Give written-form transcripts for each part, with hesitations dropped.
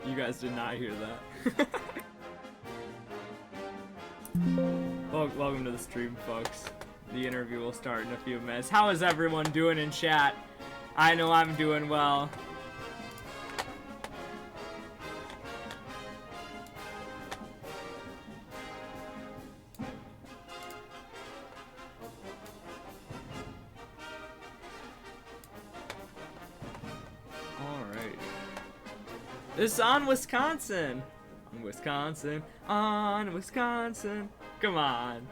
You guys did not hear that. Welcome to the stream, folks. The interview will start in a few minutes. How is everyone doing in chat? I know I'm doing well. This is on Wisconsin. On Wisconsin. On Wisconsin. Come on.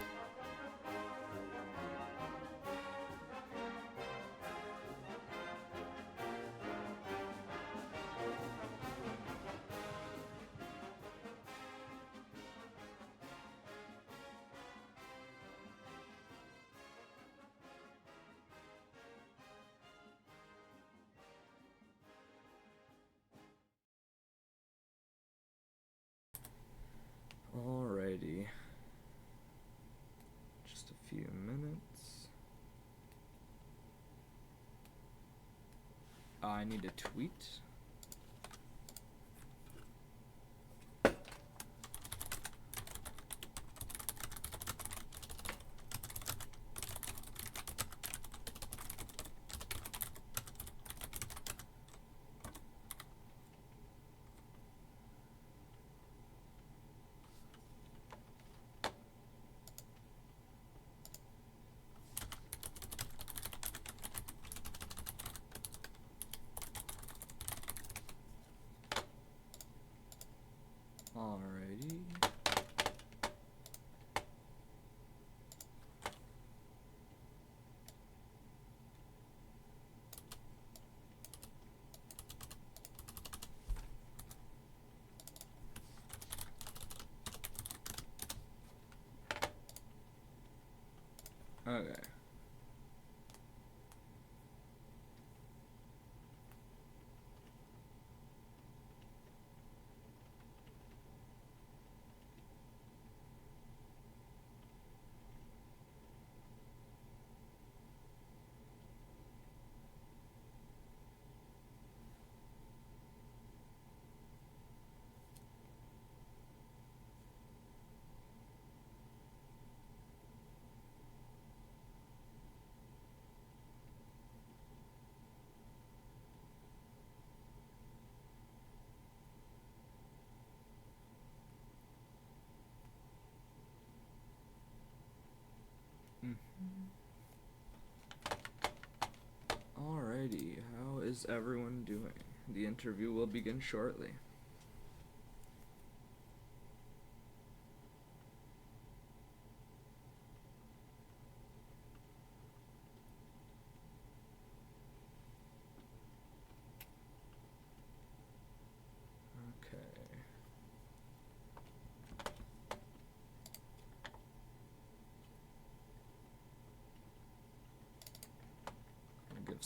Alrighty. Just a few minutes. I need a tweet. Alrighty. Okay. Alrighty, how is everyone doing? The interview will begin shortly. Okay.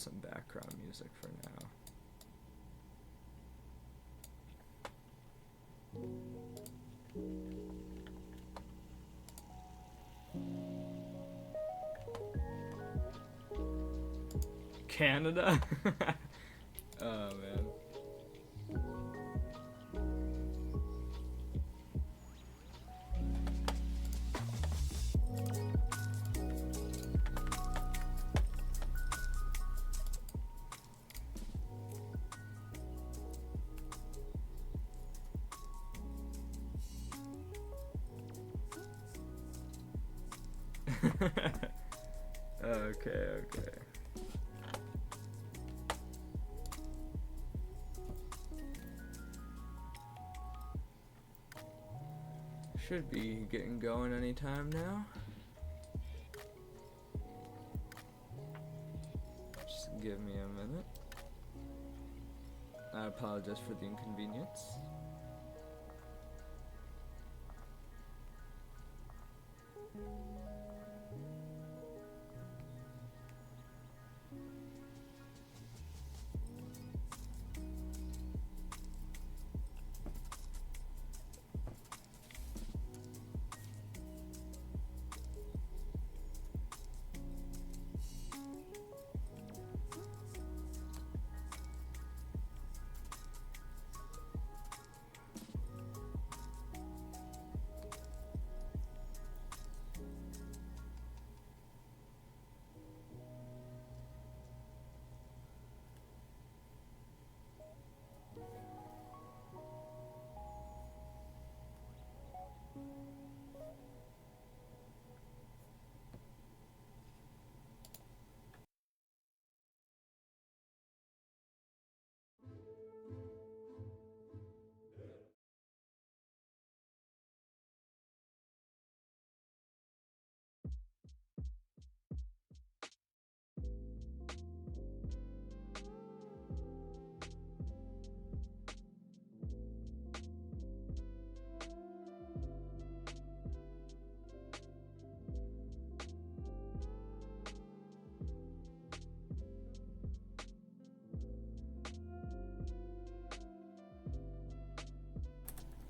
some background music for now. Canada? Oh man. Okay. Should be getting going anytime now. Just give me a minute. I apologize for the inconvenience.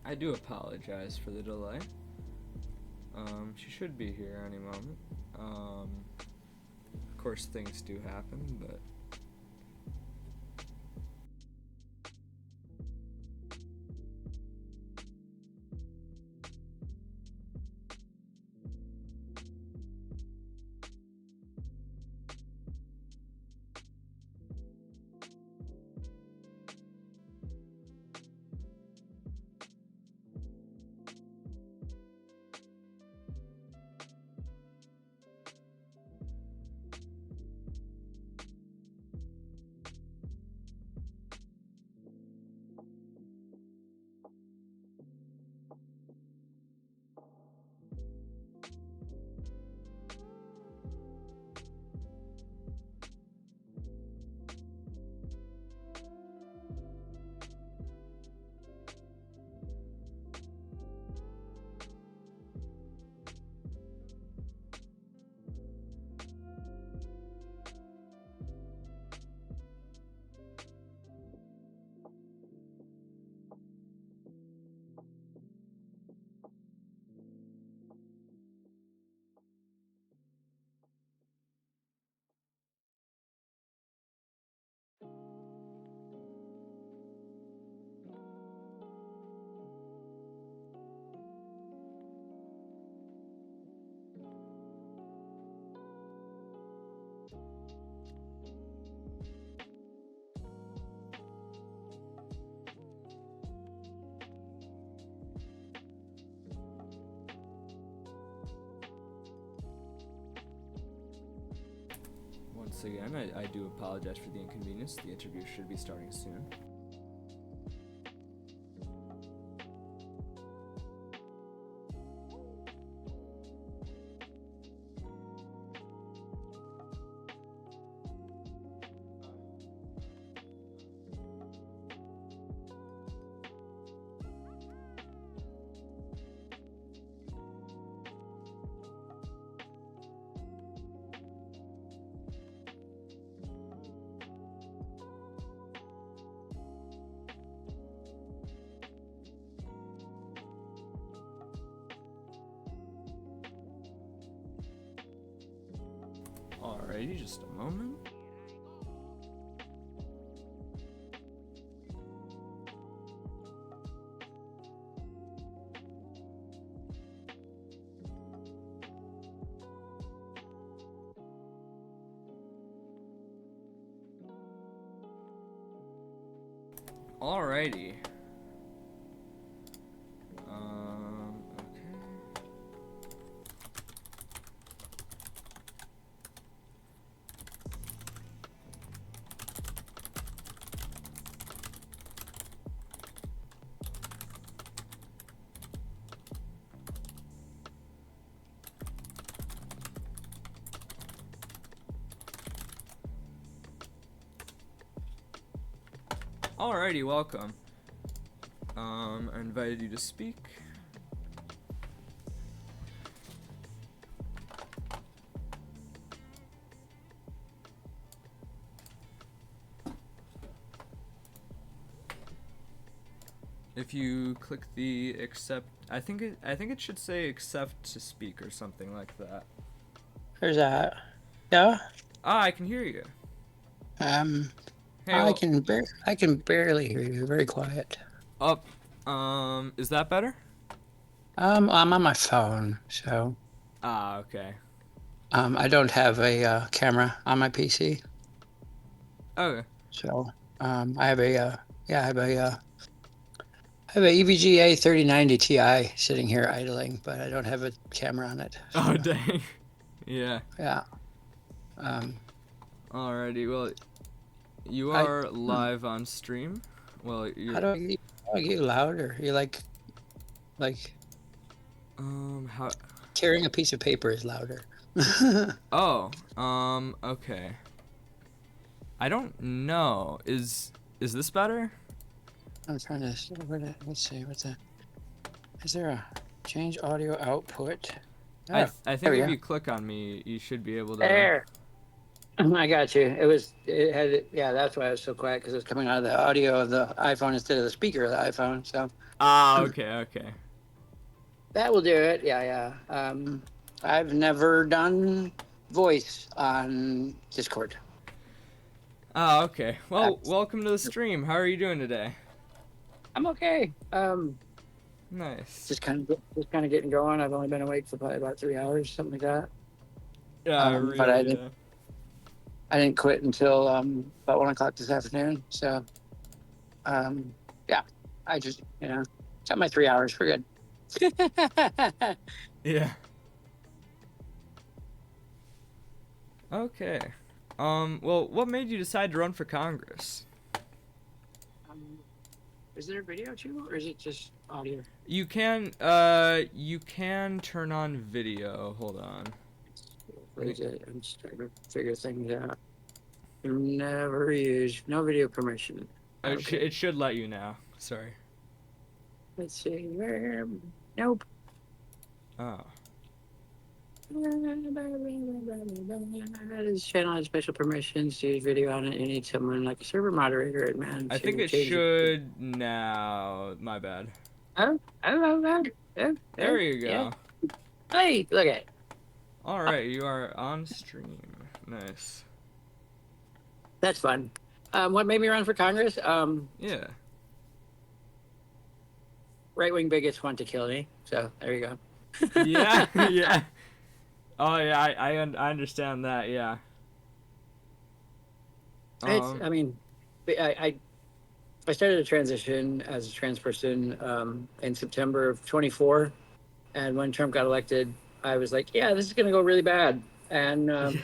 I do apologize for the delay. She should be here any moment. Of course, things do happen, but once again, I do apologize for the inconvenience. The interview should be starting soon. Alrighty, just a moment. Alrighty. Okay. Alrighty, welcome. I invited you to speak. If you click the accept, I think it should say accept to speak or something like that. There's that. Yeah. Ah, I can hear you. Hey, I can barely hear you. Very quiet. Up. Is that better? I'm on my phone, so Ah, okay. I don't have a camera on my PC. Okay. So I have a EVGA 3090 Ti sitting here idling, but I don't have a camera on it. So, Oh, dang. Yeah. yeah. Alrighty. Well, you are live on stream. Well, you're. How do I get you louder? You like How? carrying a piece of paper is louder. Oh. Okay. I don't know. Is this better? I'm trying to. Let's see. What's that? Is there a change audio output? I think if you click on me, you should be able to. There. I got you. It had. Yeah, that's why it was so quiet, because it was coming out of the audio of the iPhone instead of the speaker of the iPhone. So. Ah, okay. That will do it. Yeah. I've never done voice on Discord. Ah, okay. Well, welcome to the stream. How are you doing today? I'm okay. Nice. Just kind of getting going. I've only been awake for probably about 3 hours, something like that. Yeah, really, but I didn't quit until about 1 o'clock this afternoon. So, yeah, I just got my 3 hours. We're good. Yeah. Okay. Well, what made you decide to run for Congress? Is there a video too, or is it just audio? You can turn on video. Hold on. I'm just trying to figure things out. Never use no video permission. Okay. It should let you now. Sorry. Let's see. Nope. Oh. This channel has special permissions to use video on it. You need someone like a server moderator and man. I think it should now. My bad. Oh, there you go. Yeah. Hey, look at it. All right, you are on stream. Nice. That's fun. What made me run for Congress? Yeah. Right-wing bigots want to kill me, so there you go. Yeah. Oh yeah, I understand that. Yeah. I mean, I started a transition as a trans person in September of 24, and when Trump got elected, I was like, yeah, this is going to go really bad, and none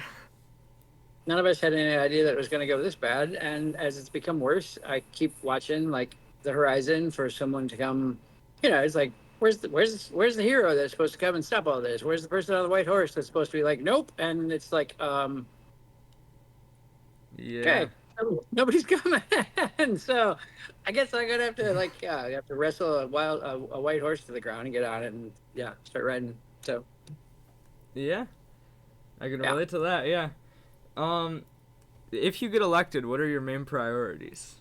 of us had any idea that it was going to go this bad. And as it's become worse, I keep watching like the horizon for someone to come. It's like, where's the hero that's supposed to come and stop all this? Where's the person on the white horse that's supposed to be like, nope? And it's like, yeah. Okay, nobody's coming. And so I guess I'm gonna have to you have to wrestle a white horse to the ground and get on it and start riding. So yeah, I can relate to that. Yeah. If you get elected, what are your main priorities?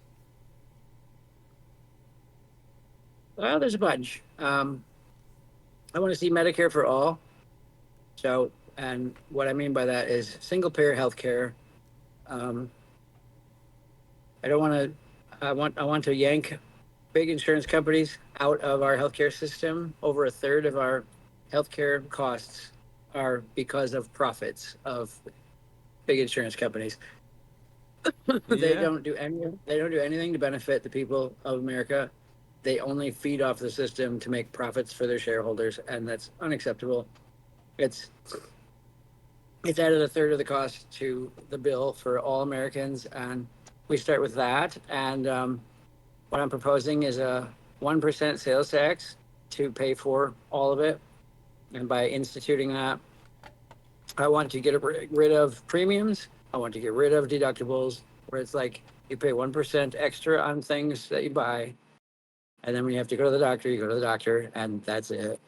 Well, there's a bunch. I want to see Medicare for all. So And what I mean by that is single payer healthcare. Um, I don't want to. I want to yank big insurance companies out of our healthcare system. Over a third of our healthcare costs are because of profits of big insurance companies. They Yeah. don't do anything to benefit the people of America. They only feed off the system to make profits for their shareholders, and that's unacceptable. It's it's added a third of the cost to the bill for all Americans, and we start with that. And what I'm proposing is a 1% sales tax to pay for all of it. And by instituting that, I want to get rid of premiums. I want to get rid of deductibles, where it's like you pay 1% extra on things that you buy. And then when you have to go to the doctor, you go to the doctor, and that's it.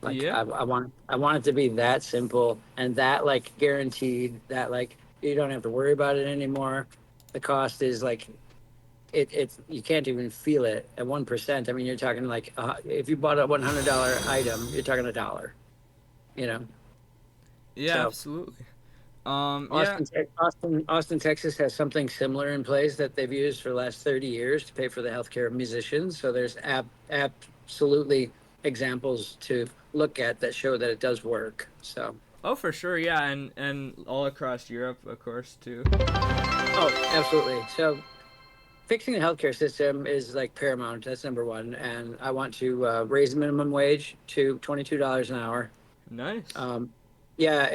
Like Yeah. I want it to be that simple and that like guaranteed that like you don't have to worry about it anymore. The cost is like it's you can't even feel it at 1%. I mean, you're talking like if you bought a $100 item, you're talking a dollar. You know, Yeah, so absolutely. Yeah. Austin, Texas has something similar in place that they've used for the last 30 years to pay for the healthcare of musicians. So there's absolutely examples to look at that show that it does work. So, Oh, for sure. Yeah, and all across Europe, of course, too. oh, absolutely. So fixing the healthcare system is like paramount. That's number one. And I want to raise the minimum wage to $22 an hour. Nice. Um, yeah,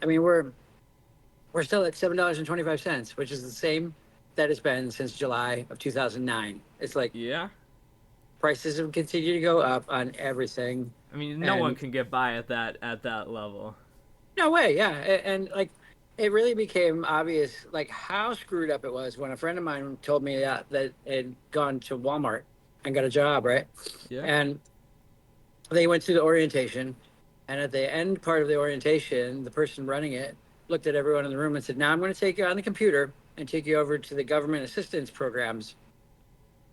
I mean, we're still at $7.25, which is the same that it's been since July of 2009. It's like Yeah. prices have continued to go up on everything, I mean, no one and can get by at that level. no way, yeah, and like it really became obvious like how screwed up it was when a friend of mine told me that had gone to Walmart and got a job, right? Yeah. And they went to the orientation, and at the end part of the orientation, the person running it looked at everyone in the room and said, "Now I'm going to take you on the computer and take you over to the government assistance programs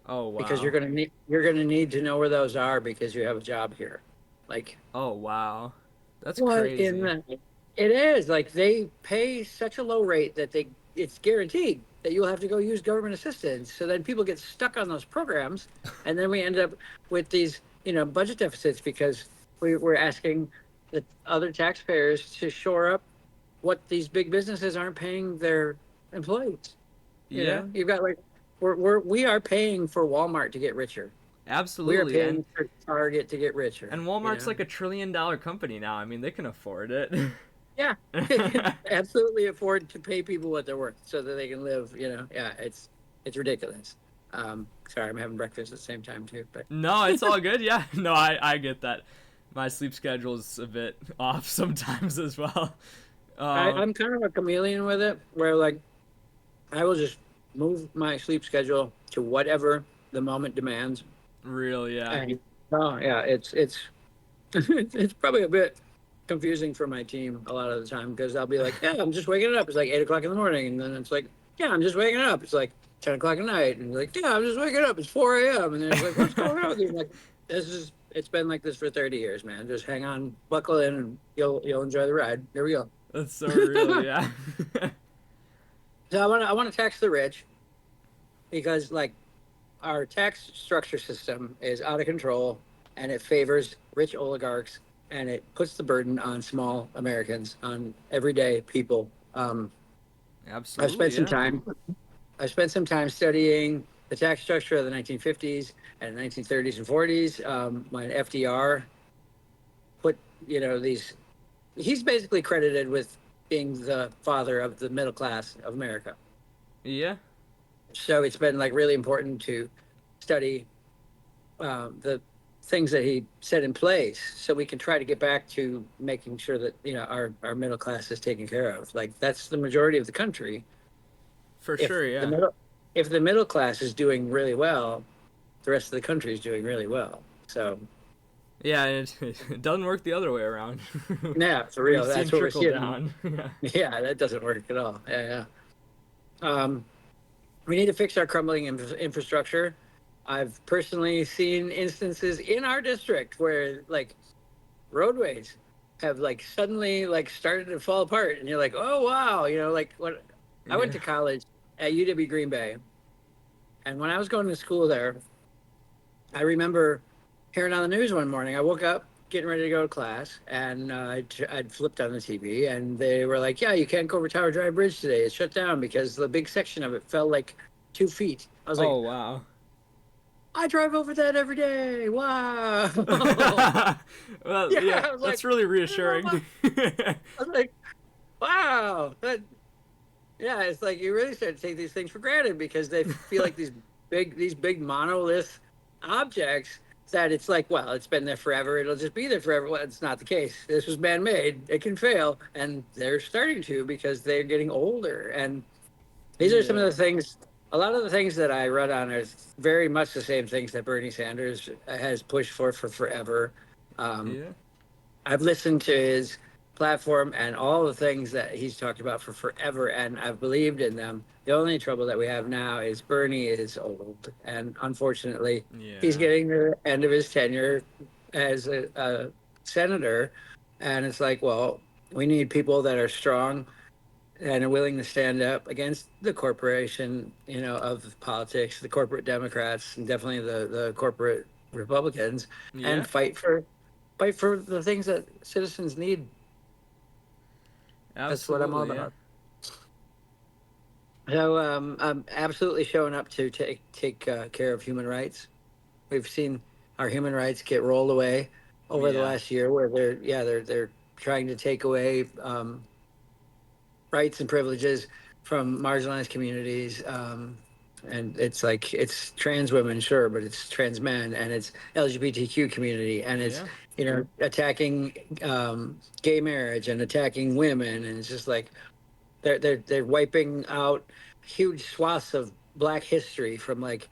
Oh because wow. you're going to need to know where those are because you have a job here." Like, Oh wow. That's what in crazy. the it is like they pay such a low rate that it's guaranteed that you'll have to go use government assistance. So then people get stuck on those programs, and then we end up with these budget deficits because we're asking the other taxpayers to shore up what these big businesses aren't paying their employees. Yeah. You've got like we are paying for Walmart to get richer. We are Absolutely. paying for Target to get richer. And Walmart's like $1 trillion company now. I mean, they can afford it. Yeah, they can absolutely afford to pay people what they're worth so that they can live. Yeah, it's ridiculous. Sorry, I'm having breakfast at the same time too. But No, it's all good. Yeah. No, I get that. My sleep schedule is a bit off sometimes as well. Um, I'm kind of a chameleon with it, where like I will just move my sleep schedule to whatever the moment demands. real, yeah. And oh yeah, it's it's probably a bit confusing for my team a lot of the time because I'll be like, yeah, I'm just waking up. It's like 8 o'clock in the morning, and then it's like, yeah, I'm just waking up. It's like 10 o'clock at night, and like, yeah, I'm just waking up. It's 4 a.m. And then it's like, what's going on with you? Like, it's been like this for 30 years, man. Just hang on, buckle in, and you'll enjoy the ride. There we go. That's so real, yeah. So I want to tax the rich because like our tax structure system is out of control and it favors rich oligarchs and it puts the burden on small Americans, on everyday people. I've spent Absolutely, some yeah. time. I've spent some time studying the tax structure of the 1950s and 1930s and 40s. When FDR put, these, he's basically credited with being the father of the middle class of America. Yeah. So it's been like really important to study the things that he set in place so we can try to get back to making sure that our middle class is taken care of. Like that's the majority of the country. For if sure, the yeah. middle if the middle class is doing really well, the rest of the country is doing really well. So Yeah, it doesn't work the other way around. yeah, for We've real, seen that's what we're trickle seeing. down. Yeah. Yeah, that doesn't work at all. Yeah, yeah. We need to fix our crumbling infrastructure. I've personally seen instances in our district where like roadways have like suddenly like started to fall apart, and you're like, oh wow, like what? I went Yeah. to college at UW Green Bay, and when I was going to school there, I remember hearing on the news one morning. I woke up getting ready to go to class, and I'd flipped on the TV, and they were like, "Yeah, you can't go over Tower Drive Bridge today. It's shut down because the big section of it fell like 2 feet." I was like, Oh wow. "I drive over that every day. Wow!" Well, Yeah, yeah, I was like, that's really "Oh, wow." reassuring. I was like, "Wow!" Yeah, it's like you really start to take these things for granted because they feel like these big monolith objects that it's like, well, it's been there forever. It'll just be there forever. Well, it's not the case. This was man-made. It can fail, and they're starting to because they're getting older. And these are some of Yeah. the things. A lot of the things that I read on are very much the same things that Bernie Sanders has pushed for forever. Um, Yeah. I've listened to his platform and all the things that he's talked about for forever, and I've believed in them. The only trouble that we have now is Bernie is old, and unfortunately, he's Yeah. getting to the end of his tenure as a senator. And it's like, well, we need people that are strong and are willing to stand up against the corporation, of politics, the corporate Democrats, and definitely the corporate Republicans, and Yeah. fight for the things that citizens need. That's what I'm all Absolutely. Yeah. about. So I'm absolutely showing up to take care of human rights. We've seen our human rights get rolled away over the Yeah. last year, where they're trying to take away rights and privileges from marginalized communities. And it's like it's trans women, sure, but it's trans men, and it's LGBTQ community, and it's Yeah. attacking gay marriage and attacking women, and it's just like they're wiping out huge swaths of Black history from like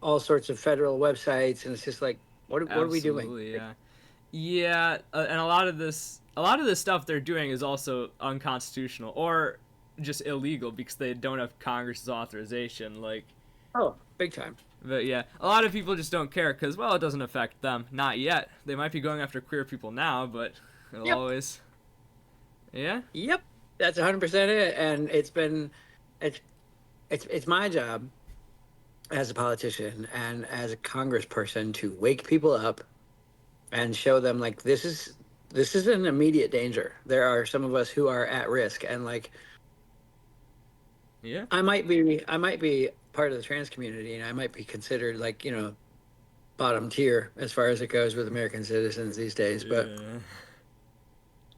all sorts of federal websites, and it's just like what are we doing? Absolutely. Yeah. Yeah, and a lot of this stuff they're doing is also unconstitutional or just illegal because they don't have Congress's authorization. Like, Oh, big time. but yeah, a lot of people just don't care because well, it doesn't affect them. Not yet. They might be going after queer people now, but it'll Yep. always. Yeah. Yep, that's 100% it. And it's it's my job as a politician and as a congressperson to wake people up and show them like this is an immediate danger. There are some of us who are at risk, and like Yeah. I might be part of the trans community, and I might be considered like bottom tier as far as it goes with American citizens these days, but Yeah.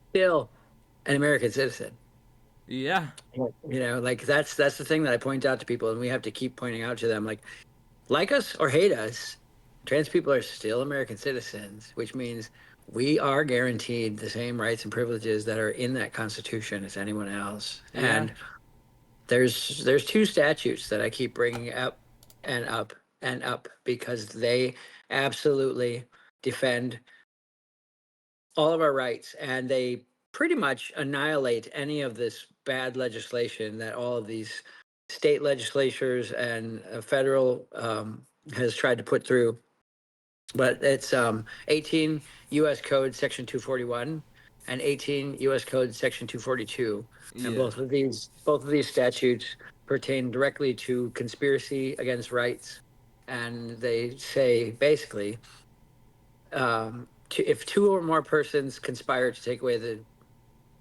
still an American citizen. Yeah. Like that's the thing that I point out to people, and we have to keep pointing out to them, like us or hate us, trans people are still American citizens, which means we are guaranteed the same rights and privileges that are in that Constitution as anyone else. Yeah. And there's two statutes that I keep bringing up and up and up because they absolutely defend all of our rights, and they pretty much annihilate any of this bad legislation that all of these state legislatures and federal has tried to put through. But it's 18 U.S. Code Section 241 and 18 U.S. Code Section 242, and Yeah. both of these statutes pertain directly to conspiracy against rights, and they say basically if two or more persons conspire to take away the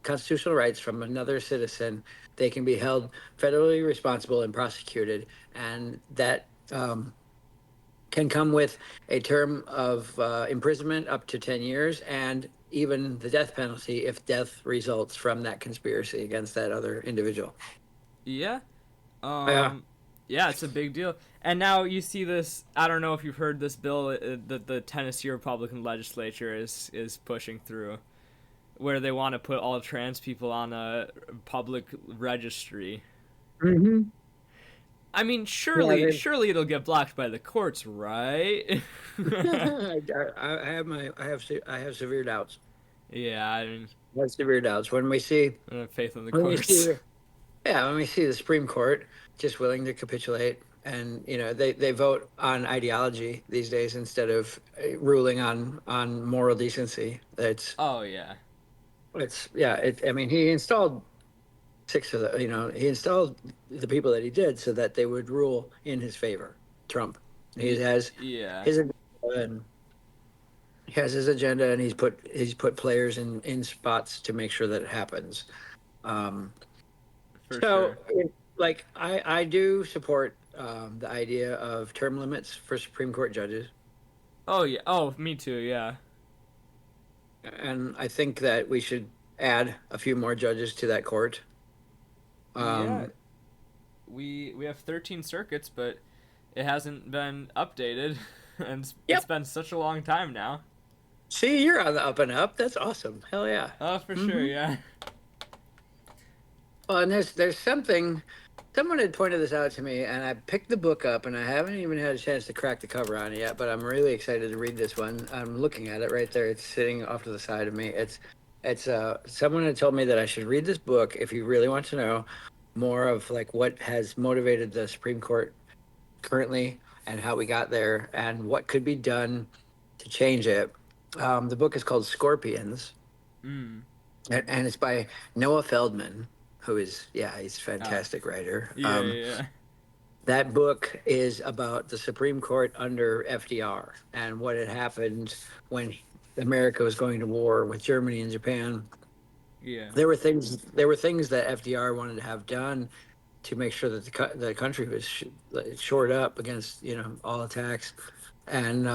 constitutional rights from another citizen, they can be held federally responsible and prosecuted, and that can come with a term of imprisonment up to 10 years and even the death penalty if death results from that conspiracy against that other individual. Yeah. Yeah. Um, yeah, it's a big deal. And now you see this. I don't know if you've heard this bill that the Tennessee Republican legislature is pushing through, where they want to put all trans people on a public registry. Mm-hmm. I mean, Yeah, surely it'll get blocked by the courts, right? I have I have severe doubts. Yeah, I mean, I have severe doubts when we see I don't have faith in the when we courts. see yeah, when we see the Supreme Court just willing to capitulate, and they vote on ideology these days instead of ruling on moral decency. That's Oh yeah, it's yeah. I mean, he installed six of the. He installed the people that he did so that they would rule in his favor. Trump. He has Yeah, his agenda, and he has his agenda, and he's put players in spots to make sure that it happens. Um, for so, sure. like, I do support the idea of term limits for Supreme Court judges, Oh yeah. Oh, me too. Yeah. and I think that we should add a few more judges to that court. Yeah. Um, We have 13 circuits, but it hasn't been updated, and it's yep. been such a long time now. See, you're on the up and up. That's awesome. Hell yeah. Oh, for sure. Hmm. Yeah. Well, and there's something. Someone had pointed this out to me, and I picked the book up, and I haven't even had a chance to crack the cover on it yet. But I'm really excited to read this one. I'm looking at it right there. It's sitting off to the side of me. It's someone had told me that I should read this book if you really want to know more of like what has motivated the Supreme Court currently and how we got there and what could be done to change it. The book is called Scorpions, Mm. and it's by Noah Feldman, who is, yeah, he's a Ah. fantastic writer. Yeah. Yeah. That book is about the Supreme Court under FDR and what had happened when America was going to war with Germany and Japan. Yeah. There were things that FDR wanted to have done to make sure that the country was shored up against all attacks, and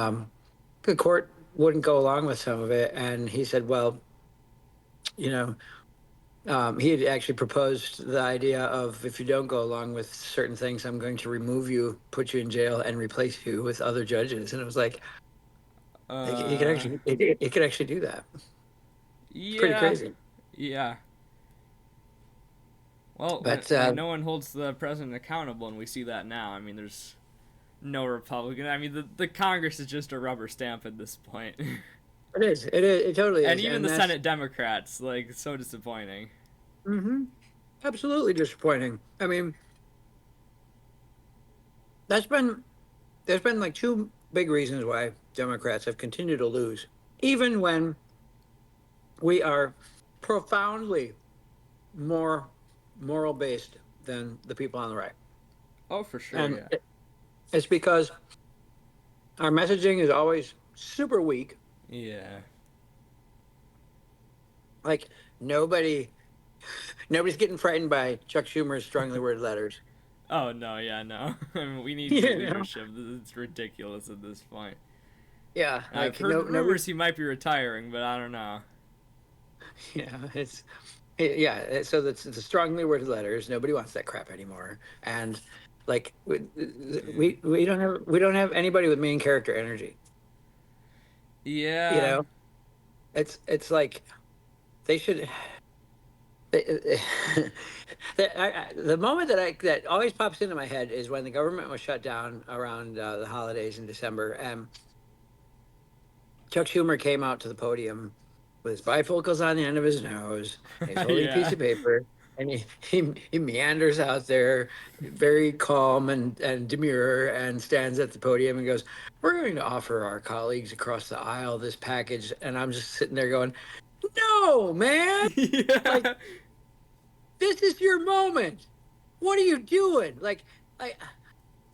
the court wouldn't go along with some of it, and he said, well, you know he had actually proposed the idea of, if you don't go along with certain things, I'm going to remove you, put you in jail, and replace you with other judges. And it was like, he could Uh. actually it could actually do that. It's pretty Yeah. crazy. Yeah. Well, But when no one holds the president accountable, and we see that now. I mean, there's no Republican. I mean, the Congress is just a rubber stamp at this point. it totally And is, even and the that's Senate Democrats, like, so disappointing. hmm absolutely disappointing. I mean, that's been there's been like two big reasons why Democrats have continued to lose, even when we are profoundly more moral based than the people on the right. Oh, for sure, And yeah. it's because our messaging is always super weak. Yeah. Like, nobody's getting frightened by Chuck Schumer's strongly worded letters. Oh, no, yeah, no. I mean, we need new You know? leadership. It's ridiculous at this point. Yeah, I've like heard nobody. rumors he might be retiring, but I don't know. Yeah, yeah. So that's the strongly worded letters. Nobody wants that crap anymore. And like Yeah. we don't have anybody with main character energy. You Yeah. know, it's like they should. They, the moment that always pops into my head is when the government was shut down around the holidays in December, and Chuck Schumer came out to the podium with his bifocals on the end of his nose, and he's holding a piece Yeah. of paper, and he meanders out there, very calm and demure, and stands at the podium and goes, "We're going to offer our colleagues across the aisle this package," and I'm just sitting there going, "No, man! Like, Yeah. this is your moment. What are you doing?" Like, I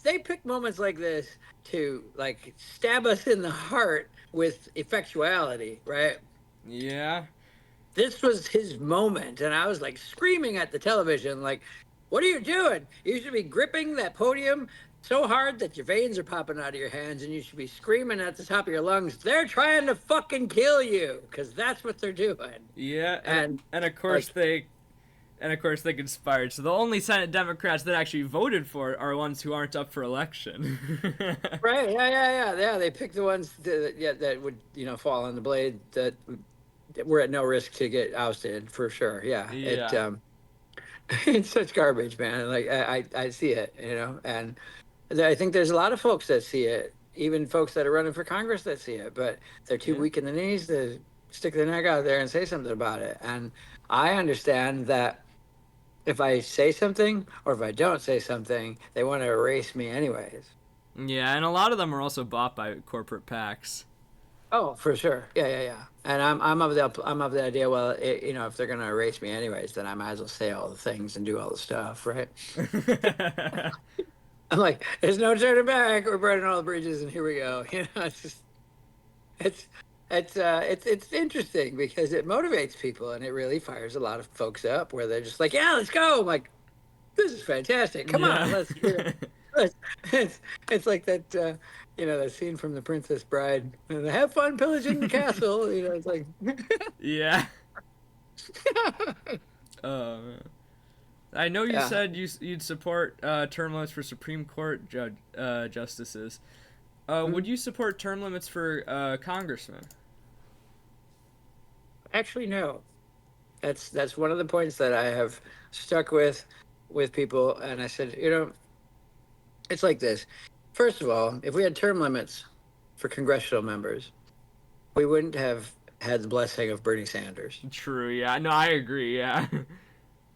they pick moments like this to like stab us in the heart with effectuality, right? Yeah. This was his moment, and I was like screaming at the television, like, "What are you doing? You should be gripping that podium so hard that your veins are popping out of your hands, and you should be screaming at the top of your lungs, they're trying to fucking kill you, because that's what they're doing." Yeah, And and of course like, they conspired. So the only Senate Democrats that actually voted for it are ones who aren't up for election. right, yeah, they picked the ones that would fall on the blade, that we're at no risk to get ousted, for sure. Yeah, Yeah. it's such garbage, man. Like, I see it, and I think there's a lot of folks that see it, even folks that are running for Congress that see it, but they're too Yeah. weak in the knees to stick their neck out there and say something about it. And I understand that if I say something or if I don't say something, they want to erase me anyways. Yeah, and a lot of them are also bought by corporate PACs. Oh, for sure. Yeah, yeah, yeah. And I'm of the idea. Well, if they're gonna erase me anyways, then I might as well say all the things and do all the stuff, right? I'm like, there's no turning back. We're burning all the bridges, and here we go. It's just it's it's interesting because it motivates people and it really fires a lot of folks up where they're just like, yeah, let's go. I'm like, this is fantastic. Come on, Yeah. let's it's, it's like that that scene from The Princess Bride. Have fun pillaging the castle. It's like Yeah. Man. I know you yeah. said you'd support term limits for Supreme Court justices. Mhm. Would you support term limits for congressmen? Actually, no. That's one of the points that I have stuck with people, and I said, it's like this. First of all, if we had term limits for congressional members, we wouldn't have had the blessing of Bernie Sanders. True. Yeah. No, I agree. Yeah.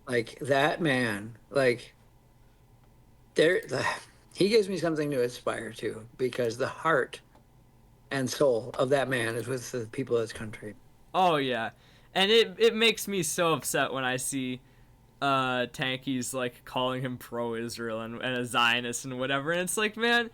Like that man, like there, he gives me something to aspire to because the heart and soul of that man is with the people of this country. Oh yeah, and it makes me so upset when I see Tanky's like calling him pro-Israel and a Zionist and whatever, and it's like, man,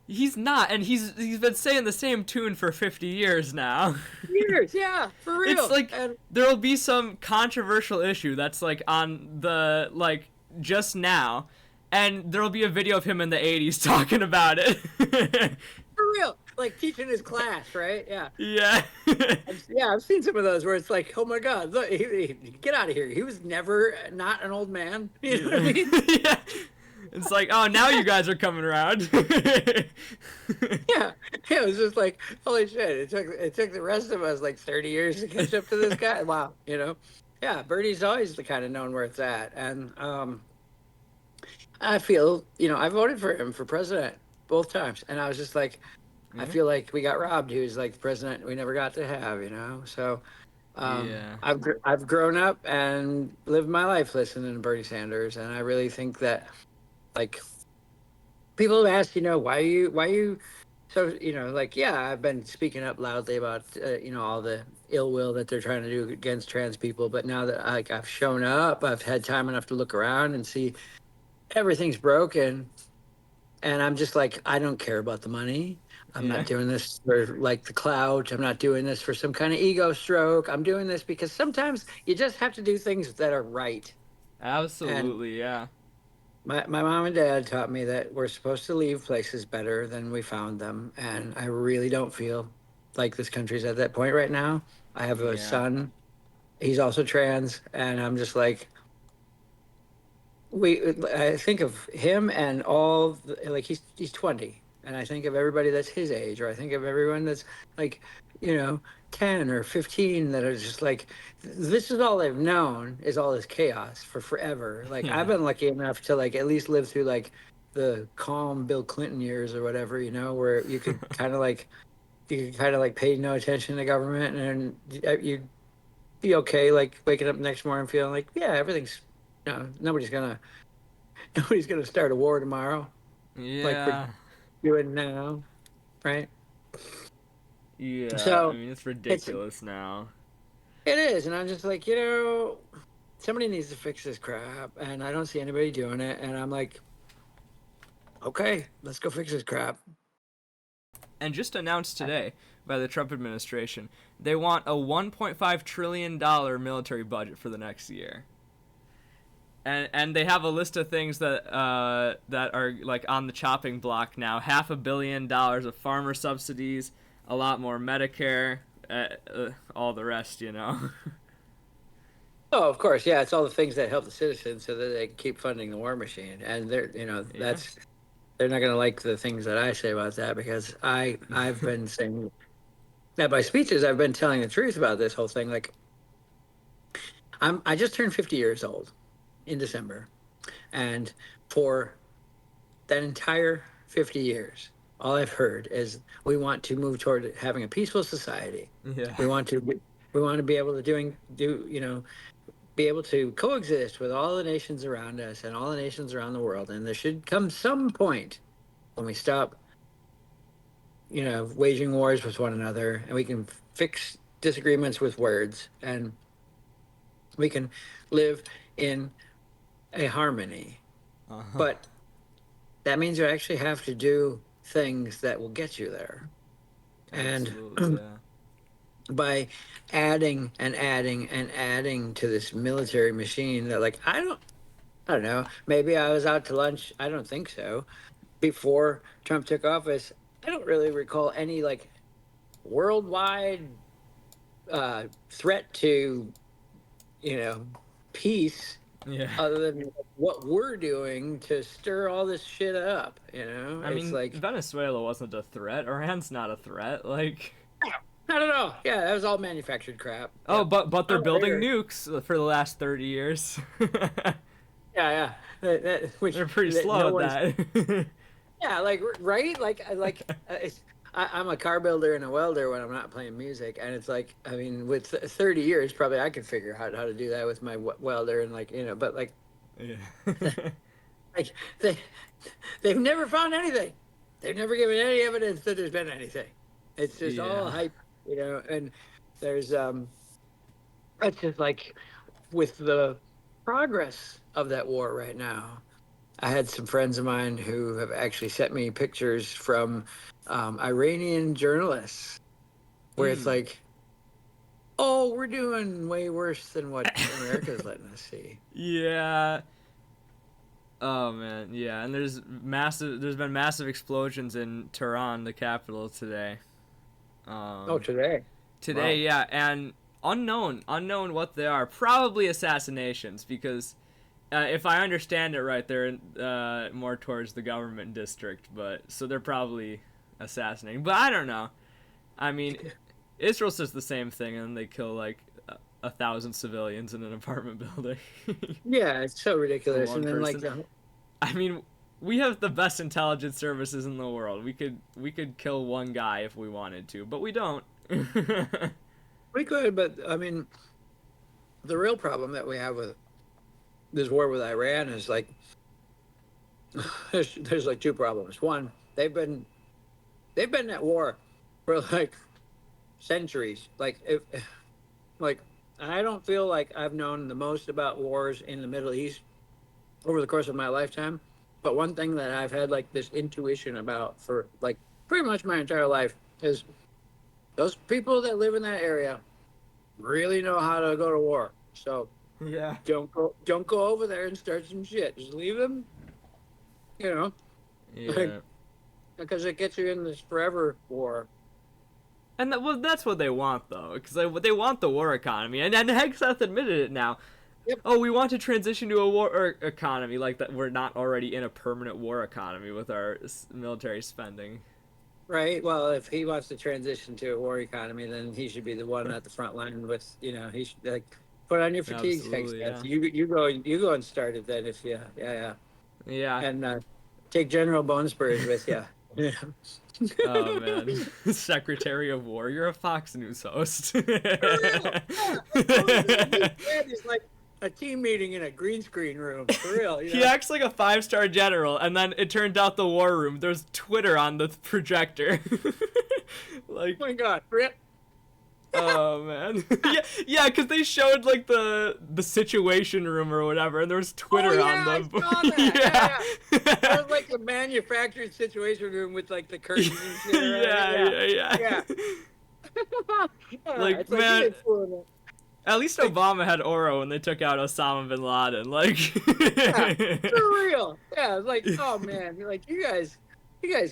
he's not, and he's been saying the same tune for 50 years now. Years, yeah, for It's real. like And there'll be some controversial issue that's like on the like just now, and there'll be a video of him in the 80s talking about it. for real, like teaching his class, right? Yeah. Yeah. Yeah, I've seen some of those where it's like, oh my God, look, get out of here. He was never not an old man. You know what I mean? Yeah. It's like, oh, now you guys are coming around. Yeah. Yeah, it was just like, holy shit. It took the rest of us like 30 years to catch up to this guy. Wow, Yeah, Bernie's always the kind of known where it's at. And I feel, I voted for him for president both times. And I was just like, I Yeah. feel like we got robbed. He was like the president we never got to have, So Yeah. I've grown up and lived my life listening to Bernie Sanders, and I really think that like people have asked, why you so like yeah, I've been speaking up loudly about all the ill will that they're trying to do against trans people, but now that like I've shown up, I've had time enough to look around and see everything's broken. And I'm just like, I don't care about the money. I'm not Yeah. doing this for like the clout. I'm not doing this for some kind of ego stroke. I'm doing this because sometimes you just have to do things that are right. And Absolutely. Yeah. my mom and dad taught me that we're supposed to leave places better than we found them. And I really don't feel like this country's at that point right now. I have a Yeah. son. He's also trans. And I'm just like, I think of him and like he's 20, and I think of everybody that's his age, or I think of everyone that's like, you know 10 or 15, that are just like, this is all they've known is all this chaos for forever. Like I've Yeah. been lucky enough to like at least live through like the calm Bill Clinton years or whatever, where you could kind of like pay no attention to government, and you'd be okay like waking up the next morning feeling like, yeah, everything's, nobody's gonna start a war tomorrow, like we're Yeah. doing now, right? Yeah. I So mean, it's it's ridiculous now. it is, and I'm just like, somebody needs to fix this crap, and I don't see anybody doing it, and I'm like, okay, let's go fix this crap. And just announced today by the Trump administration, they want a $1.5 trillion military budget for the next year. And they have a list of things that are like on the chopping block now. $500 million of farmer subsidies, a lot more Medicare, all the rest, Oh, of course, yeah, it's all the things that help the citizens so that they can keep funding the war machine, and Yeah. that's they're not gonna like the things that I say about that because I've been saying that by speeches I've been telling the truth about this whole thing. Like I just turned 50 years old in December, and for that entire 50 years, all I've heard is we want to move toward having a peaceful society. Yeah. We want to we want to be able to be able to coexist with all the nations around us and all the nations around the world. And there should come some point when we stop, waging wars with one another, and we can fix disagreements with words, and we can live in a harmony. Uh-huh. But that means you actually have to do things that will get you there. And Absolutely, yeah. by adding and adding and adding to this military machine, that like I don't know, maybe I was out to lunch. I don't think so. Before Trump took office, I don't really recall any like worldwide threat to peace Yeah. other than what we're doing to stir all this shit up. I It's mean, like Venezuela wasn't a threat. Iran's not a threat. Like, I don't know. Yeah, that was all manufactured crap. oh, Yep. but they're Oh, building later. nukes for the last 30 years. Yeah, yeah. Which They're pretty no slow at one's. that. Yeah, like right. I'm a car builder and a welder when I'm not playing music, and it's like I mean, with 30 years, probably I could figure out how to do that with my welder and but Yeah. like they they've never found anything. They've never given any evidence that there's been anything. It's just all Yeah. hype, and there's that's just like with the progress of that war right now. I had some friends of mine who have actually sent me pictures from Iranian journalists where it's Mm. like, oh, we're doing way worse than what America's letting us see. Yeah. Oh man, yeah. And there's been massive explosions in Tehran, the capital today. Oh, Um today. today, Wow. yeah, and unknown what they are. Probably assassinations because if I understand it right, they're more towards the government district, but so they're probably assassinating. But I don't know. I mean, Israel says the same thing, and they kill like 1,000 civilians in an apartment building Yeah, it's so for ridiculous. one And then like person. I mean, we have the best intelligence services in the world. We could kill one guy if we wanted to, but we don't. we could, but I mean, the real problem that we have with this war with Iran is like there's like two problems. One, they've been at war for like centuries. Like I don't feel like I've known the most about wars in the Middle East over the course of my lifetime. But one thing that I've had like this intuition about for like pretty much my entire life is those people that live in that area really know how to go to war. So Yeah. don't go over there and start some shit. Just leave them, you know, like Yeah. because it gets you in this forever war. And well, that's what they want, though, because they want the war economy, and Hegseth admitted it now. Yep. Oh, we want to transition to a war economy, like that. We're not already in a permanent war economy with our military spending. Right. Well, if he wants to transition to a war economy, then he should be the one at the front line with, he should like put on your fatigues, thanks, Absolutely, guys. yeah, You go and start it then if yeah. yeah. And take General Bone Spurs with you. Yeah. Oh man, Secretary of War, you're a Fox News host. For real. Yeah. It's like a team meeting in a green screen room. For real. He acts like a 5-star general, and then it turned out the war room. There's Twitter on the projector. Like, Oh my God. Rip. oh man, yeah, because they showed like the situation room or whatever, and there was Twitter Oh on yeah, I them. saw that. Yeah. That Yeah. was like the manufactured situation room with like the curtains and shit around Yeah, it. yeah, Yeah. yeah. Yeah. Like, It's man, you ain't fooling it. at least Obama had Oro when they took out Osama bin Laden. Like, Yeah, for real. Yeah, it's like, oh man, you're like you guys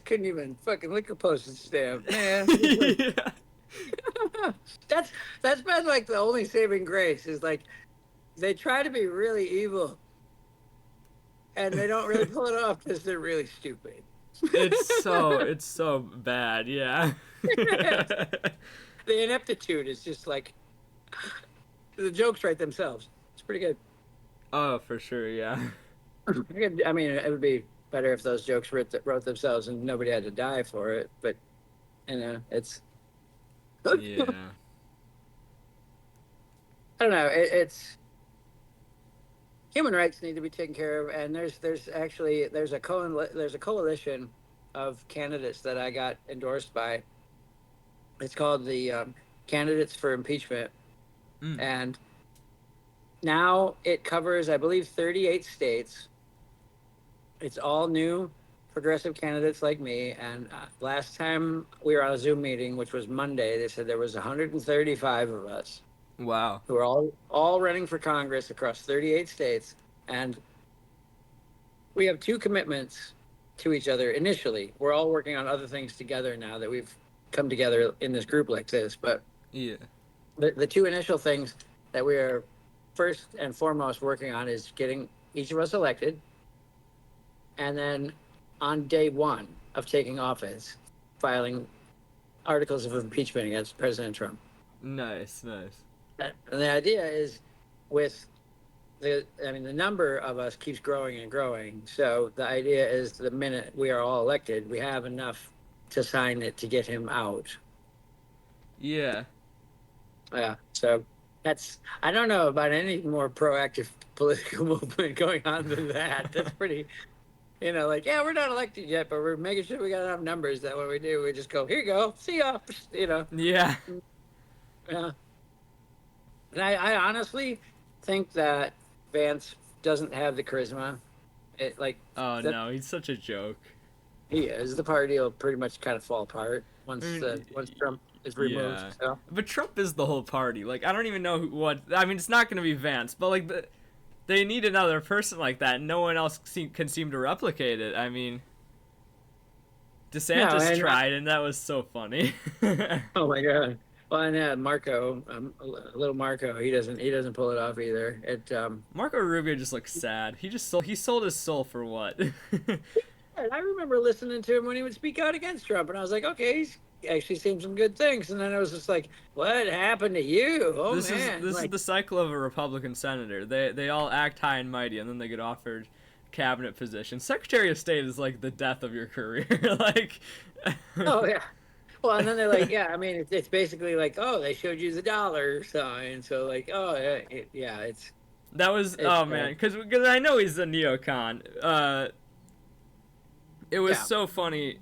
couldn't even fucking lick a postage stamp, man. yeah. That's been like the only saving grace is like they try to be really evil and they don't really pull it off because they're really stupid. It's so bad, yeah. The ineptitude is just like the jokes write themselves. It's pretty good. Oh, for sure, yeah. I mean, it would be better if those jokes wrote themselves and nobody had to die for it. But it's Yeah. I don't know. It's human rights need to be taken care of, and there's a coalition of candidates that I got endorsed by. It's called the Candidates for Impeachment, Mm. and now it covers, I believe, 38 states. It's all new progressive candidates like me. And last time we were on a Zoom meeting, which was Monday, they said there was 135 of us Wow. who are all running for Congress across 38 states. And we have two commitments to each other initially. We're all working on other things together now that we've come together in this group like this. But Yeah. the two initial things that we are first and foremost working on is getting each of us elected. And then on day one of taking office, filing articles of impeachment against President Trump. Nice, nice. And the idea is with the number of us keeps growing and growing. So the idea is the minute we are all elected, we have enough to sign it to get him out. Yeah. Yeah. So I don't know about any more proactive political movement going on than that. That's pretty, like, yeah, we're not elected yet, but we're making sure we got enough numbers that when we do, we just go, here you go, see ya, Yeah. Yeah. And I honestly think that Vance doesn't have the charisma. It like Oh that no, he's such a joke. he is. The party will pretty much kind of fall apart I once mean, once Trump is removed. yeah. So But Trump is the whole party. Like, I don't even know what. I mean, it's not going to be Vance, but like they need another person like that. And no one else can seem to replicate it. I mean, no, DeSantis and tried, and that was so funny. oh my god. Well, and Marco, little Marco, he doesn't pull it off either. Marco Rubio just looks sad. He sold his soul for what? I remember listening to him when he would speak out against Trump, and I was like, okay, he's actually saying some good things. And then I was just like, what happened to you? Oh This is man, this is like, the cycle of a Republican senator. They all act high and mighty, and then they get offered cabinet positions. Secretary of State is like the death of your career. Like, oh yeah. Well, and then they're like, yeah, I mean, it's basically like, oh, they showed you the dollar sign, so like, oh yeah, yeah, that was it's oh man, because I know he's a neocon. It was yeah. so funny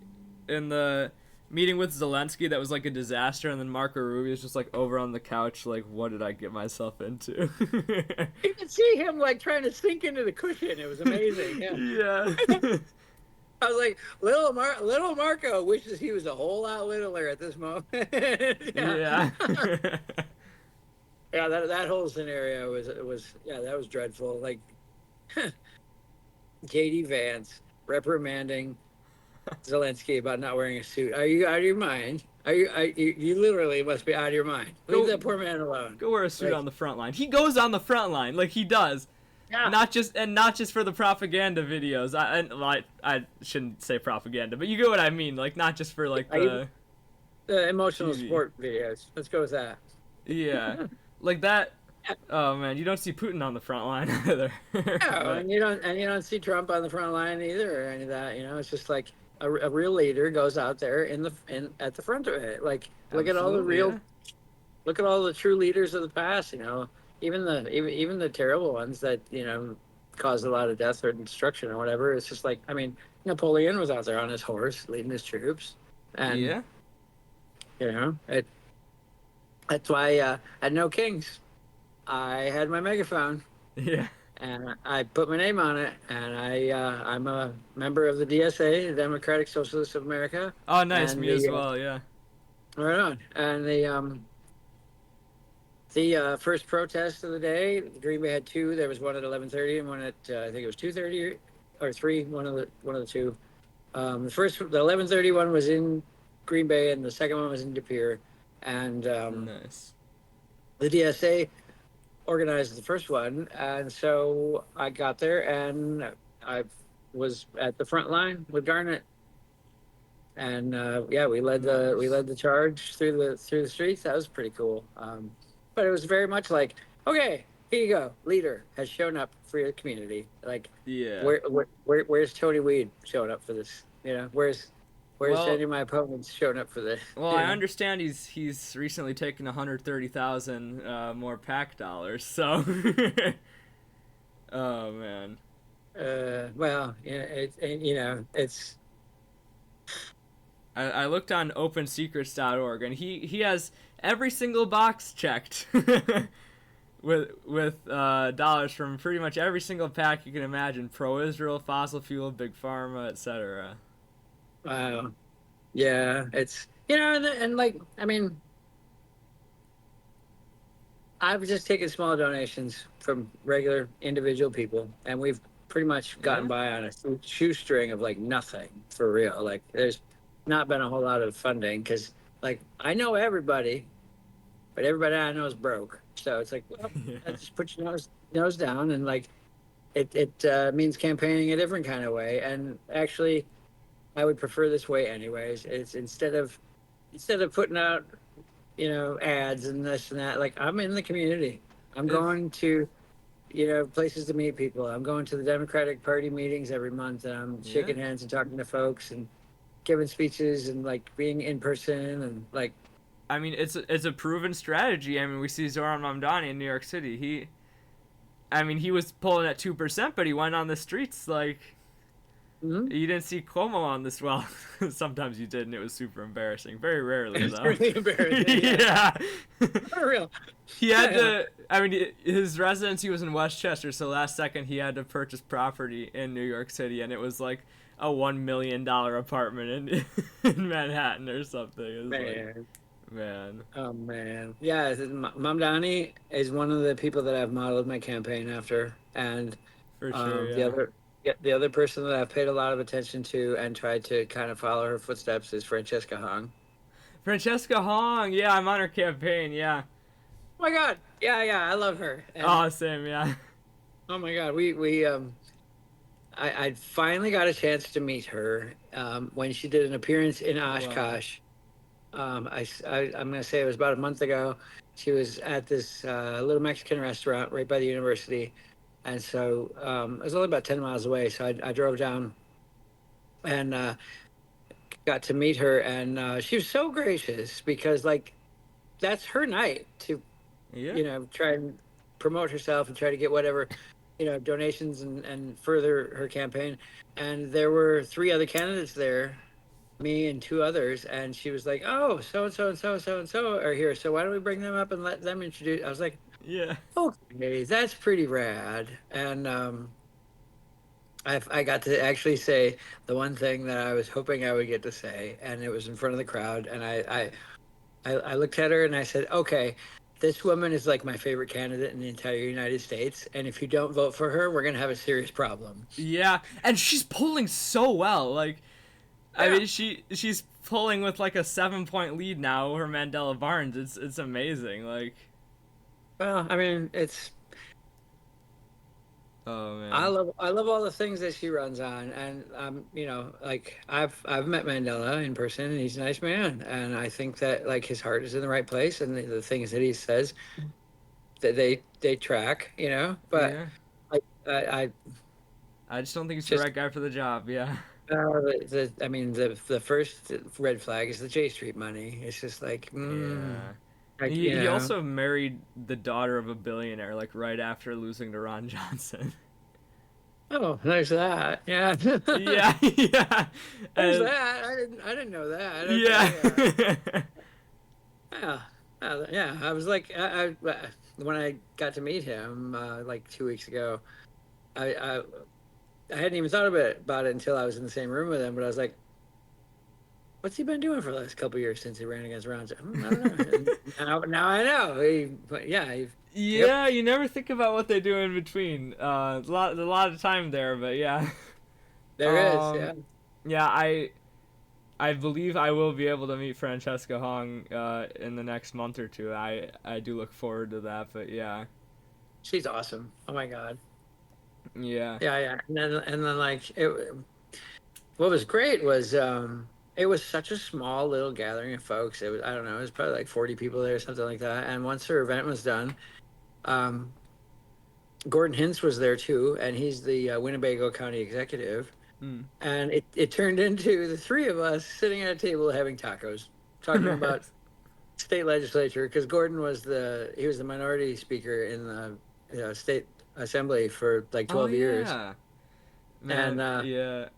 in the meeting with Zelensky that was like a disaster, and then Marco Rubio's just like over on the couch, like, what did I get myself into? You could see him like trying to sink into the cushion. It was amazing. Yeah. Yeah. I was like, little Marco wishes he was a whole lot littler at this moment. Yeah. Yeah. Yeah, that whole scenario was yeah, that was dreadful. Like JD Vance reprimanding Zelensky about not wearing a suit. Are you out of your mind? You literally must be out of your mind. Leave that poor man alone. Go wear a suit Like, on the front line. He goes on the front line, like he does. yeah. Not just for the propaganda videos. I shouldn't say propaganda, but you get what I mean. Like, not just for like the Emotional TV. support videos. Let's go with that. Yeah, like that. Oh man, you don't see Putin on the front line either. No, But, and you don't see Trump on the front line either or any of that. It's just like a real leader goes out there at the front of it. Like look at all the absolutely, real, yeah. look at all the true leaders of the past. Even the terrible ones that caused a lot of death or destruction or whatever. It's just like, I mean, Napoleon was out there on his horse leading his troops, and Yeah. that's why I had no kings. I had my megaphone. Yeah. And I put my name on it, and I'm a member of the DSA, the Democratic Socialists of America. Oh, nice. And Me as well. Yeah. right on. And the first protest of the day, Green Bay had two. There was one at 11:30 and one at I think it was 2:30 or 3. One of the two. The 11:30 one was in Green Bay, and the second one was in De Pere. And Nice. the DSA organized the first one, and so I got there and I was at the front line with Garnet, and yeah, we led the charge through the streets. That was pretty cool. But it was very much like, okay, here you go, leader has shown up for your community. Like, Yeah. where's Tony Weed showing up for this? Where's Well- any of my opponents showing up for this? Well, I understand he's recently taken 130,000 more PAC dollars. So. Oh man. Well, it's I looked on OpenSecrets.org, and he has every single box checked with dollars from pretty much every single pack you can imagine: pro-Israel, fossil fuel, big pharma, etc. Wow. Yeah, it's and like I mean, I've just taken small donations from regular individual people, and we've pretty much gotten Yeah, by on a shoestring of like nothing for real. Like, there's not been a whole lot of funding because, like, I know everybody, but everybody I know is broke. So it's like, well, yeah. let's just put your nose down, and like it means campaigning a different kind of way. And actually, I would prefer this way anyways. It's instead of putting out ads and this and that. Like, I'm in the community. I'm If going to, places to meet people. I'm going to the Democratic Party meetings every month, and I'm yeah, shaking hands and talking to folks and giving speeches and like being in person and like, I mean, it's a proven strategy. I mean, we see Zoran Mamdani in New York City. I mean, he was pulling at 2%, but he went on the streets like mm-hmm. you didn't see Cuomo on this. Well, sometimes you did, and it was super embarrassing. Very rarely, It's though. really embarrassing. Yeah, Yeah. for real. He had Yeah, to. I mean, his residency was in Westchester, so last second he had to purchase property in New York City, and it was like a $1 million apartment in in Manhattan or something. It was like, man. man, Oh man. Yeah, Mamdani is one of the people that I've modeled my campaign after, and for sure, the yeah. other. Yeah, the other person that I've paid a lot of attention to and tried to kind of follow her footsteps is Francesca Hong. Francesca Hong, yeah, I'm on her campaign, yeah. Oh my God. Yeah, yeah, I love her. And Oh, same, yeah. oh my God, I finally got a chance to meet her when she did an appearance in Wow. Oshkosh. I'm going to say it was about a month ago. She was at this little Mexican restaurant right by the university. And so it was only about 10 miles away. So I drove down and got to meet her. And she was so gracious because, like, that's her night to Yeah. try and promote herself and try to get whatever, donations and further her campaign. And there were three other candidates there, me and two others, and she was like, "Oh, so and so and so and so and so are here. So why don't we bring them up and let them introduce?" I was like, Yeah. "Okay, that's pretty rad." And I got to actually say the one thing that I was hoping I would get to say, and it was in front of the crowd, and I looked at her and I said, okay, this woman is like my favorite candidate in the entire United States. And if you don't vote for her, we're going to have a serious problem. Yeah. And she's pulling so well. Like, I Yeah. mean, she's pulling with like a 7 point lead now over Mandela Barnes. It's amazing. Like, Well, I mean, oh I man. love I love all the things that she runs on, and like I've met Mandela in person, and he's a nice man, and I think that like his heart is in the right place, and the things that he says that they track, but Yeah. I I just don't think he's the just right guy for the job. Yeah. I mean, the first red flag is the J Street money. It's just like, Yeah. like He also married the daughter of a billionaire, like right after losing to Ron Johnson. oh, there's that. Yeah, there's Yeah, yeah, and that. I didn't know that. yeah, Okay, yeah, yeah. I was like, when I got to meet him like 2 weeks ago, I, I I hadn't even thought about it until I was in the same room with him. But I was like, what's he been doing for the last couple of years since he ran against Ron? I don't know. And now I know. But yeah, yep, yeah. You never think about what they do in between. A lot of time there, but yeah. there is. Yeah. Um, yeah. I believe I will be able to meet Francesca Hong in the next month or two. I do look forward to that, but yeah, She's awesome. Oh my God. yeah, Yeah, yeah. And then like what was great was it was such a small little gathering of folks. It was, I don't know, it was probably like 40 people there or something like that. And once her event was done, um Gordon Hintz was there too, and he's the Winnebago County executive. mm. And it turned into the three of us sitting at a table having tacos, talking about Nice. state legislature because Gordon was the minority speaker in the state assembly for like Oh 12 years. yeah, And man, yeah.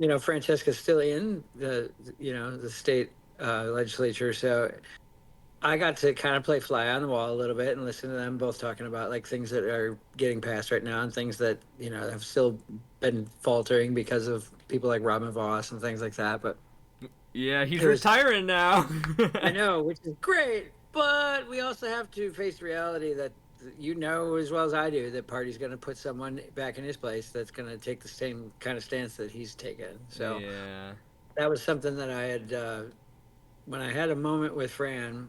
Francesca's still in the state legislature, so I got to kind of play fly on the wall a little bit and listen to them both talking about like things that are getting passed right now and things that have still been faltering because of people like Robin Voss and things like that. But Yeah, he's it was retiring now. I know, which is great, but we also have to face the reality that as well as I do that party's going to put someone back in his place that's going to take the same kind of stance that he's taken. So Yeah. that was something that I had when I had a moment with Fran.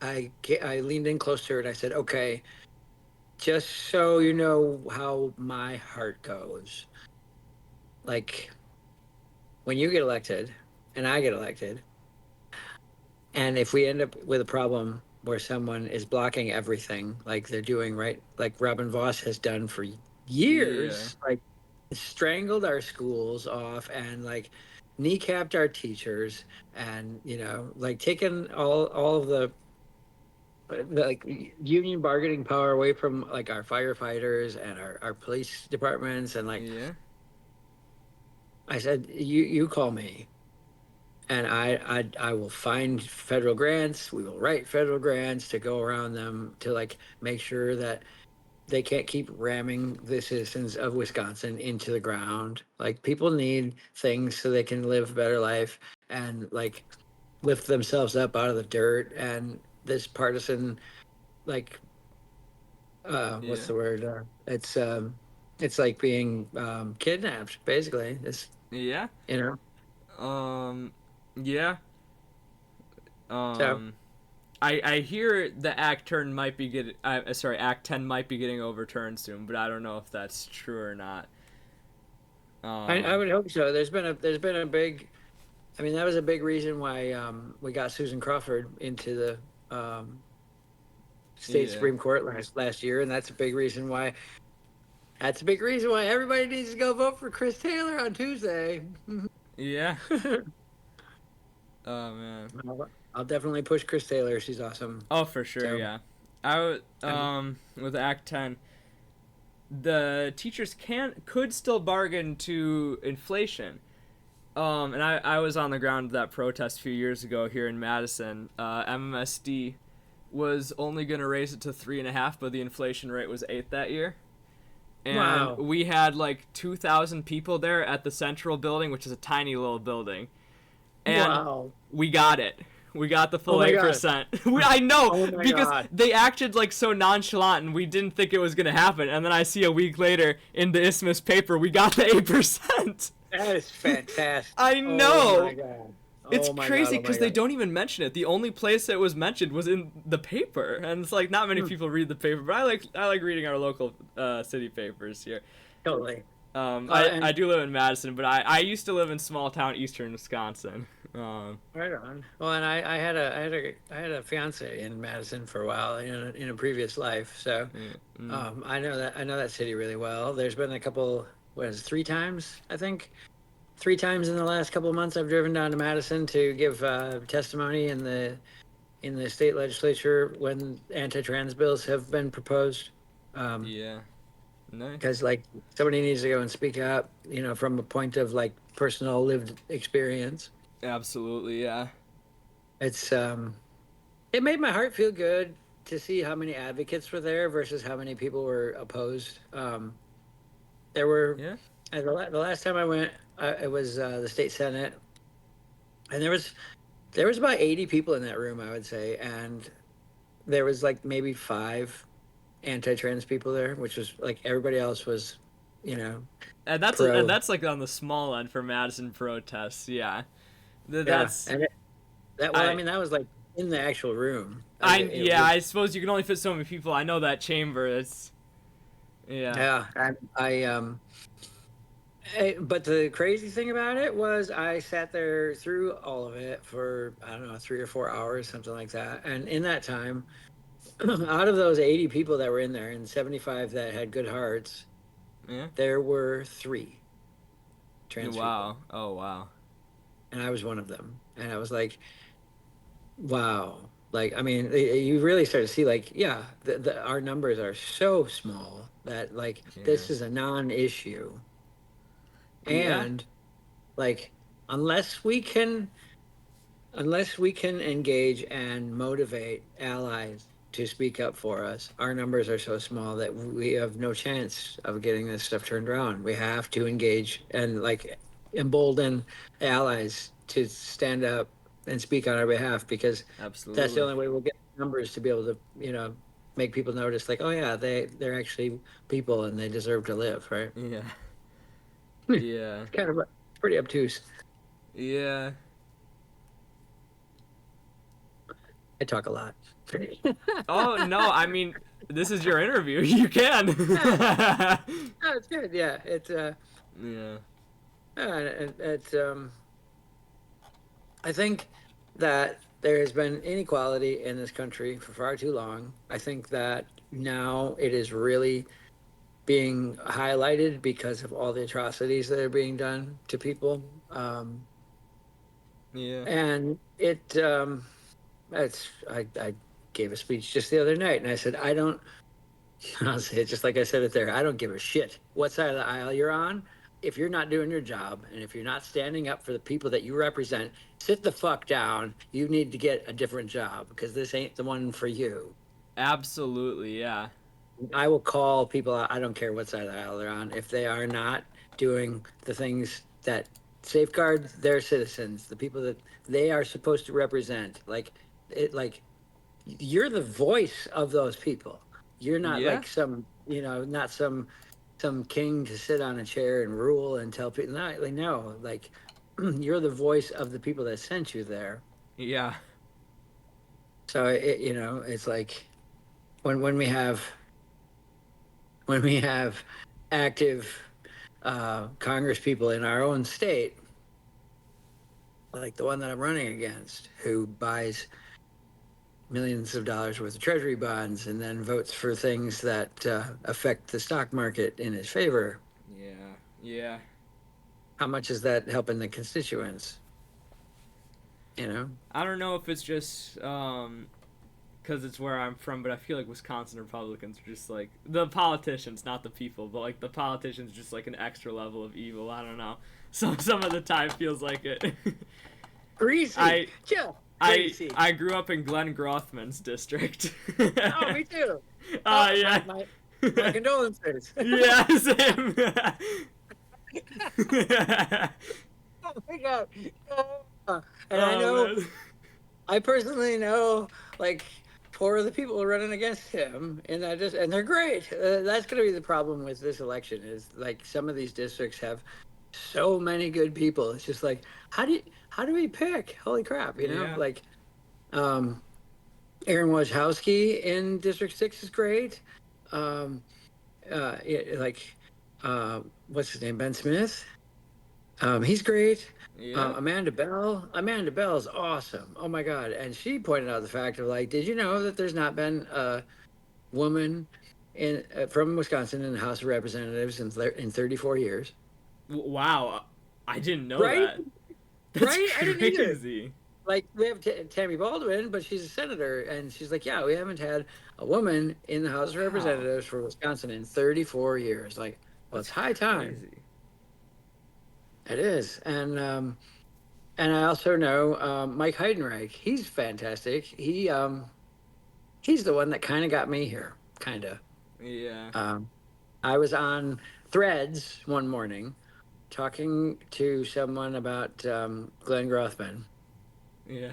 I leaned in close to her and I said, "Okay, just so you know how my heart goes, like when you get elected and I get elected, and if we end up with a problem where someone is blocking everything, like they're doing right, like Robin Voss has done for Yeah. years, like strangled our schools off and like kneecapped our teachers and like taken all of the like union bargaining power away from like our firefighters and our police departments and like Yeah. I said you call me and I will find federal grants. We will write federal grants to go around them to like make sure that they can't keep ramming the citizens of Wisconsin into the ground. Like people need things so they can live a better life and like lift themselves up out of the dirt. And this partisan like what's Yeah. the word? It's like being kidnapped basically. It's Yeah. you know Um. Yeah. so. Um. I hear the Act 10 might be getting overturned soon, but I don't know if that's true or not. I Um. would hope so. There's been a big. I mean, that was a big reason why we got Susan Crawford into the state Yeah. Supreme Court last year, and that's a big reason why. That's a big reason why everybody needs to go vote for Chris Taylor on Tuesday. Yeah. Oh man. I'll definitely push Chris Taylor. She's awesome. Oh, for sure. So, Yeah. I would. and With Act 10, the teachers could still bargain to inflation. And I was on the ground of that protest a few years ago here in Madison. MMSD was only going to raise it to 3.5, but the inflation rate was 8 that year. And wow, we had like 2,000 people there at the Central building, which is a tiny little building. And wow, we got it. We got the oh full my god, 8%. I know oh my because god, they acted like so nonchalant and we didn't think it was going to happen. And then I see a week later in the Isthmus paper, we got the 8%. that is fantastic. I Oh my know. god, It's oh my god, crazy oh my because they god. don't even mention it. The only place it was mentioned was in the paper, and it's like not many Hmm, people read the paper. But I like reading our local city papers here. totally. I And do live in Madison, but I used to live in small town eastern Wisconsin. right on. Well, and I had a fiance in Madison for a while in a previous life, so Yeah, mm, I know that city really well. There's been a couple, what is it, 3 times I think, 3 times in the last couple of months I've driven down to Madison to give testimony in the state legislature when anti-trans bills have been proposed. Um, yeah, nice. because like somebody needs to go and speak up, from a point of like personal lived experience. Absolutely, yeah, It's it made my heart feel good to see how many advocates were there versus how many people were opposed. There were yeah. the last time I went, it was the state senate, and there was about 80 people in that room, I would say, and there was like maybe 5 anti-trans people there, which was like everybody else was, you know, And pro. that's like on the small end for Madison protests. Yeah, Yeah, that's and well, I I mean, that was like in the actual room. Like I it yeah. was. I suppose you can only fit so many people. I know that chamber. It's yeah, Yeah, and but the crazy thing about it was I sat there through all of it for, I don't know, 3 or 4 hours, something like that. And in that time, out of those 80 people that were in there and 75 that had good hearts, yeah. there were 3 trans people. Wow. Oh wow. And I was one of them. And I was like, wow. Like, I mean, you really start to see, like, yeah, our numbers are so small that, like, Yeah. this is a non issue. Yeah, And like, unless we can unless we can engage and motivate allies to speak up for us, our numbers are so small that we have no chance of getting this stuff turned around. We have to engage and like embolden allies to stand up and speak on our behalf, because that's the absolutely. only way we'll get numbers to be able to, make people notice, like, oh yeah, they're actually people and they deserve to live, right? Yeah, yeah, It's kind of pretty obtuse. yeah. I talk a lot. Oh no, I mean, this is your interview. You can. No, it's good. Yeah, Yeah, it's I think that there has been inequality in this country for far too long. I think that now it is really being highlighted because of all the atrocities that are being done to people. yeah. And I gave a speech just the other night, and I said, I don't. I'll say it just like I said it there. I don't give a shit what side of the aisle you're on. If you're not doing your job and if you're not standing up for the people that you represent, sit the fuck down. You need to get a different job because this ain't the one for you. Absolutely, yeah. I will call people out. I don't care what side of the aisle they're on. If they are not doing the things that safeguard their citizens, the people that they are supposed to represent, like you're the voice of those people. You're not Yeah, like not some king to sit on a chair and rule and tell people. No, like no, like you're the voice of the people that sent you there. yeah, So it's like when we have active Congress people in our own state, like the one that I'm running against, who buys millions of dollars worth of treasury bonds and then votes for things that affect the stock market in his favor. yeah, yeah. How much is that helping the constituents? You know, I don't know if it's just because it's where I'm from, but I feel like Wisconsin Republicans are just like the politicians, not the people, but like the politicians, just like an extra level of evil. I don't know. Some of the time feels like it. greasy, I yeah, I greasy. I grew up in Glenn Grothman's district. Oh, me too. Oh, Yeah. my condolences. Yeah, same. Oh my god. And I Oh know, man. I personally know, like, four of the people running against him, and they're great. That's going to be the problem with this election, is like some of these districts have so many good people. It's just like, how do we pick? Holy crap, Yeah. like, um, Aaron Wojciechowski in District 6 is great. Um, like, what's his name? Ben Smith. He's great. Yeah. Amanda Bell is awesome. Oh my God. And she pointed out the fact of, like, did you know that there's not been a woman from Wisconsin in the House of Representatives in 34 years? Wow. I didn't know Right? that. That's Right? I didn't either. crazy. Like, we have Tammy Baldwin, but she's a senator, and she's like, yeah, we haven't had a woman in the House of Wow. Representatives for Wisconsin in 34 years. Like, well, That's it's high time. crazy. It is. And I also know Mike Heidenreich. He's fantastic. He's the one that kind of got me here. Kind of. Yeah. Um, I was on Threads one morning talking to someone about Glenn Grothman. Yeah.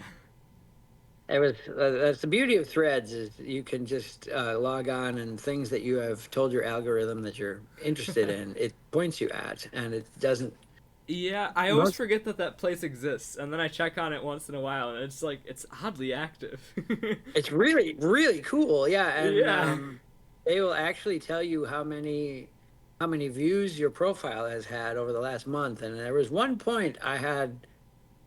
It was that's the beauty of Threads, is you can just log on, and things that you have told your algorithm that you're interested in, it points you at, and it doesn't. Yeah, I always Most forget that that place exists, and then I check on it once in a while, and it's like it's oddly active. It's really really cool, yeah, and Yeah. they will actually tell you how many views your profile has had over the last month. And there was one point I had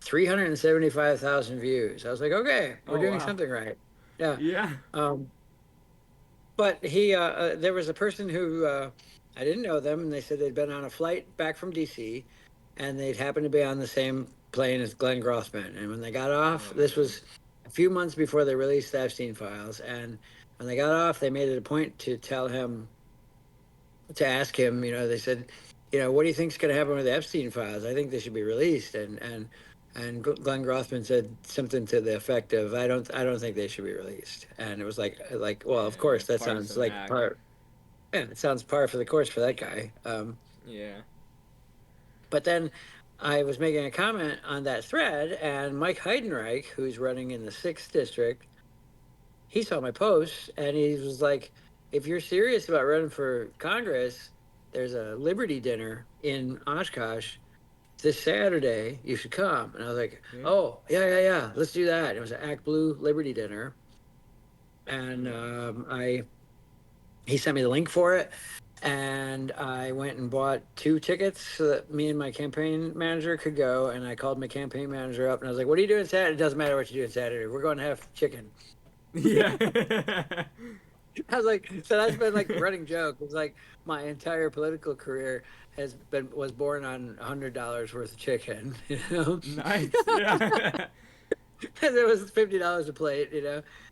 375,000 views. I was like, okay, we're Oh doing wow. something right. Yeah. Yeah. Um, but there was a person who I didn't know them, and they said they'd been on a flight back from DC, and they'd happened to be on the same plane as Glenn Grossman. And when they got off, Oh this man. was a few months before they released the Epstein files, and when they got off, they made it a point to tell him, to ask him. They said, what do you think's going to happen with the Epstein files? I think they should be released. And Glenn Grothman said something to the effect of, I don't think they should be released. And it was well, of Yeah, course, that sounds partisan like act. par. Yeah, it sounds par for the course for that guy. Yeah. But then I was making a comment on that thread, and Mike Heidenreich, who's running in the 6th district, he saw my post and he was like, if you're serious about running for Congress, there's a Liberty dinner in Oshkosh this Saturday. You should come. And I was like, Yeah. oh, yeah. Let's do that. It was an Act Blue Liberty dinner. And he sent me the link for it. And I went and bought 2 tickets so that me and my campaign manager could go. And I called my campaign manager up and I was like, what are you doing Saturday? It doesn't matter what you do Saturday. We're going to have chicken. Yeah. I was like, so that's been like the running joke. It was like my entire political career was born on $100 worth of chicken, Nice. Yeah. And it was $50 a plate,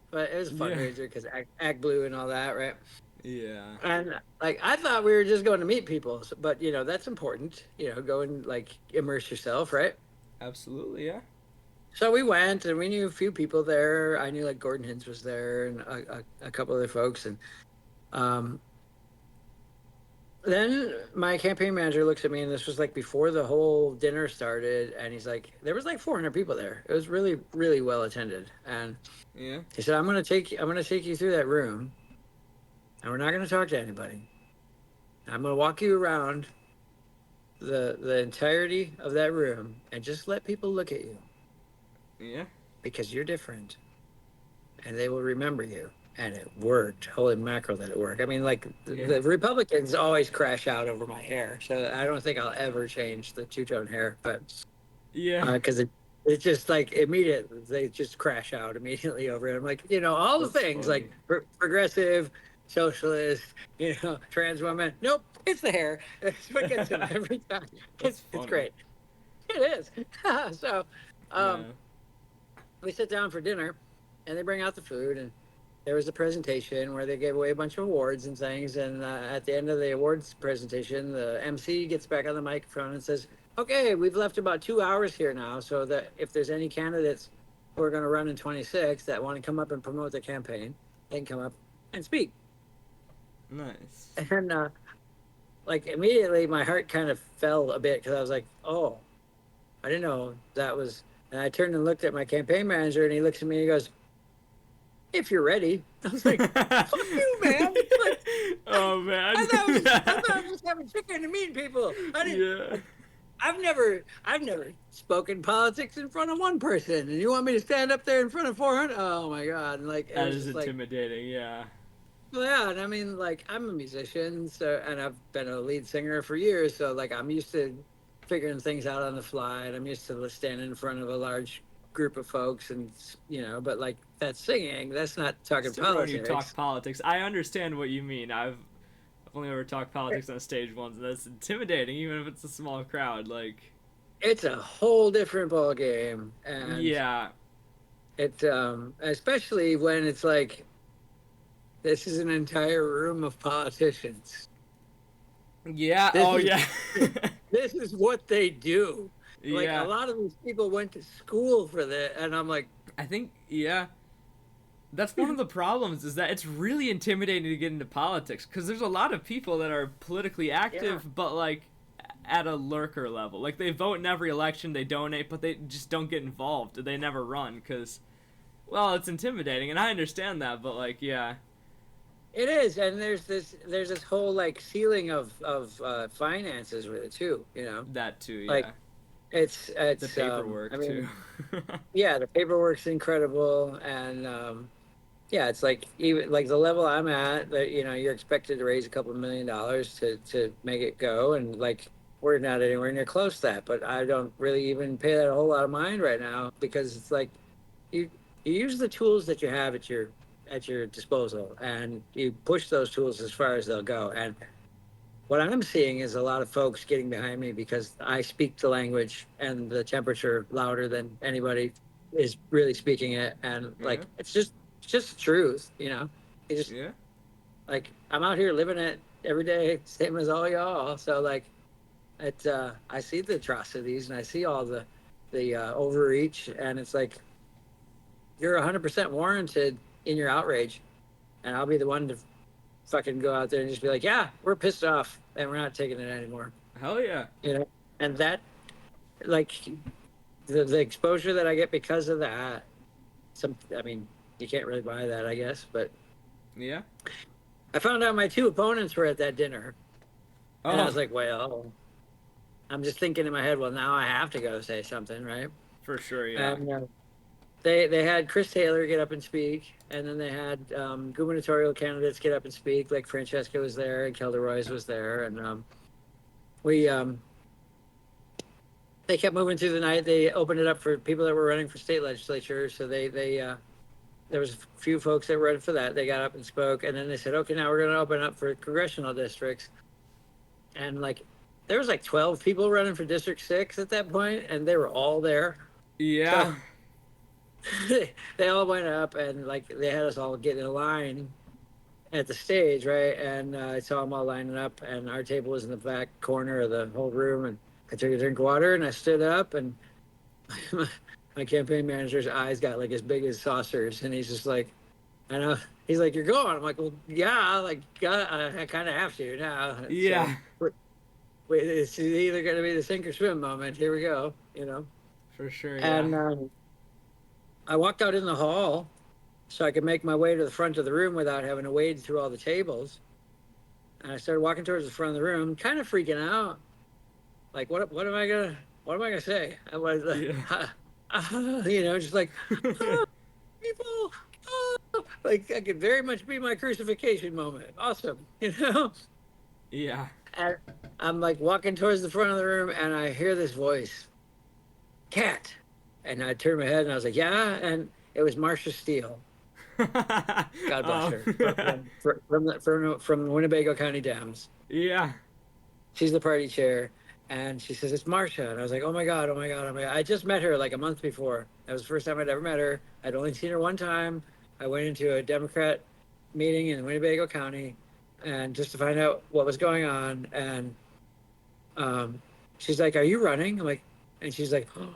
but it was a Yeah. fundraiser because Act Blue and all that, right? Yeah. And like I thought we were just going to meet people, but that's important, go and like immerse yourself, right? Absolutely. Yeah. So we went and we knew a few people there. I knew like Gordon Hintz was there and a couple other folks. And then my campaign manager looks at me, and this was like before the whole dinner started. And he's like, there was like 400 people there. It was really, really well attended. And Yeah. he said, I'm going to take you through that room, and we're not going to talk to anybody. I'm going to walk you around the entirety of that room and just let people look at you. Yeah. Because you're different and they will remember you. And it worked. Holy mackerel, that it worked. I mean, like, the Republicans always crash out over my hair. So I don't think I'll ever change the two-tone hair. But Yeah. because it's just like immediate, they just crash out immediately over it. I'm like, all the That's things funny. like progressive, socialist, trans woman. Nope, it's the hair. It's what gets them every time. It's great. It is. So, Yeah. we sit down for dinner and they bring out the food, and there was a presentation where they gave away a bunch of awards and things. And at the end of the awards presentation, the MC gets back on the microphone and says, okay, we've left about 2 hours here now, so that if there's any candidates who are going to run in 26 that want to come up and promote the campaign, they can come up and speak. Nice. And like immediately my heart kind of fell a bit because I was like, oh, I didn't know that was. And I turned and looked at my campaign manager, and he looks at me and he goes, if you're ready. I was like, fuck you, man. Like, Oh man. I thought I was just having chicken and meeting people. Yeah. I've never spoken politics in front of one person, and you want me to stand up there in front of 400? Oh my god! And like, That is intimidating. Yeah. Well, yeah, and I mean, like, I'm a musician, so, and I've been a lead singer for years, so like, I'm used to figuring things out on the fly, and I'm used to standing in front of a large group of folks, and but like that's singing, that's not talking Still politics. when you talk politics, I understand what you mean. I've only ever talked politics on stage once, and that's intimidating, even if it's a small crowd. Like, it's a whole different ball game, and yeah, it especially when it's like this is an entire room of politicians. yeah, This is what they do. Like, yeah. a lot of these people went to school for that, and I'm like, I think, yeah. That's one of the problems, is that it's really intimidating to get into politics, because there's a lot of people that are politically active, but like at a lurker level. Like, they vote in every election, they donate, but they just don't get involved. They never run, because, well, it's intimidating, and I understand that, but like, yeah. it is, and there's this whole like ceiling of finances with it too. That too, yeah. Like, it's the paperwork too. Yeah, the paperwork's incredible, and yeah, it's like, even like the level I'm at, that you're expected to raise a couple $1 million to make it go, and like we're not anywhere near close to that. But I don't really even pay that a whole lot of mind right now, because it's like you use the tools that you have at your disposal, and you push those tools as far as they'll go. And what I'm seeing is a lot of folks getting behind me because I speak the language and the temperature louder than anybody is really speaking it. And like, it's just the truth, You just, like, I'm out here living it every day, same as all y'all. So like, I see the atrocities and I see all the overreach, and it's like you're 100% warranted in your outrage, and I'll be the one to fucking go out there and just be like, yeah, we're pissed off and we're not taking it anymore. Hell yeah. You know, and that, like, the exposure that I get because of that, I mean, you can't really buy that, I guess, but Yeah. I found out my two opponents were at that dinner, and I was Oh, like, well, I'm just thinking in my head, well, now I have to go say something, right? for sure. Yeah. And they had Chris Taylor get up and speak, and then they had gubernatorial candidates get up and speak, like Francesca was there and Kelder Royce was there, and we they kept moving through the night. They opened it up for people that were running for state legislature, so they there was a few folks that were running for that. They got up and spoke, and then they said, okay, now we're going to open up for congressional districts, and like there was like 12 people running for District 6 at that point, and they were all there. Yeah. So they all went up, and like they had us all get in a line at the stage, right? And I saw them all lining up, and our table was in the back corner of the whole room. And I took a drink of water, and I stood up, and my campaign manager's eyes got like as big as saucers, and he's just like, I know. He's like, you're going. I'm like, well, yeah, like, I kind of have to now. Yeah. So, it's either going to be the sink or swim moment. Here we go, you know. For sure. And Yeah. I walked out in the hall so I could make my way to the front of the room without having to wade through all the tables. And I started walking towards the front of the room, kind of freaking out. Like, what am I gonna say? I was like, Yeah. you know, just like, oh, people, oh. Like that could very much be my crucifixion moment. Awesome, you know. Yeah. And I'm like walking towards the front of the room, and I hear this voice, Cat. And I turned my head, and I was like, yeah. And it was Marcia Steele. God bless her. From Winnebago County Dams. Yeah. She's the party chair. And she says, it's Marcia. And I was like, oh my God, oh my God, oh my God. I just met her like a month before. That was the first time I'd ever met her. I'd only seen her one time. I went into a Democrat meeting in Winnebago County, and just to find out what was going on. And she's like, are you running? I'm like, and she's like, oh,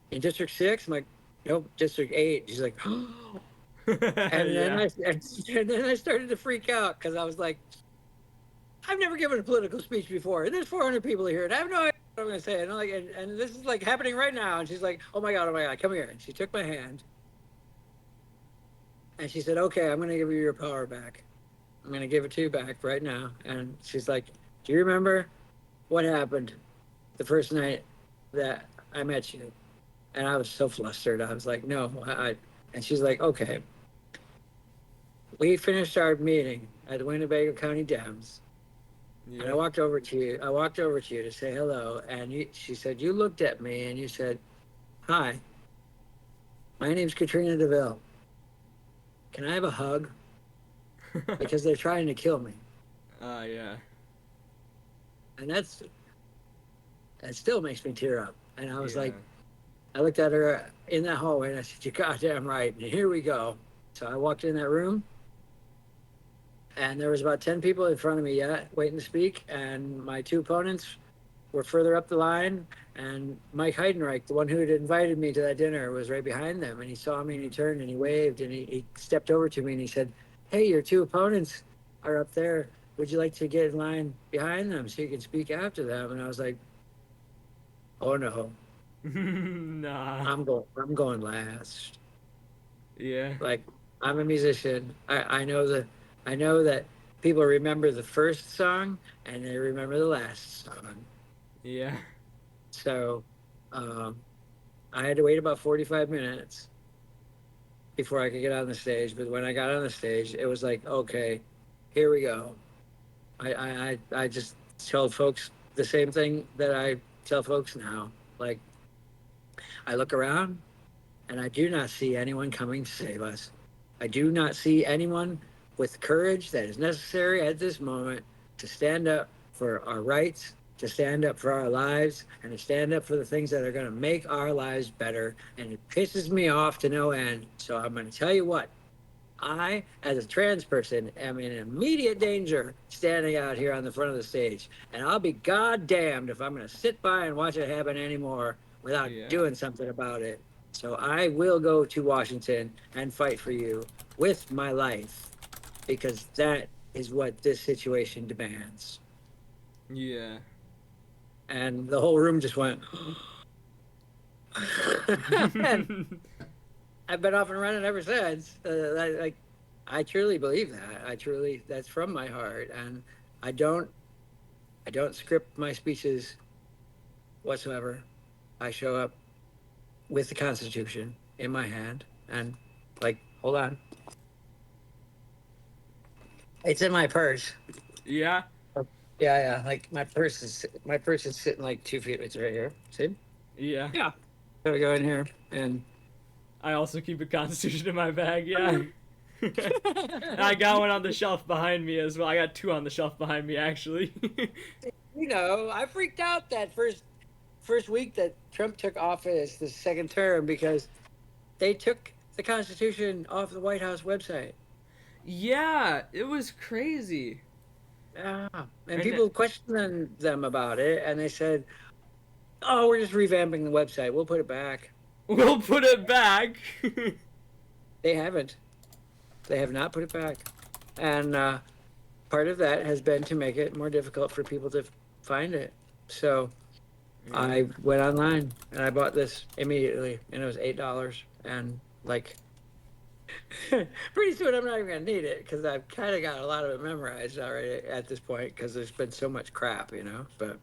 in District 6? I'm like, nope, District 8. She's like, oh. And then I started to freak out because I was like, I've never given a political speech before, and there's 400 people here, and I have no idea what I'm going to say. And I'm like, and this is like happening right now. And she's like, oh my God, come here. And she took my hand, and she said, okay, I'm going to give you your power back. I'm going to give it to you back right now. And she's like, do you remember what happened the first night that I met you? And I was so flustered. I was like, no, and she's like, okay. We finished our meeting at the Winnebago County Dams. Yeah. And I walked over to you to say hello. And she said, you looked at me and you said, hi, my name's Katrina deVille. Can I have a hug? Because they're trying to kill me. Yeah. And that still makes me tear up. And I was like, I looked at her in that hallway and I said, you're goddamn right. And here we go. So I walked in that room, and there was about 10 people in front of me yet waiting to speak. And my two opponents were further up the line. And Mike Heidenreich, the one who had invited me to that dinner, was right behind them. And he saw me and he turned and he waved and he stepped over to me and he said, hey, your two opponents are up there. Would you like to get in line behind them so you can speak after them? And I was like, oh no. Nah. I'm going last. Yeah. Like, I'm a musician. I know that people remember the first song and they remember the last song. Yeah. So I had to wait about 45 minutes before I could get on the stage. But when I got on the stage, it was like, okay, here we go. I just told folks the same thing that I tell folks now. Like, I look around and I do not see anyone coming to save us. I do not see anyone with courage that is necessary at this moment to stand up for our rights, to stand up for our lives, and to stand up for the things that are going to make our lives better. And it pisses me off to no end. So I'm going to tell you what, I, as a trans person, am in immediate danger standing out here on the front of the stage. And I'll be goddamned if I'm going to sit by and watch it happen anymore without Yeah. doing something about it. So I will go to Washington and fight for you with my life because that is what this situation demands. Yeah. And the whole room just went, and I've been off and running ever since. I truly believe that. That's from my heart, and I don't, I don't script my speeches whatsoever. I show up with the Constitution in my hand, and hold on, it's in my purse. Yeah. Yeah, yeah. Like my purse is sitting like 2 feet. It's right here. See? Yeah. Yeah. So I go in here, and I also keep a Constitution in my bag. Yeah. I got one on the shelf behind me as well. I got two on the shelf behind me actually. I freaked out that first week that Trump took office, the second term, because they took the Constitution off the White House website. Yeah, it was crazy. Yeah, and And people questioned them about it, and they said, "Oh, we're just revamping the website. We'll put it back." we'll put it back. They haven't. They have not put it back, and part of that has been to make it more difficult for people to find it. So Yeah. I went online and I bought this immediately, and it was $8, and pretty soon I'm not even gonna need it because I've kind of got a lot of it memorized already at this point because there's been so much crap, But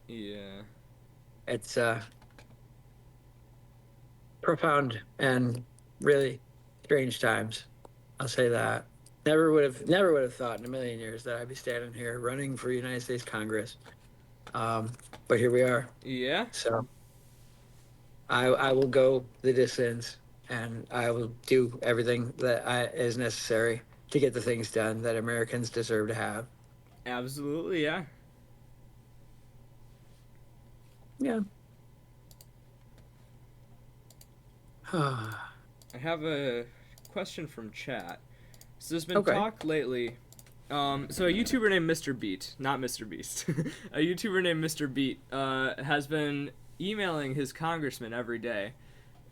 Yeah. it's profound and really strange times. I'll say that. Never would have thought in a million years that I'd be standing here running for United States Congress. But here we are. Yeah. So I will go the distance, and I will do everything that is necessary to get the things done that Americans deserve to have. Absolutely. Yeah. Yeah. I have a question from chat. So there's been Okay. talk lately. So a YouTuber named Mr. Beat, not Mr. Beast, a YouTuber named Mr. Beat has been emailing his congressman every day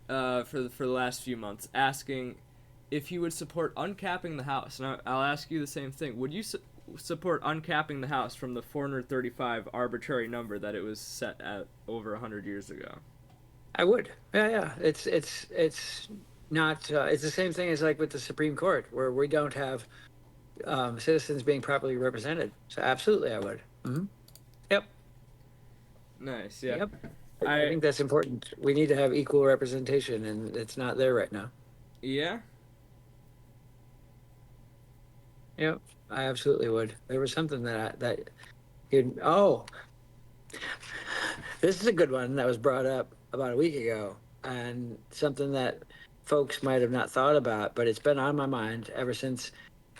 for the last few months, asking if he would support uncapping the House. And I'll ask you the same thing. Would you support uncapping the House from the 435 arbitrary number that it was set at over 100 years ago? I would. Yeah. It's not. It's the same thing as like with the Supreme Court, where we don't have citizens being properly represented. So absolutely, I would. Mm-hmm. Yep. Nice. Yeah. Yep. I think that's important. We need to have equal representation, and it's not there right now. Yeah. Yep. I absolutely would. There was something you'd. Oh, this is a good one that was brought up about a week ago, and something that folks might have not thought about, but it's been on my mind ever since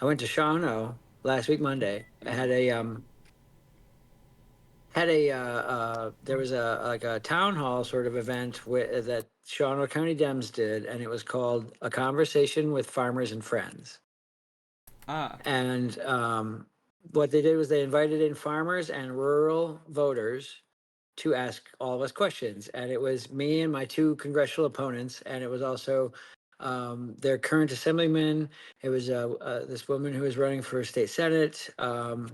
I went to Shawano last week Monday. I there was a town hall sort of event that Shawano County Dems did, and it was called A Conversation with Farmers and Friends. Ah. And what they did was they invited in farmers and rural voters to ask all of us questions. And it was me and my two congressional opponents, and it was also their current assemblyman. It was this woman who was running for state senate. And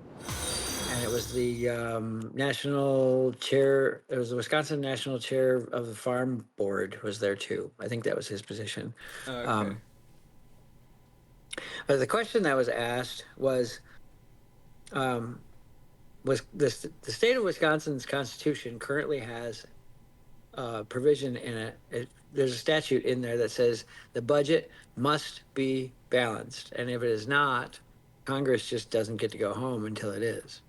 it was the national chair. It was the Wisconsin national chair of the farm board was there too. I think that was his position. Okay. But the question that was asked was the state of Wisconsin's constitution currently has a provision in it. There's a statute in there that says the budget must be balanced, and if it is not, Congress just doesn't get to go home until it is.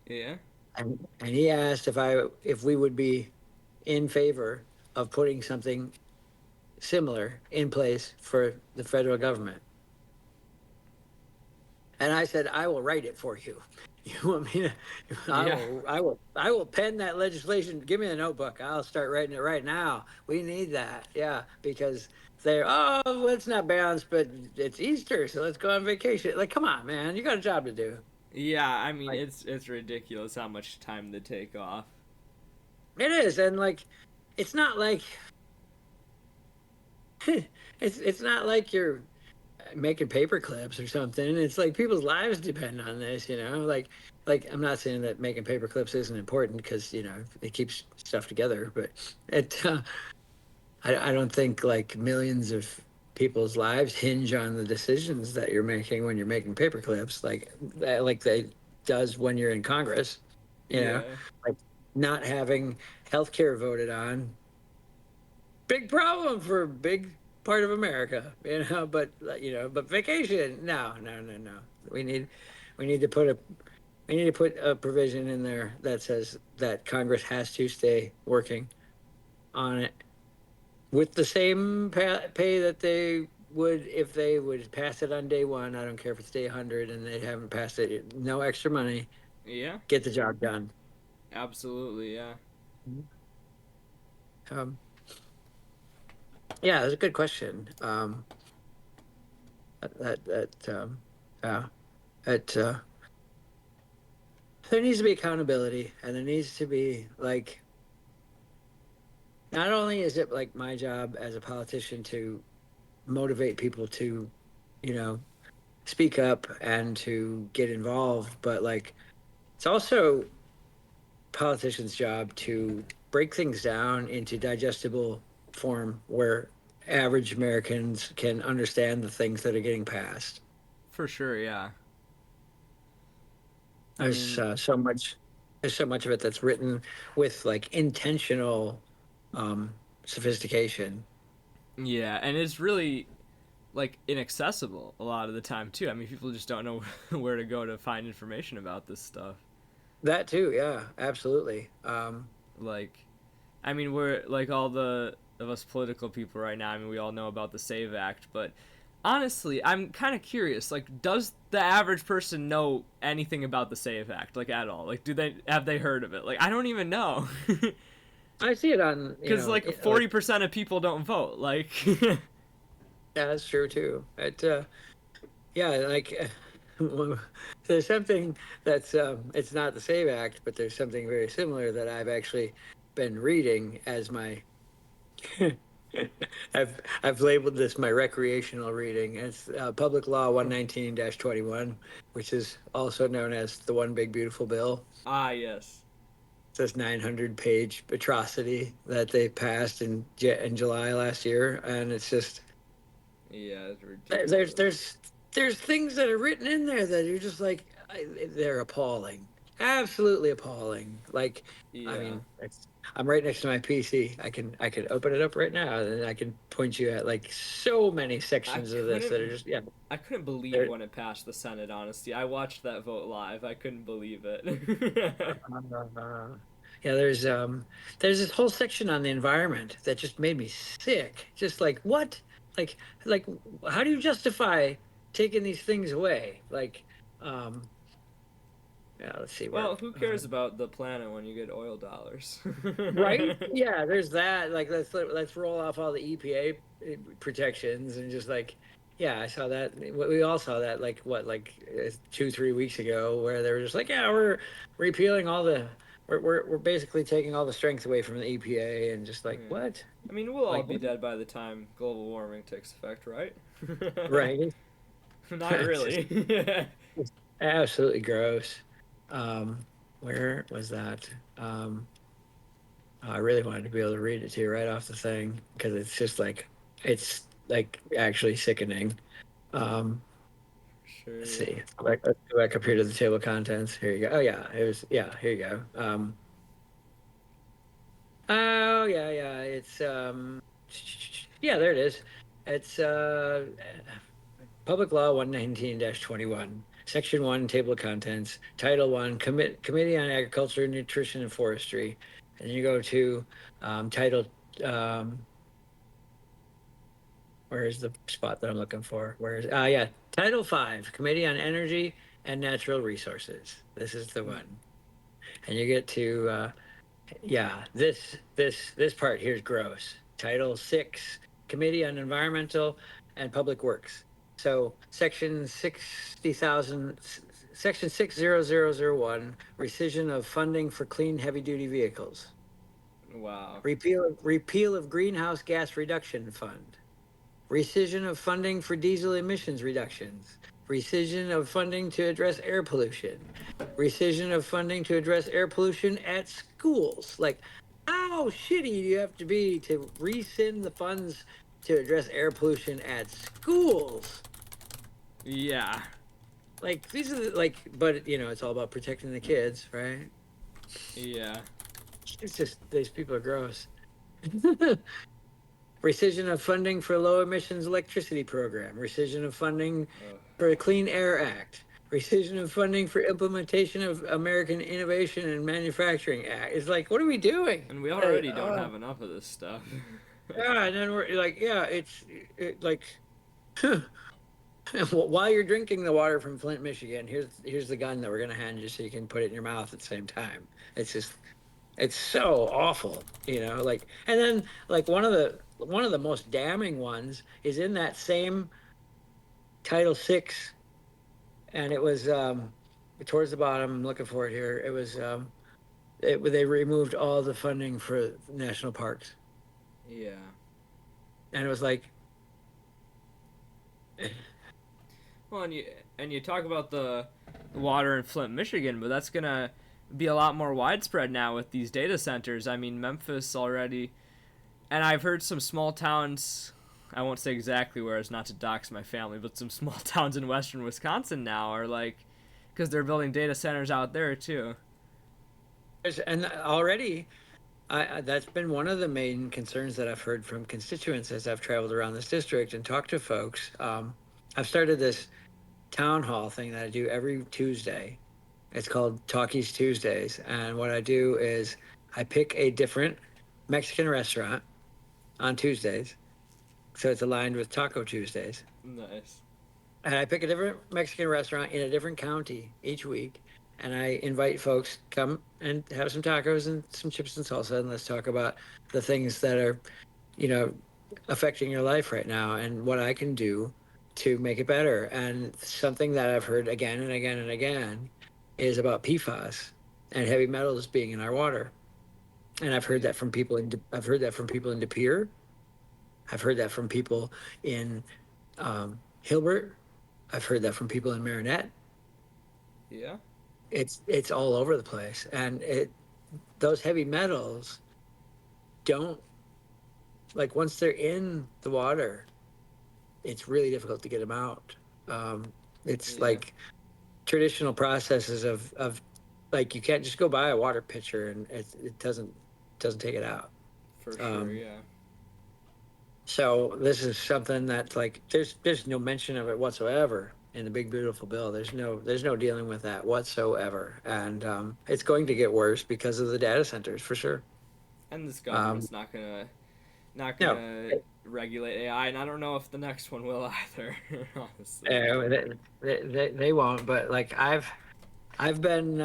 Yeah. And he asked if we would be in favor of putting something similar in place for the federal government. And I said, I will write it for you. You want me to? Yeah. I will pen that legislation. Give me the notebook. I'll start writing it right now. We need that. Yeah, because they're, oh, well, it's not balanced, but it's Easter, so let's go on vacation. Like, come on, man, you got a job to do. Yeah, I mean Like, it's ridiculous how much time they take off. it is, and like, it's not like it's not like you're making paper clips or something. It's like people's lives depend on this, you know. Like I'm not saying that making paper clips isn't important because you know it keeps stuff together, but it I don't think like millions of people's lives hinge on the decisions that you're making when you're making paper clips, like they does when you're in Congress, you know, Yeah. like not having healthcare voted on, big problem for a big part of America, you know. But you know, but vacation, no, no, no, no. We need, we need to put a, we need to put a provision in there that says that Congress has to stay working on it with the same pay that they would if they would pass it on day one. I don't care if it's day 100 and they haven't passed it. No extra money. Yeah. Get the job done. Absolutely. Yeah. Um, yeah, that's a good question. Yeah, it. There needs to be accountability, and there needs to be like not only is it like my job as a politician to motivate people to, you know, speak up and to get involved, but like it's also politicians' job to break things down into digestible form where average Americans can understand the things that are getting passed. For sure. Yeah. I There's mean, so much. There's so much of it that's written with like intentional sophistication. yeah, and it's really like inaccessible a lot of the time too. I mean, people just don't know where to go to find information about this stuff. That too, yeah, absolutely. Like, I mean, we're like all the of us political people right now. I mean, we all know about the Save Act, but honestly, I'm kind of curious. Like, does the average person know anything about the Save Act, like at all? Like, do they have they heard of it? Like, I don't even know, I see it on, you because know, like like 40% of people don't vote. Like, yeah, that's true too. Yeah, like there's something that's it's not the Save Act, but there's something very similar that I've actually been reading as my I've labeled this my recreational reading. It's Public Law 119-21, which is also known as the One Big Beautiful Bill. ah, yes, It's this 900-page atrocity that they passed in July last year, and it's just yeah, it's there's ridiculous. there's there's things that are written in there that you're just like they're appalling, absolutely appalling. Like, I Yeah. mean, I'm right next to my PC. I can open it up right now, and I can point you at like so many I sections of this that are couldn't just yeah. I couldn't believe They're, when it passed the Senate, honestly. I watched that vote live. I couldn't believe it. yeah, there's this whole section on the environment that just made me sick. Just like what? Like like how do you justify taking these things away? Like um yeah, let's see where Well, who cares about the planet when you get oil dollars? right? Yeah, there's that. Like let's roll off all the EPA protections and just like yeah, I saw that. We all saw that like what 2-3 weeks ago where they were just like yeah we're repealing all the we're basically taking all the strength away from the EPA and just like Yeah. what I mean, we'll all like be what? dead by the time global warming takes effect, right? Right. Not It's just really. it's absolutely gross. Um, where was that? Um, I really wanted to be able to read it to you right off the thing because it's like actually sickening. Um, Sure, let's yeah. see. Let's go back up here to the table of contents. Here you go. Oh yeah, it was yeah. Here you go. Oh yeah, yeah. It's yeah. There it is. It's Public Law 119-21, Section 1, Table of Contents, Title 1, Committee on Agriculture, Nutrition, and Forestry. And then you go to Title, um, where is the spot that I'm looking for? Yeah, Title 5, Committee on Energy, and natural resources. This is the Mm. one. And you get to yeah, this part here is gross. Title 6, Committee on Environmental and Public Works. So section 60001, rescission of funding for clean heavy duty vehicles. Wow. Repeal of greenhouse gas reduction fund. Rescission of funding for diesel emissions reductions. Rescission of funding to address air pollution. Rescission of funding to address air pollution at schools. Like, how shitty do you have to be to rescind the funds to address air pollution at schools? Yeah. Like, these are the, like, but you know, it's all about protecting the kids, right? Yeah. It's just, these people are gross. Rescission of funding for low emissions electricity program, rescission of funding Ugh. for the Clean Air Act, rescission of funding for implementation of American Innovation and Manufacturing Act. It's like, what are we doing? And we Like, already don't have enough of this stuff. yeah, and then we're like, yeah, like, while you're drinking the water from Flint, Michigan, here's the gun that we're gonna hand you so you can put it in your mouth at the same time. It's just, it's so awful, you know. Like, and then like one of the most damning ones is in that same Title 6, and it was towards the bottom. I'm looking for it here. It was they removed all the funding for national parks, Yeah. and it was like, Well, and you talk about the water in Flint, Michigan, but that's gonna be a lot more widespread now with these data centers. I mean, Memphis already, and I've heard some small towns. I won't say exactly where, it's not to dox my family, but some small towns in western Wisconsin now are like, because they're building data centers out there too. and already that's been one of the main concerns that I've heard from constituents as I've traveled around this district and talked to folks. I've started this town hall thing that I do every Tuesday. It's called Talkies Tuesdays. And what I do is I pick a different Mexican restaurant on Tuesdays. So it's aligned with Taco Tuesdays. Nice. And I pick a different Mexican restaurant in a different county each week. And I invite folks come and have some tacos and some chips and salsa, and let's talk about the things that are, you know, affecting your life right now and what I can do to make it better. And something that I've heard again and again and again is about PFAS and heavy metals being in our water. And I've heard that from people in De Pere. I've heard that from people in Hilbert. I've heard that from people in Marinette. Yeah. It's all over the place, and those heavy metals don't, like, once they're in the water, it's really difficult to get them out. It's Yeah. like traditional processes of like, you can't just go buy a water pitcher and it doesn't take it out. For sure. Um, Yeah. so this is something that, like, there's no mention of it whatsoever in the big beautiful bill. There's no dealing with that whatsoever, and it's going to get worse because of the data centers for sure. And this Um, government's not no, gonna regulate AI, and I don't know if the next one will either. Honestly. they won't. But like, I've been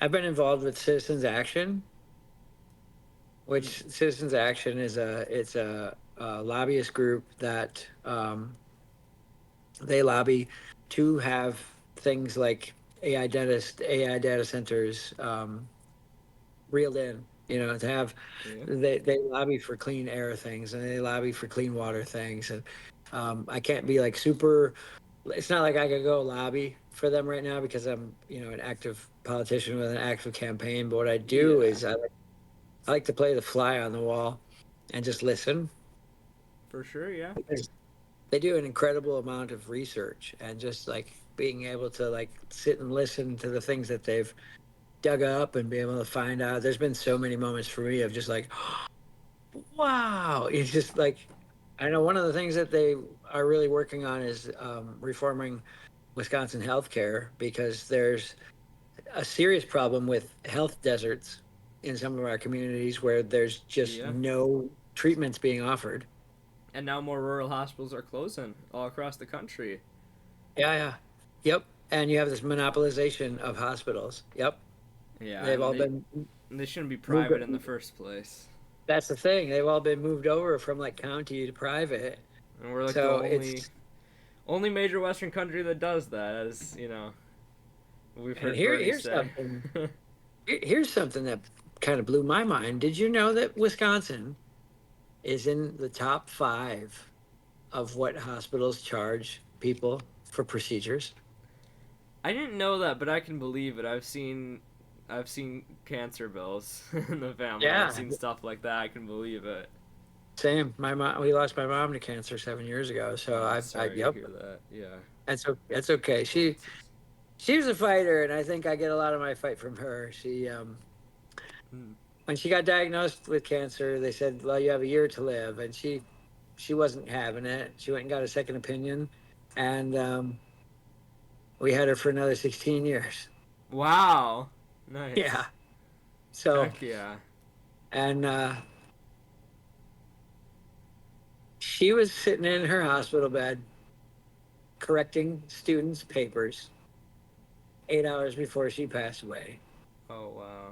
I've been involved with Citizens Action, which Citizens Action is a lobbyist group that they lobby to have things like AI data centers reeled in. You know, to have, Yeah. they lobby for clean air things and they lobby for clean water things. And I can't be like super. It's not like I could go lobby for them right now because I'm, an active politician with an active campaign. But what I do Yeah. is I like to play the fly on the wall and just listen, For sure. Yeah. because they do an incredible amount of research, and just like being able to like sit and listen to the things that they've dug up and be able to find out. There's been so many moments for me of just like, wow. It's just like, I know one of the things that they are really working on is reforming Wisconsin healthcare, because there's a serious problem with health deserts in some of our communities where there's just Yeah. no treatments being offered. And now more rural hospitals are closing all across the country. Yeah, yeah. Yep. and you have this monopolization of hospitals. Yep, Yeah, they've and all been they shouldn't be moved. private in the first place. That's the thing. They've all been moved over from like county to private. And we're like the So only major Western country that does that, as we've and heard Bernie here's say. something. Here's something that kind of blew my mind. Did you know that Wisconsin is in the top 5 of what hospitals charge people for procedures? I didn't know that, but I can believe it. I've seen cancer bills in the family. I've Yeah, seen stuff like that. I can believe it. same. My mom, we lost my mom to cancer 7 years ago. So Oh, I sorry to yep, hear that. Yeah. that's okay. She was a fighter, and I think I get a lot of my fight from her. Hmm. When she got diagnosed with cancer, they said, "Well, you have a year to live," and she wasn't having it. She went and got a second opinion, and we had her for another 16 years. Wow. Yeah. Nice. So, Heck yeah. and she was sitting in her hospital bed correcting students' papers 8 hours before she passed away Oh wow.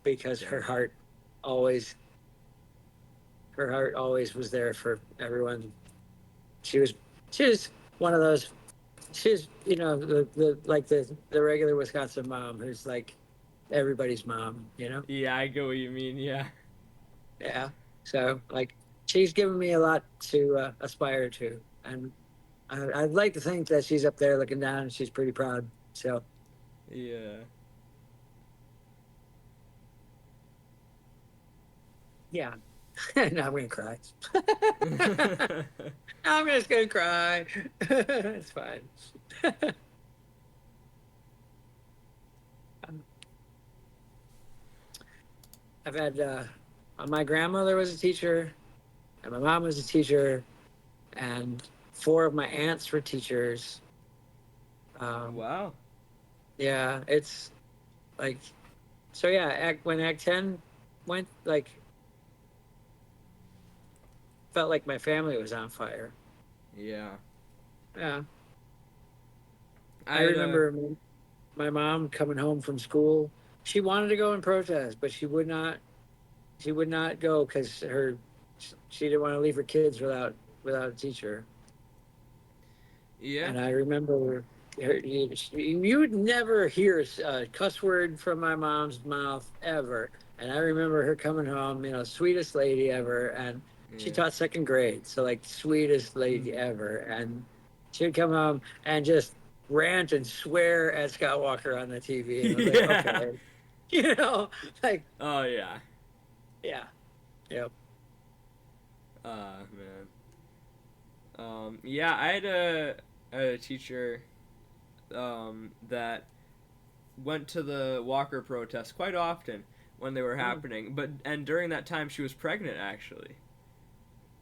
because Dang. always, her heart always was there for everyone. She was, she was one of those. She's, the regular Wisconsin mom who's like everybody's mom. Yeah, I get what you mean. Yeah. Yeah. So like she's given me a lot to aspire to, and I'd like to think that she's up there looking down and she's pretty proud. So Yeah. yeah. Now I'm gonna cry. Now I'm just gonna cry. It's fine. I've had my grandmother was a teacher, and my mom was a teacher, and 4 of my aunts were teachers. Um, Wow. yeah, it's like so. Yeah, when Act 10 went, like, felt like my family was on fire. Yeah. Yeah, I I had remember my mom coming home from school. She wanted to go and protest, but she would not. She would not go because she didn't want to leave her kids without a teacher. yeah. And I remember you would never hear a cuss word from my mom's mouth ever. And I remember her coming home, sweetest lady ever, and she Yeah. taught second grade, so like sweetest lady ever. And she would come home and just rant and swear at Scott Walker on the TV, and I was like, Yeah. okay, you know, like Oh yeah. yeah, yep. Man. Yeah, I had a teacher that went to the Walker protests quite often when they were Oh, happening, and during that time she was pregnant actually.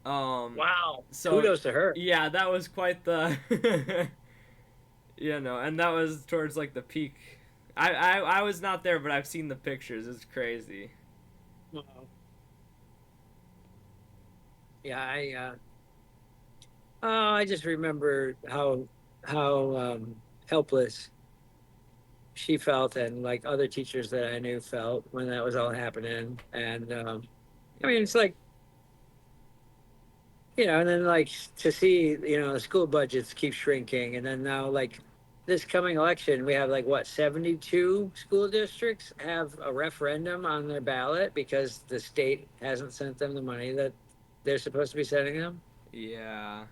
Um wow, so kudos to her. yeah, that was quite the and that was towards like the peak. I was not there, but I've seen the pictures. It's crazy. Wow. Yeah, I just remember how helpless she felt, and like other teachers that I knew felt when that was all happening. And I mean, it's like and then like to see the school budgets keep shrinking, and then now like this coming election, we have like what 72 school districts have a referendum on their ballot because the state hasn't sent them the money that they're supposed to be sending them. Yeah.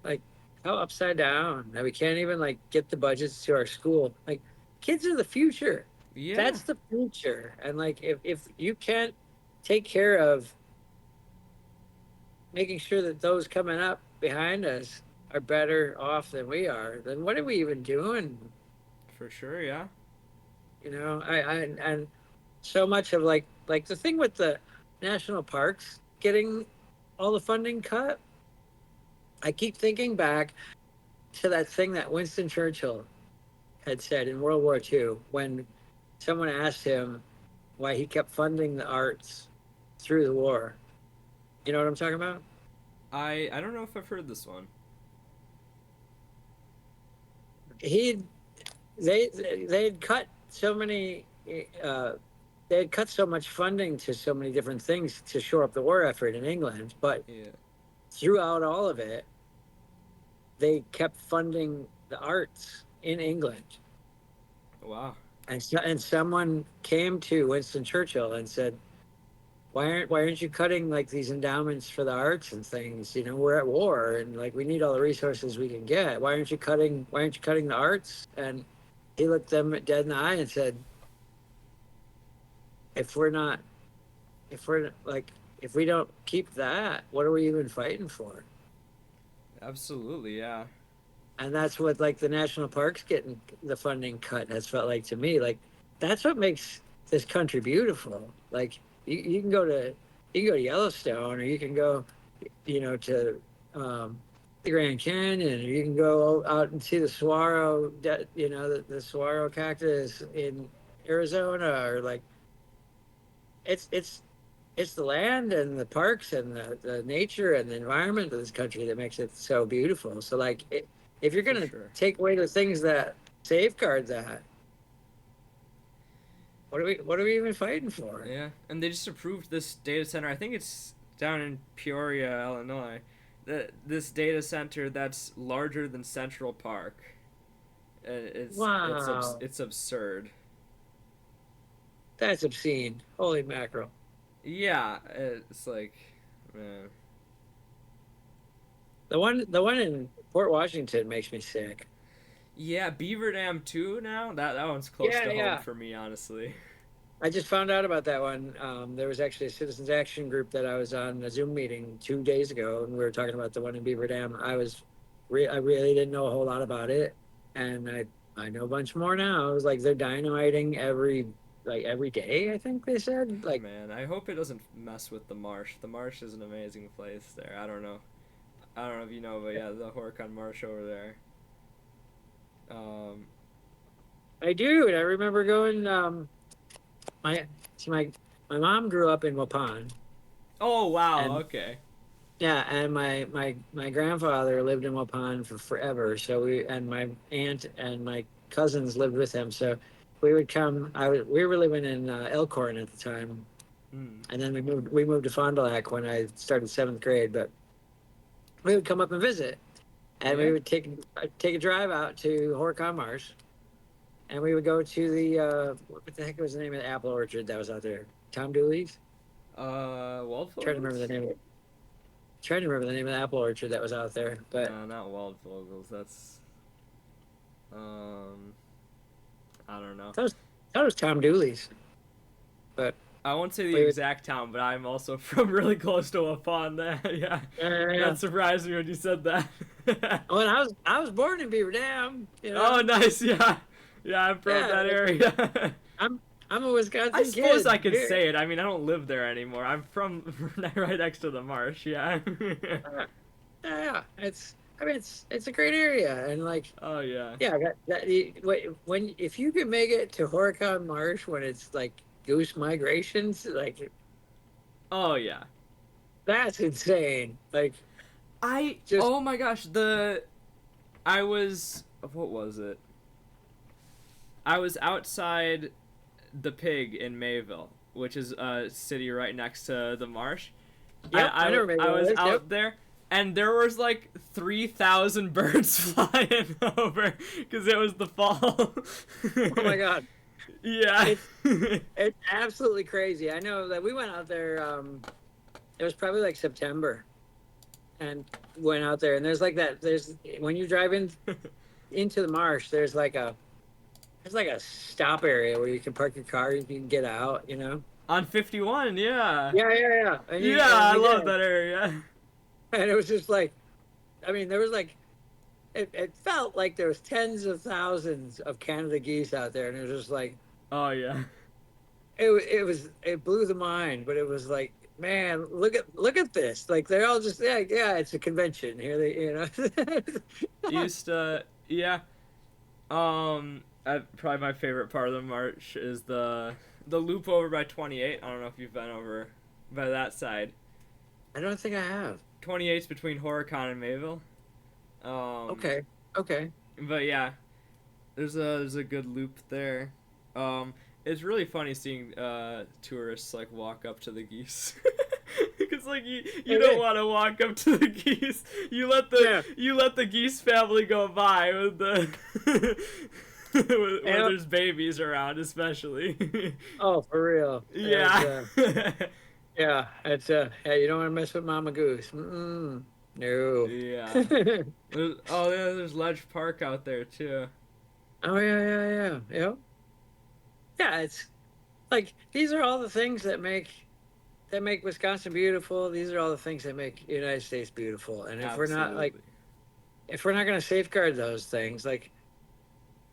Like how upside down that we can't even like get the budgets to our school. Like kids are the future. Yeah, That's the future. And like if you can't take care of making sure that those coming up behind us are better off than we are, then what are we even doing? for sure, yeah. I and so much of like the thing with the national parks getting all the funding cut. I keep thinking back to that thing that Winston Churchill had said in World War II when someone asked him why he kept funding the arts through the war. You know what I'm talking about? I don't know if I've heard this one. he they they had cut so many. Uh, they had cut so much funding to so many different things to shore up the war effort in England, but Yeah. throughout all of it, they kept funding the arts in England. Wow. And someone came to Winston Churchill and said, why aren't you cutting like these endowments for the arts and things? You know, we're at war and like we need all the resources we can get. Why aren't you cutting the arts?" And he looked them dead in the eye and said, if we're not if we're like if we don't keep that, what are we even fighting for? Absolutely, yeah. And that's what like the national parks getting the funding cut has felt like to me. Like that's what makes this country beautiful. Like you can go to Yellowstone, or you can go, to um, the Grand Canyon, or you can go out and see the saguaro, the saguaro cactus in Arizona, or like it's it's the land and the parks and the nature and the environment of this country that makes it so beautiful. So like if you're For gonna sure. take away the things that safeguard that, what are we even fighting for? Yeah, and they just approved this data center. I think it's down in Peoria, Illinois. This data center that's larger than Central Park. Wow, It's absurd. that's obscene. Holy mackerel. Yeah, it's like, man. The one in Port Washington makes me sick. Yeah, Beaver Dam too. Now that one's close Yeah, to home yeah. for me, honestly. I just found out about that one. There was actually a citizens action group that I was on a Zoom meeting 2 days ago, and we were talking about the one in Beaver Dam. I really didn't know a whole lot about it, and I know a bunch more now. It was like they're dynamiting every day. I think they said like, Man, I hope it doesn't mess with the marsh. The marsh is an amazing place there. I don't know. I don't know if you know, but yeah, the Horicon Marsh over there. Um, I do, and I remember going. My see my mom grew up in Waupun, oh wow, and okay. yeah, and my grandfather lived in Waupun for forever. So my aunt and my cousins lived with him. So we would come. We were living in Elkhorn at the time, Hmm. and then we moved to Fond du Lac when I started seventh grade. But we would come up and visit, and we Yeah. would take a drive out to Horicon Marsh, and we would go to the what the heck was the name of the apple orchard that was out there? Tom Dooley's. Trying to remember the Waldvogels? name of it. Trying to remember the name of the apple orchard that was out there, but No, not Waldvogels. That's um, I don't know. that was Tom Dooley's. But I won't say the we would, exact town, but I'm also from really close to a pond. That yeah, yeah. that surprised me when you said that. Well, I was born in Beaver Dam. Oh, nice. Yeah, yeah, I'm from Yeah, that area. I'm I'm a I Wisconsin suppose kid. I could Here. say it. I mean, I don't live there anymore. I'm from right next to the marsh. Yeah. Yeah, yeah. It's a great area, and like, Oh yeah. yeah, when if you can make it to Horicon Marsh when it's like goose migrations, like Oh yeah. that's insane. Like just Oh my gosh, I was what was it? I was outside the Pig in Mayville, which is a city right next to the marsh. yep, I never made I was it. Yep. out there, and there was like 3,000 birds flying over because it was the fall. Oh my God. Yeah. It's it's absolutely crazy. I know that we went out there. It was probably like September, and went out there. And there's like that. There's when you drive into the marsh. There's like a stop area where you can park your car. You can get out. On 51, yeah. Yeah, yeah, yeah. And Yeah, and I we love did. that area. And it was just like, I mean, there was like, it felt like there was tens of thousands of Canada geese out there, and it was just like, Oh yeah. it blew the mind, but it was like, man, look at this. Like they're all just, yeah, yeah, it's a convention here. Used to yeah. Probably my favorite part of the march is the loop over by 28. I don't know if you've been over by that side. I don't think I have. 28's between Horicon and Mayville. Um, Okay, okay. but yeah, There's a good loop there. Um, it's really funny seeing tourists like walk up to the geese. Because like you don't Okay. want to walk up to the geese. Yeah. You let the geese family go by with the where And, there's babies around, especially. oh, for real. Yeah. Yeah, it's yeah, you don't want to mess with Mama Goose. Mm-mm. No. Yeah. Oh yeah, there's Ledge Park out there too. Oh yeah, yeah, yeah. Yeah. Yeah, it's like these are all the things that make Wisconsin beautiful. These are all the things that make the United States beautiful. And Absolutely. if we're not going to safeguard those things, like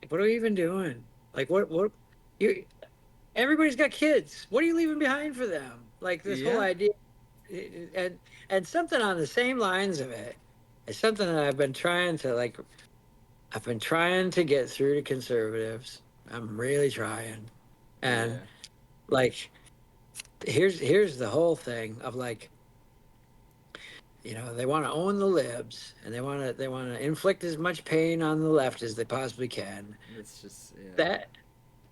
what are we even doing? Like what you everybody's got kids. What are you leaving behind for them? Like this whole Yeah. idea and something on the same lines of it is something that I've been trying to get through to conservatives. I'm really trying. And Yeah. like here's the whole thing of like they want to own the libs and they want to inflict as much pain on the left as they possibly can. It's just yeah. That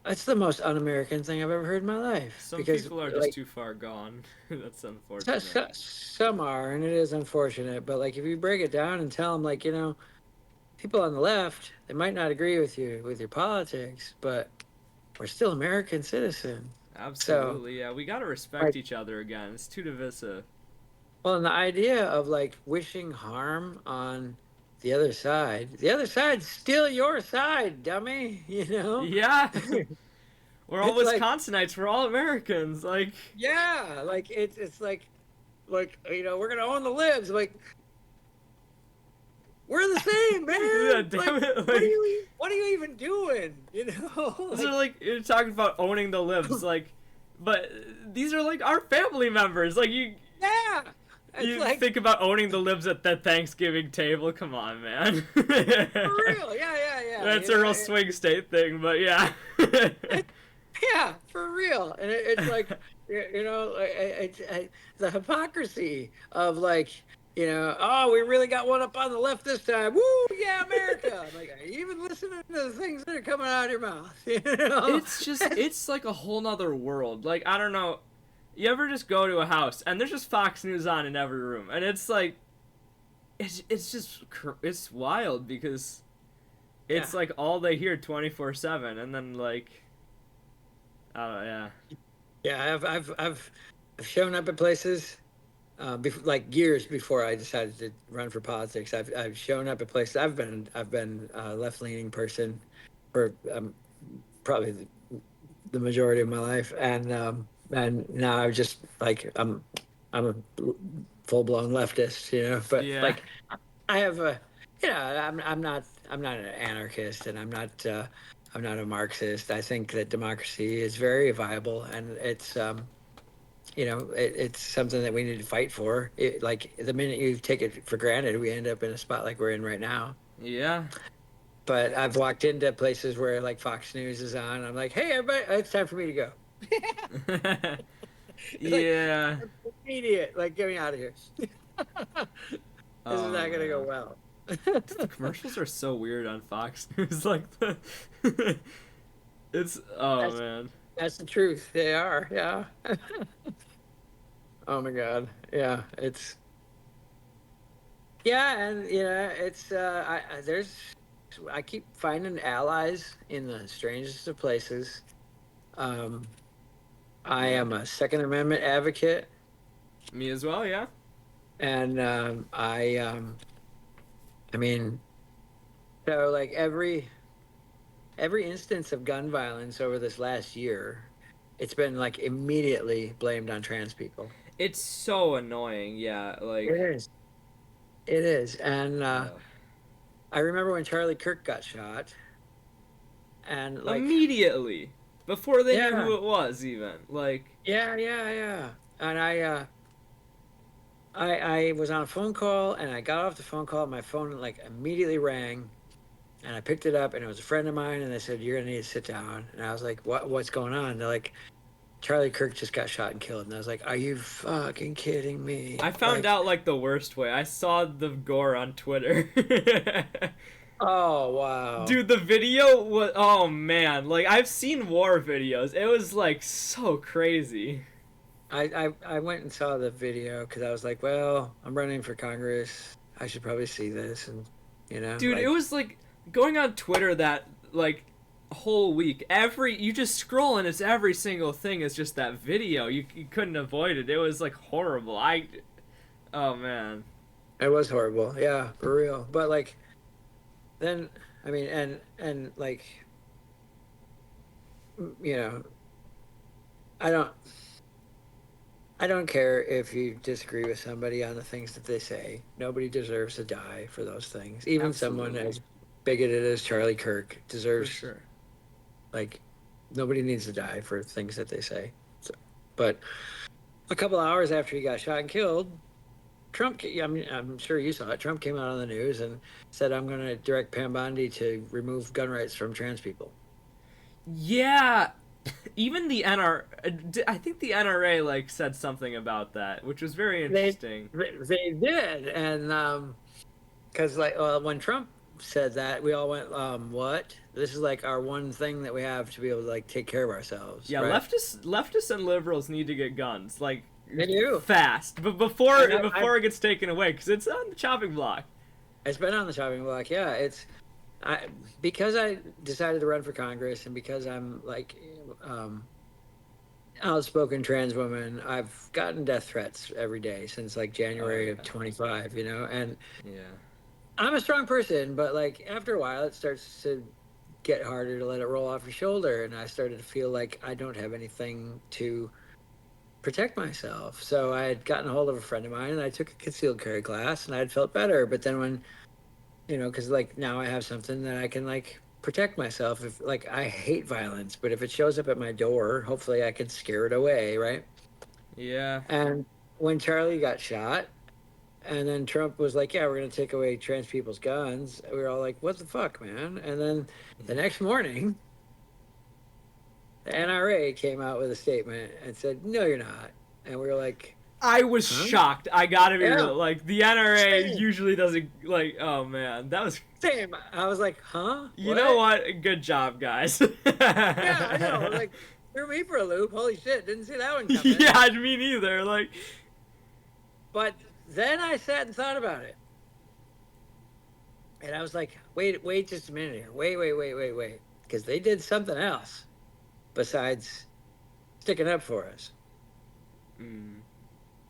that's the most un-American thing I've ever heard in my life Some because people are just like too far gone. That's unfortunate. some are and it is unfortunate, but like if you break it down and tell them like people on the left, they might not agree with you with your politics, but we're still American citizens. So Absolutely, yeah. We gotta respect like each other again. It's too divisive. well, and the idea of like wishing harm on the other side's still your side, dummy. Yeah, we're all It's like, Wisconsinites. We're all Americans. Like, yeah, like it's like we're gonna own the libs. Like we're the same, yeah, man. Like damn it. Like, what are you even doing? these Like are like you're talking about owning the libs. Like, but these are like our family members. Like yeah, it's you like think about owning the libs at the Thanksgiving table. Come on, man. for real. Yeah, yeah, yeah. That's a real swing state thing, but yeah. Yeah, for real. And it's like, the hypocrisy of like, oh, we really got one up on the left this time. Woo, yeah, America. I'm like, are you even listening to the things that are coming out of your mouth? It's like a whole nother world. Like, I don't know. You ever just go to a house and there's just Fox News on in every room, and it's like, it's just it's wild because it's Yeah, like all they hear 24/7, and then like, yeah, yeah. I've shown up at places, like years before I decided to run for politics. I've shown up at places. I've been a left leaning person for probably the majority of my life, and now I'm just like I'm a full blown leftist, But yeah, like I have a, I'm not an anarchist, and I'm not a Marxist. I think that democracy is very viable, and it's something that we need to fight for. Like the minute you take it for granted, we end up in a spot like we're in right now. yeah, But I've walked into places where like Fox News is on. I'm like, hey, everybody, it's time for me to go. It's like yeah. immediate, like get me out of here. This is Oh not gonna go man, well. the commercials are so weird on Fox News. Like the, it's oh that's man. that's the truth. They are, yeah. Oh my God, yeah. And it's I keep finding allies in the strangest of places. Um, I Yeah, am a Second Amendment advocate, me as well. Yeah. and I mean, so like every instance of gun violence over this last year, it's been like immediately blamed on trans people. It's so annoying. Yeah, It like is. It is. And uh, I remember when Charlie Kirk got shot, and like, immediately before they knew yeah, who it was, even like yeah, yeah, yeah. And I was on a phone call, and I got off the phone call, and my phone like immediately rang, and I picked it up, and it was a friend of mine, and they said, "You're gonna need to sit down." And I was like, What's going on?" They're like, "Charlie Kirk just got shot and killed." And I was like, "Are you fucking kidding me?" I found Like, out like the worst way. I saw the gore on Twitter. Oh wow. Dude, the video was, oh man, like I've seen war videos. It was like so crazy. I went and saw the video because I was like, well, I'm running for Congress. I should probably see this, and Dude, it like was like going on Twitter that like whole week. Every you just scroll and it's every single thing is just that video. You couldn't avoid it. It was like horrible. Oh man. it was horrible. Yeah, for real. But like then, I mean, and like you know, I don't. I don't care if you disagree with somebody on the things that they say. Nobody deserves to die for those things. Even someone Absolutely. as bigoted as Charlie Kirk For deserves, sure. like, nobody needs to die for things that they say. So, but a couple hours after he got shot and killed, Trump, I mean, I'm sure you saw it. Trump came out on the news and said, I'm going to direct Pam Bondi to remove gun rights from trans people. Yeah, even the NR I think the NRA like said something about that, which was very They, interesting. they did. And, because like when Trump said that, we all went, "What? This is like our one thing that we have to be able to like take care of ourselves, Yeah, right?" leftists and liberals need to get guns like They do, fast, but before and before it gets taken away cuz it's on the chopping block. it's been on the chopping block. Yeah, I because I decided to run for Congress, and because I'm like um, outspoken trans woman, I've gotten death threats every day since like Oh January of yeah. 25. And Yeah. I'm a strong person, but like after a while, it starts to get harder to let it roll off your shoulder, and I started to feel like I don't have anything to protect myself. So I had gotten a hold of a friend of mine, and I took a concealed carry class, and I had felt better. But then when because like now I have something that I can like protect myself. If like I hate violence, but if it shows up at my door, hopefully I can scare it away, right? Yeah. And when Charlie got shot, and then Trump was like, "Yeah, we're going to take away trans people's guns." We were all like, "What the fuck, man?" And then the next morning, the NRA came out with a statement and said, "No, you're not." And we were like, I was "Huh?" shocked. I got to be Yeah, real. Like the NRA same, usually doesn't like oh man, that was same. I was like, "Huh? you know What?" what? Good job, guys. Yeah, I know. Like, threw me for a loop. Holy shit! Didn't see that one coming. Yeah, me neither. Like But then I sat and thought about it, and I was like, "Wait, just a minute here. Wait, because they did something else besides sticking up for us. mm,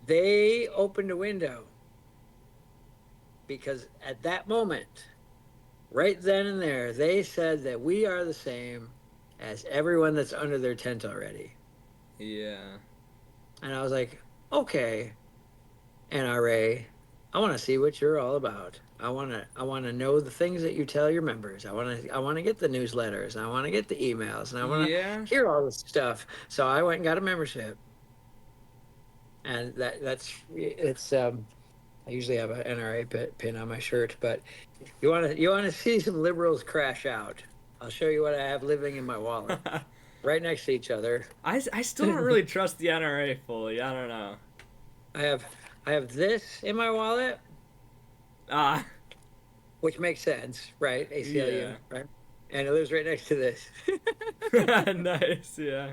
They opened a window because at that moment, right then and there, they said that we are the same as everyone that's under their tent already." yeah. And I was like, "Okay, NRA, I want to see what you're all about. I want to know the things that you tell your members. I want to get the newsletters. I want to get the emails, and I want to Yeah. hear all this stuff." So I went and got a membership, and that's it's I usually have an NRA pin on my shirt, but you want to see some liberals crash out. I'll show you what I have living in my wallet, right next to each other. I still don't really trust the NRA fully. I don't know. I have I have this in my wallet, Ah, which makes sense, right? ACLU, yeah. right? And it lives right next to this. Nice, yeah.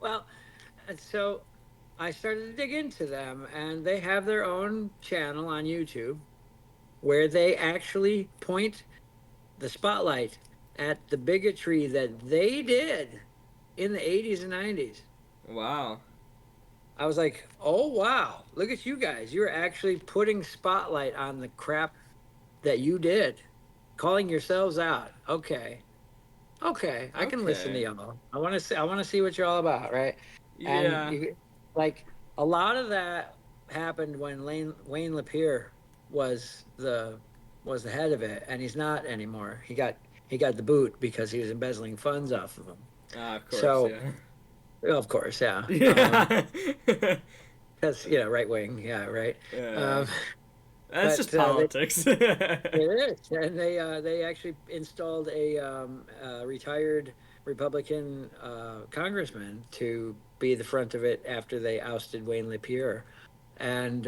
Well, and so I started to dig into them, and they have their own channel on YouTube where they actually point the spotlight at the bigotry that they did in the 80s and 90s. Wow. I was like, oh, wow, look at you guys. You're actually putting spotlight on the crap that you did, calling yourselves out. Okay. Okay. I can listen to Okay. y'all. I want to see what you're all about, right? And Yeah. you like a lot of that happened when Wayne Lapierre was the was the head of it, and he's not anymore. He got the boot because he was embezzling funds off of him. Ah, of course, So, yeah. of course, yeah. Yeah. That's right wing, yeah, right. Yeah. Um, That's but just politics. it is, and they actually installed a retired Republican congressman to be the front of it after they ousted Wayne Lapierre. And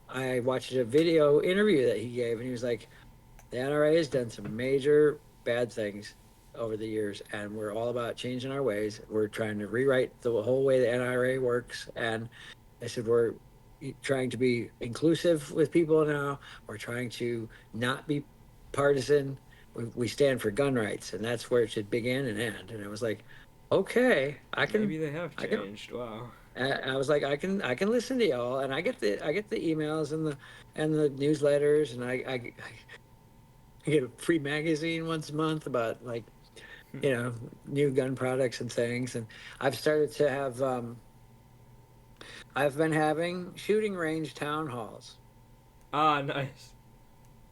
I watched a video interview that he gave, and he was like, the NRA has done some major bad things over the years, and we're all about changing our ways. We're trying to rewrite the whole way the NRA works, and I said we're trying to be inclusive with people now. We're trying to not be partisan. We stand for gun rights, and that's where it should begin and end. And it was like, okay, Maybe they have I can. changed. Wow. I was like, I can listen to y'all, and I get the emails and the newsletters, and I get a free magazine once a month about like new gun products and things, and I've started to have I've been having shooting range town halls Ah, nice.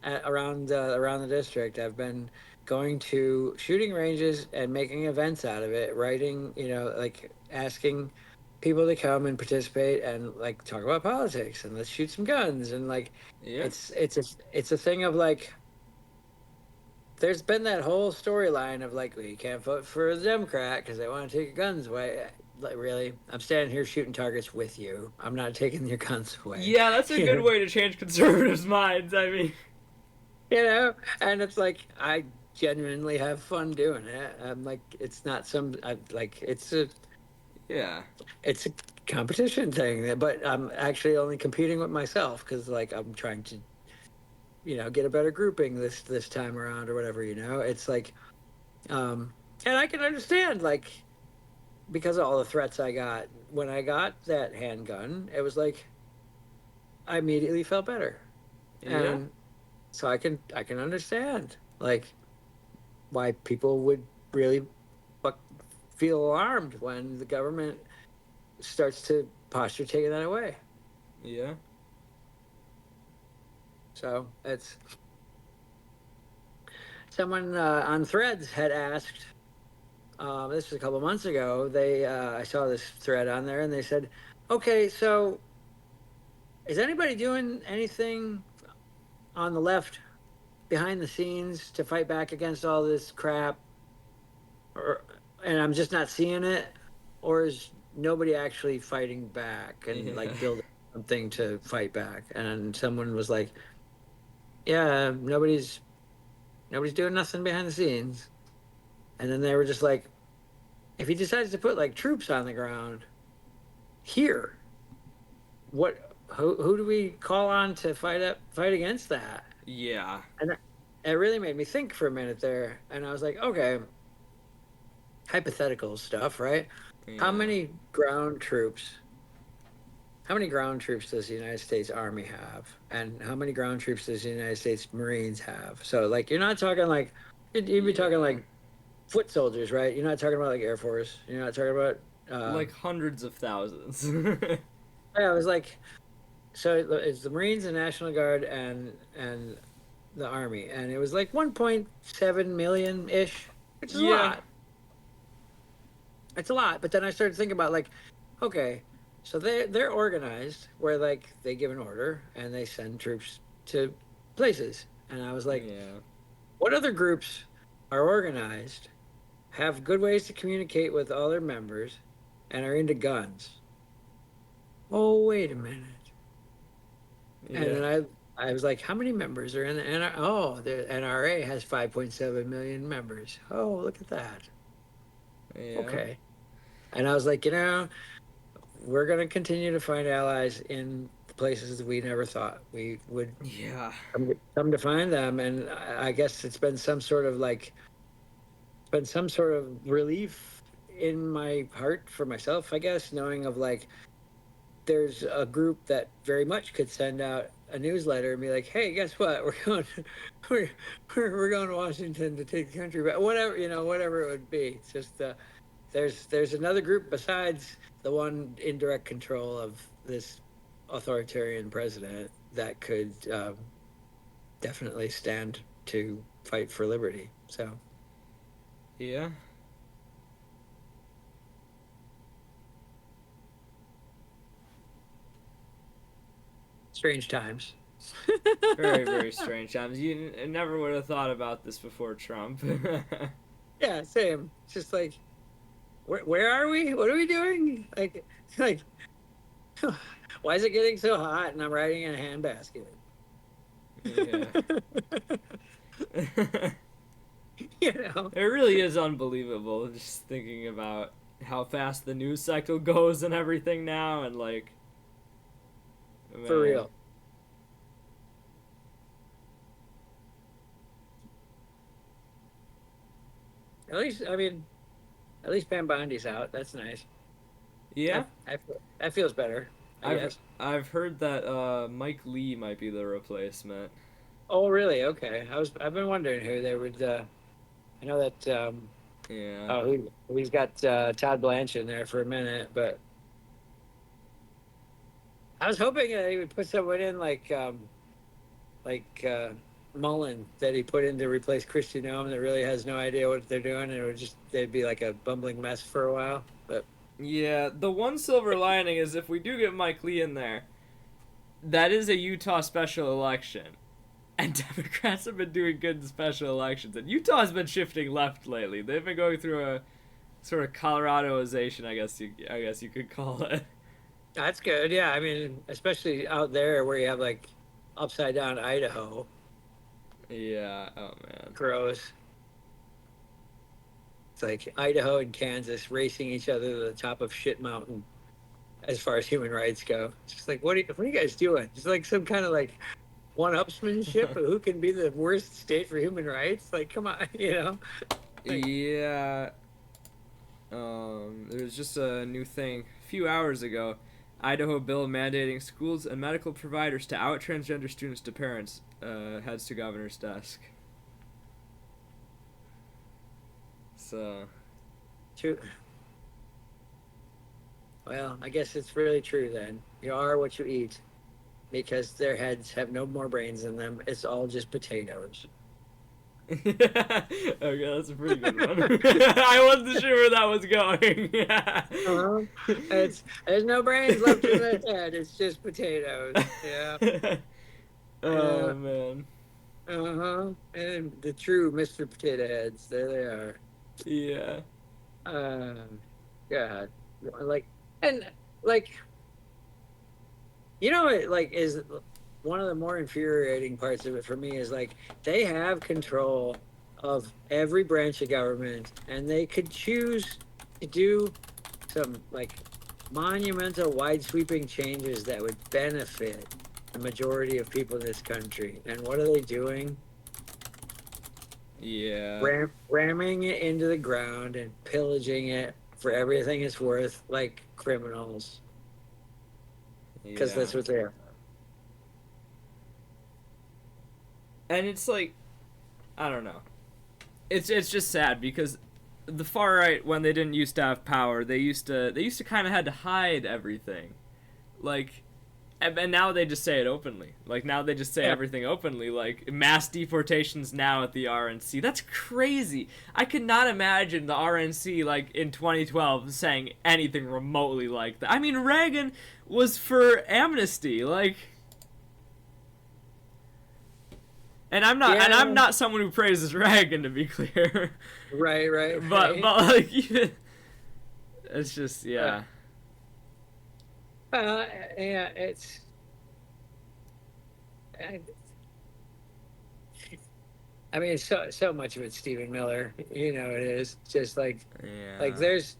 around the district. I've been going to shooting ranges and making events out of it, writing, like asking people to come and participate and like talk about politics and let's shoot some guns and like Yeah. it's a thing of like there's been that whole storyline of like, well, you can't vote for a Democrat because they want to take your guns away. Like, really? I'm standing here shooting targets with you. I'm not taking your guns away. Yeah, that's a good way to change conservatives' minds. I mean, And it's like I genuinely have fun doing it. I'm like, it's not some like yeah. it's a competition thing, but I'm actually only competing with myself because like I'm trying to get a better grouping this time around or whatever. It's like and I can understand like because of all the threats I got when I got that handgun, it was like I immediately felt better. Yeah. And so I can understand like why people would really fuck, feel alarmed when the government starts to posture taking that away. Yeah. So it's someone on Threads had asked. This was a couple months ago. I saw this thread on there, and they said, "Okay, so is anybody doing anything on the left behind the scenes to fight back against all this crap, or and I'm just not seeing it, or is nobody actually fighting back and Yeah. like building something to fight back?" And someone was like, "Yeah, nobody's doing nothing behind the scenes." And then they were just like, if he decides to put like troops on the ground here, who do we call on to fight against that? Yeah. And it really made me think for a minute there, and I was like, okay, hypothetical stuff, right? How Yeah. many ground troops? How many ground troops does the United States Army have, and how many ground troops does the United States Marines have? So, like, you're not talking like you'd be talking Yeah. like foot soldiers, right? You're not talking about like Air Force. You're not talking about. Like hundreds of thousands. Yeah, it was like so it's the Marines, the National Guard, and the Army, and it was like 1.7 million ish, which is a Yeah. lot. It's a lot, but then I started thinking about like, okay, so they're organized where like they give an order and they send troops to places, and I was like, Yeah. what other groups are organized, have good ways to communicate with all their members, and are into guns? Oh, wait a minute. And Yeah. then I was like, how many members are in the NRA? Oh, the NRA has 5.7 million members. Oh, look at that. Yeah. Okay. And I was like, we're going to continue to find allies in places that we never thought we would Yeah. come to find them. And I guess it's been some sort of like, been some sort of relief in my heart for myself, I guess, knowing of like, there's a group that very much could send out a newsletter and be like, "Hey, guess what? We're going, we're we're going to Washington to take the country back." Whatever whatever it would be. It's just there's another group besides the one in direct control of this authoritarian president that could definitely stand to fight for liberty. So Yeah. strange times. Very, very strange times. You never would have thought about this before Trump. Yeah, same. It's just like, where are we? What are we doing? Like why is it getting so hot and I'm riding in a handbasket? Yeah. You know, It really is unbelievable just thinking about how fast the news cycle goes and everything now, and like, for man. real. At least, I mean, at least Pam Bondi's out. That's nice. Yeah, That feels better, I I've guess. I've heard that Mike Lee might be the replacement. Oh, really? Okay. I've been wondering who they would. I know that. Yeah. Oh, he's got Todd Blanche in there for a minute, but I was hoping that he would put someone in like Mullen that he put in to replace Christian Nome that really has no idea what they're doing, and it would just they'd be like a bumbling mess for a while. But Yeah, the one silver lining is if we do get Mike Lee in there, that is a Utah special election. And Democrats have been doing good in special elections. And Utah has been shifting left lately. They've been going through a sort of Coloradoization, I guess you could call it. that's good. Yeah, I mean, especially out there where you have like upside down Idaho, Yeah, oh man. gross. It's like Idaho and Kansas racing each other to the top of shit mountain as far as human rights go. It's just like what are you guys doing? It's like some kind of like one-upsmanship of who can be the worst state for human rights. Like, come on, you know. Like, Yeah, there was just a new thing a few hours ago. Idaho bill mandating schools and medical providers to out transgender students to parents heads to governor's desk. So, true. Well, I guess it's really true then. You are what you eat because their heads have no more brains in them. It's all just potatoes. okay, that's a pretty good one. I wasn't sure where that was going. Uh-huh. There's no brains left in their head. It's just potatoes. Yeah. Oh man. Uh-huh. And the true Mr. Potato Heads. There they are. Yeah. God. Like and like it like is one of the more infuriating parts of it for me is like they have control of every branch of government and they could choose to do some like monumental wide sweeping changes that would benefit the majority of people in this country. And what are they doing? Yeah. Ramming it into the ground and pillaging it for everything it's worth like criminals because Yeah. that's what they are. And it's like, I don't know. It's just sad because the far right, when they didn't used to have power, they used to kind of had to hide everything. Like, and now they just say it openly. Like, now they just say Yeah. everything openly. Like, mass deportations now at the RNC. That's crazy. I could not imagine the RNC, like, in 2012 saying anything remotely like that. I mean, Reagan was for amnesty. Like, and I'm Yeah. not someone who praises Reagan, to be clear. Right, right, but right. like, even, it's just, Uh, yeah. yeah, it's. I, I mean, so much of it's Stephen Miller. You know, it is just like Yeah. there's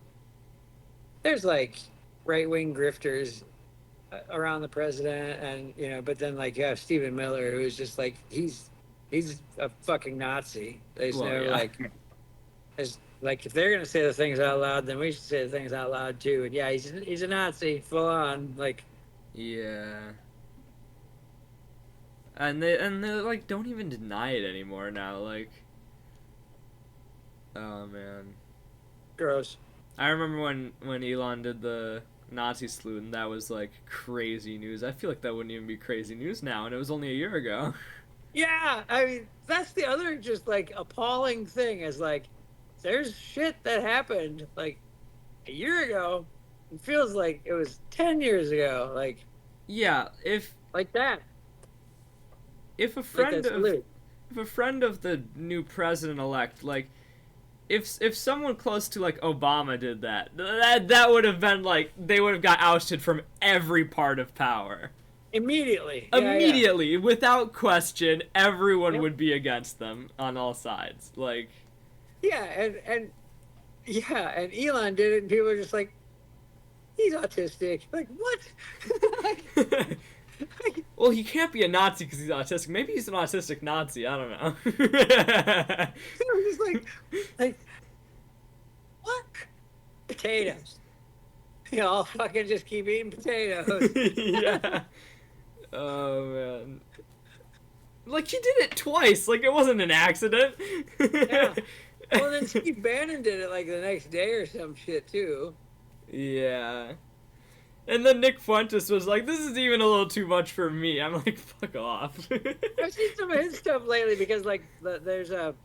like right wing grifters around the president, and but then like you have Stephen Miller, who's just like he's a fucking Nazi. There's Well, no yeah. like, there's like if they're gonna say the things out loud, then we should say the things out loud too. And yeah, he's a Nazi, full on. Like, Yeah. And they like don't even deny it anymore now. Like, oh man. gross. I remember when Elon did the Nazi salute, and that was like crazy news. I feel like that wouldn't even be crazy news now, and it was only a year ago. Yeah, I mean that's the other just like appalling thing is like there's shit that happened like a year ago. It feels like it was 10 years ago. Yeah, if Like that. if a Like friend that of salute. if a friend of the new president elect, like, if someone close to like Obama did that, that would have been like they would have got ousted from every part of power. Immediately. Yeah, yeah. Immediately, without question, everyone Yep. would be against them on all sides. Like, Yeah, and yeah, and Elon did it, and people were just like, he's autistic. Like, what? like, like, well, he can't be a Nazi because he's autistic. Maybe he's an autistic Nazi. I don't know. it was just like, what? Potatoes. I'll fucking just keep eating potatoes. Yeah. Oh man. Like he did it twice. Like it wasn't an accident. Yeah. Well, then Steve Bannon did it like the next day or some shit too. Yeah. And then Nick Fuentes was like, "This is even a little too much for me." I'm like, "Fuck off." I've seen some of his stuff lately because like the there's a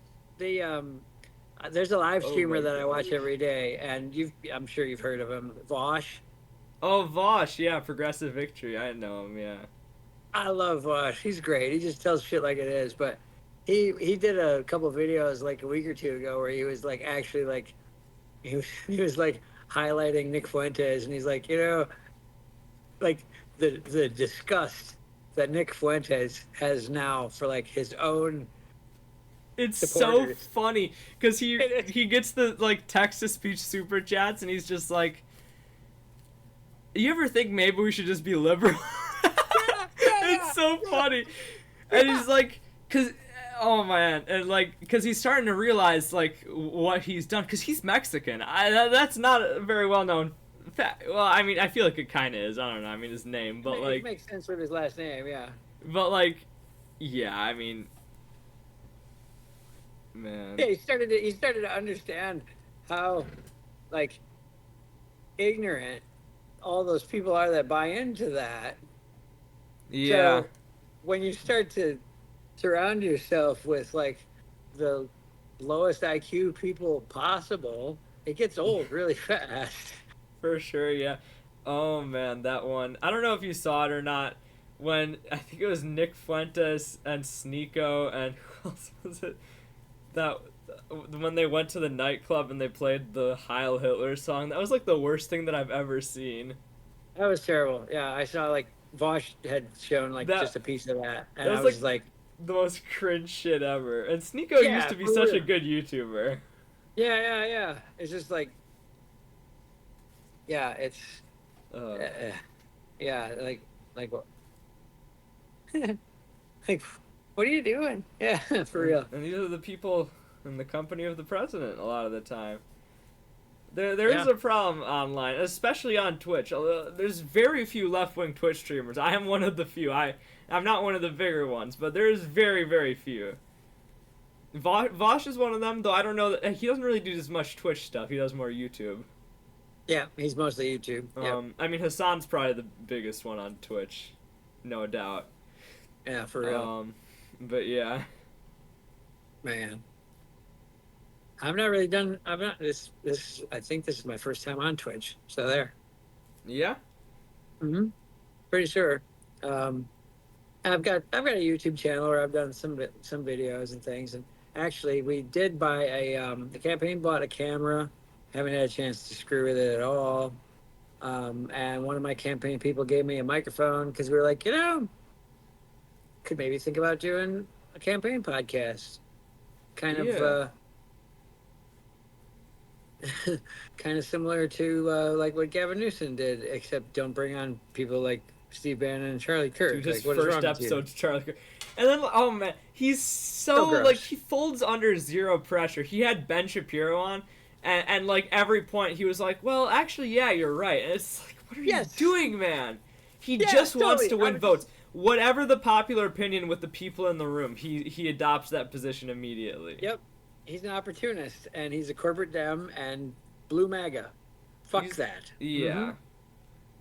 live Oh streamer my that I God. watch every day, and I'm sure you've heard of him, Vosh. Oh, Vosh, yeah, Progressive Victory. I know him, yeah. I love Vosh. He's great. He just tells shit like it is. But he did a couple videos like a week or two ago where he was like actually like he was like highlighting Nick Fuentes, and he's like, like the disgust that Nick Fuentes has now for like his own It's so supporters. funny because he It is. he gets the like text to speech super chats and he's just like, "You ever think maybe we should just be liberal?" Yeah, yeah, It's yeah. so Yeah. funny, and he's like, "Cause oh man," and like, cause he's starting to realize like what he's done, cause he's Mexican. That's not a very well known fact. Well, I mean, I feel like it kind of is. I don't know. I mean, his name, but It like, makes sense with his last name, yeah. but like, yeah. I mean, man. Yeah, he started to understand how like ignorant all those people are that buy into that. Yeah. So when you start to surround yourself with like the lowest IQ people possible, it gets old really fast. For sure, yeah. Oh man, that one. I don't know if you saw it or not. When I think it was Nick Fuentes and Sneeko and who else was it? That when they went to the nightclub and they played the Heil Hitler song. That was like the worst thing that I've ever seen. That was terrible. Yeah, I saw like Vosh had shown like That just a piece of that, that and I was like was like, the most cringe shit ever. And Sneeko used yeah, to be for such a real. good YouTuber. Yeah, yeah, yeah. It's just like, yeah, it's, Uh, yeah, like what, like, what are you doing? Yeah, for real. and these are the people in the company of the president a lot of the time. There is Yeah. a problem online, especially on Twitch. Although there's very few left wing Twitch streamers. I am one of the few. I'm not one of the bigger ones, but there is very few. Vosh is one of them, though I don't know that he doesn't really do as much Twitch stuff. He does more YouTube. Yeah, he's mostly YouTube. Yep. I mean Hassan's probably the biggest one on Twitch, no doubt. Yeah, for real. But yeah, Man. I've not really done. I've not this. I think this is my first time on Twitch. So there. yeah, Pretty sure. I've got a YouTube channel where I've done some videos and things. And actually, we did buy the campaign bought a camera. Haven't had a chance to screw with it at all. And one of my campaign people gave me a microphone because we were like, could maybe think about doing a campaign podcast. Kind Yeah. of. Kind of similar to like what Gavin Newsom did, except don't bring on people like Steve Bannon and Charlie Kirk. dude, his Like, what is first wrong with you? episode, Charlie. And then, oh man, he's So so gross. like he folds under zero pressure. He had Ben Shapiro on, and like every point he was like, "Well, actually, yeah, you're right." And it's like, what are Yes. you doing, man? He Yeah, just wants totally. to win votes. Whatever the popular opinion with the people in the room, he adopts that position immediately. Yep, he's an opportunist, and he's a corporate dem and blue MAGA. Fuck He's- that. Yeah. Mhm.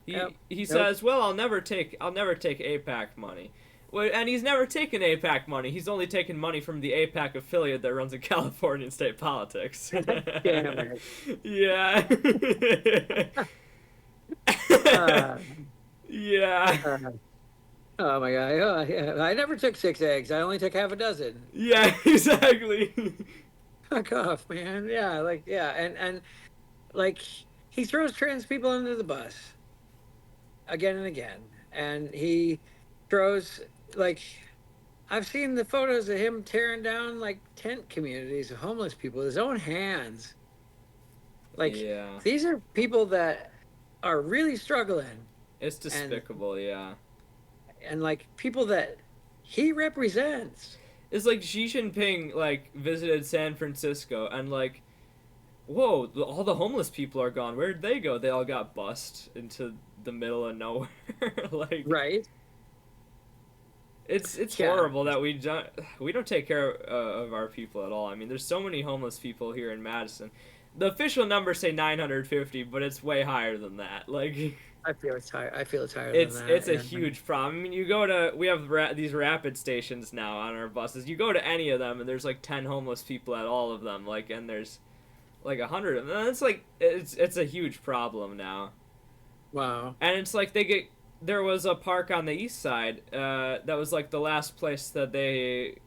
He Yep. he Nope. says, "Well, I'll never take APAC money." Well, and he's never taken APAC money. He's only taken money from the APAC affiliate that runs in California state politics. Damn it. Yeah. Uh, Yeah. oh my god! Oh, yeah. I never took 6 eggs. I only took half a dozen. Yeah, exactly. Fuck off, man. Yeah, like and like he throws trans people under the bus again and again, and he throws like I've seen the photos of him tearing down like tent communities of homeless people with his own hands. Like Yeah. these are people that are really struggling, It's and despicable, yeah. like people that he represents. It's like Xi Jinping like visited San Francisco and like, whoa, all the homeless people are gone. Where'd they go? They all got bussed into the middle of nowhere. Like, Right? it's Yeah. horrible that we don't take care of our people at all. I mean, there's so many homeless people here in Madison. The official numbers say 950, but it's way higher than that. Like, I feel it's higher. I feel it's higher than it's that. it's a Yeah. huge problem. I mean, you go to we have these rapid stations now on our buses. You go to any of them, and there's like 10 homeless people at all of them. Like, and there's like 100 of them. And it's like it's a huge problem now. Wow. And it's like there was a park on the east side that was like the last place that they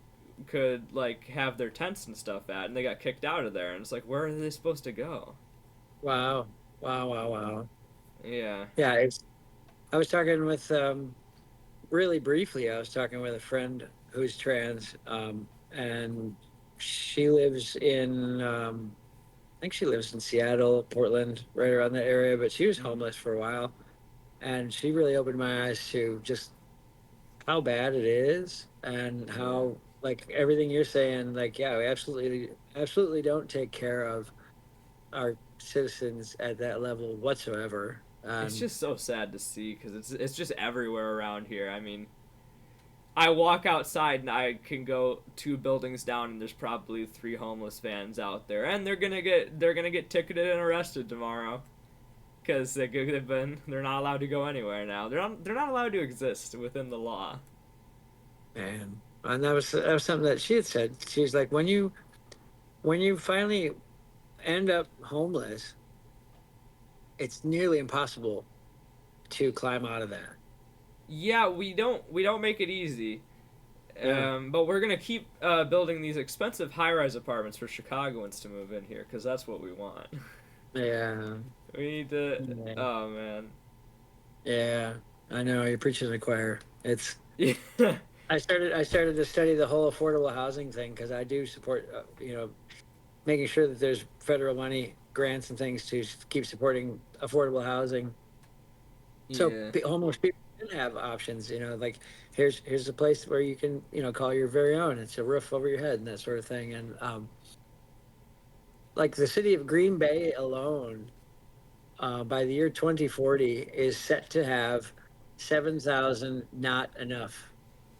could like have their tents and stuff at, and they got kicked out of there. And it's like, where are they supposed to go? Wow. Wow. Wow. Wow. Yeah. Yeah. I was talking with really briefly. I was talking with a friend who's trans, and she lives in. I think she lives in Seattle, Portland, right around that area. But she was homeless for a while, and she really opened my eyes to just how bad it is and Yeah. how like everything you're saying. Like, yeah, we absolutely don't take care of our citizens at that level whatsoever. It's just so sad to see because it's just everywhere around here. I mean, I walk outside and I can go 2 buildings down and there's probably 3 homeless vans out there, and they're gonna get ticketed and arrested tomorrow because they're not allowed to go anywhere now. They're not allowed to exist within the law. Man, and that was something that she had said. She's like, when you finally end up homeless, it's nearly impossible to climb out of that. Yeah, we don't make it easy. Yeah, But we're gonna keep building these expensive high-rise apartments for Chicagoans to move in here because that's what we want. yeah, We need to. yeah. Oh man. Yeah. I know you're preaching to the choir. It's Yeah. I started to study the whole affordable housing thing because I do support making sure that there's federal money grants and things to keep supporting affordable housing so Yeah. homeless people can have options, like here's a place where you can call your very own. It's a roof over your head and that sort of thing. And like the city of Green Bay alone, by the year 2040 is set to have 7,000 not enough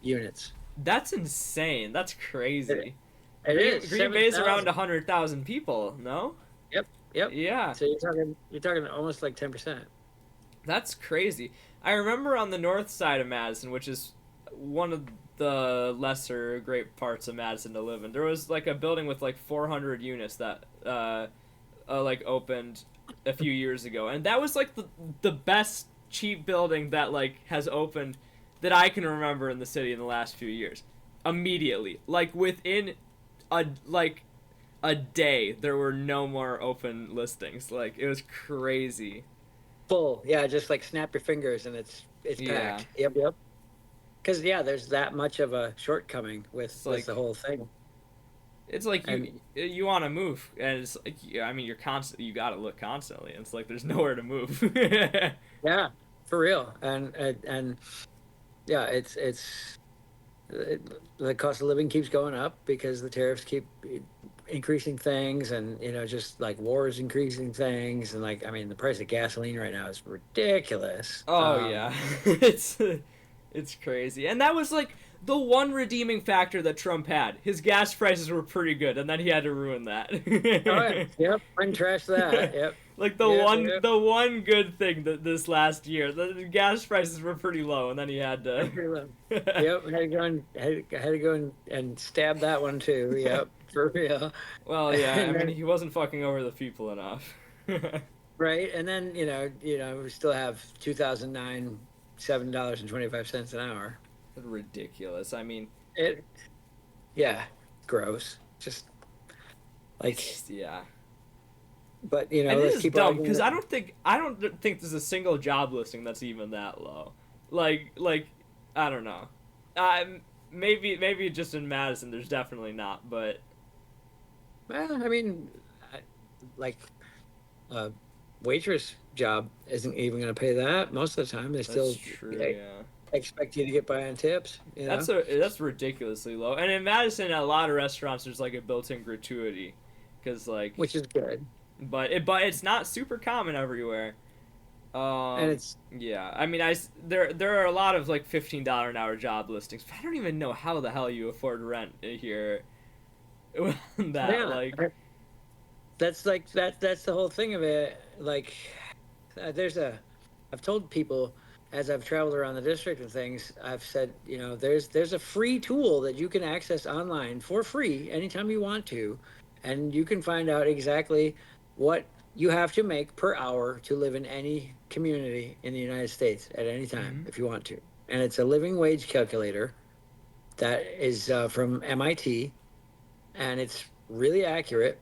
units. That's insane. That's it, crazy. it Green is Green Bay's around 7,000. 100,000 people. No. Yep, yep. Yeah. So you're talking almost like 10%. That's crazy. I remember on the north side of Madison, which is one of the lesser great parts of Madison to live in, there was like a building with like 400 units that like opened a few years ago, and that was like the best cheap building that like has opened that I can remember in the city in the last few years. Immediately, like within like a day, there were no more open listings. Like it was crazy. Full, yeah, just like snap your fingers and it's Yeah. packed. Yep, yep. Because yeah, there's that much of a shortcoming with It's with the like whole thing. it's like And you want to move, and it's like yeah, I mean you're constant. You gotta look constantly. And it's like there's nowhere to move. yeah, for real. And yeah, the cost of living keeps going up because the tariffs keep increasing things, and just like wars increasing things, and like I mean the price of gasoline right now is ridiculous. Oh yeah, it's crazy, and that was like the one redeeming factor that Trump had. His gas prices were pretty good, and then he had to ruin that. Oh yeah, yep, wouldn't trash that. Yep, Like yep, yep. the one good thing that this last year, the gas prices were pretty low, and then he had to. Pretty low. Yep, had to go and stab that one too. Yep, for real. Well, yeah, I And mean then, he wasn't fucking over the people enough. right, and then we still have 2009 $7.25 an hour. Ridiculous. I mean, It, yeah, gross. Just like, yeah. but And it let's is keep dumb arguing because that. I don't think there's a single job listing that's even that low. Like I don't know. Maybe just in Madison, there's definitely not, but Well, I mean, I, like a waitress job isn't even going to pay that most of the time. They that's still true. Yeah. expect you to get by on tips, That's ridiculously low. And in Madison, at a lot of restaurants, there's like a built-in gratuity, because like, which is good. but it's not super common everywhere. And it's Yeah. I mean, there are a lot of like $15 an hour job listings, but I don't even know how the hell you afford rent here. That yeah, like, that's like that's the whole thing of it. Like there's a I've told people as I've traveled around the district and things, I've said, there's a free tool that you can access online for free anytime you want to, and you can find out exactly what you have to make per hour to live in any community in the United States at any time mhm. if you want to. And it's a living wage calculator that is from MIT, and it's really accurate.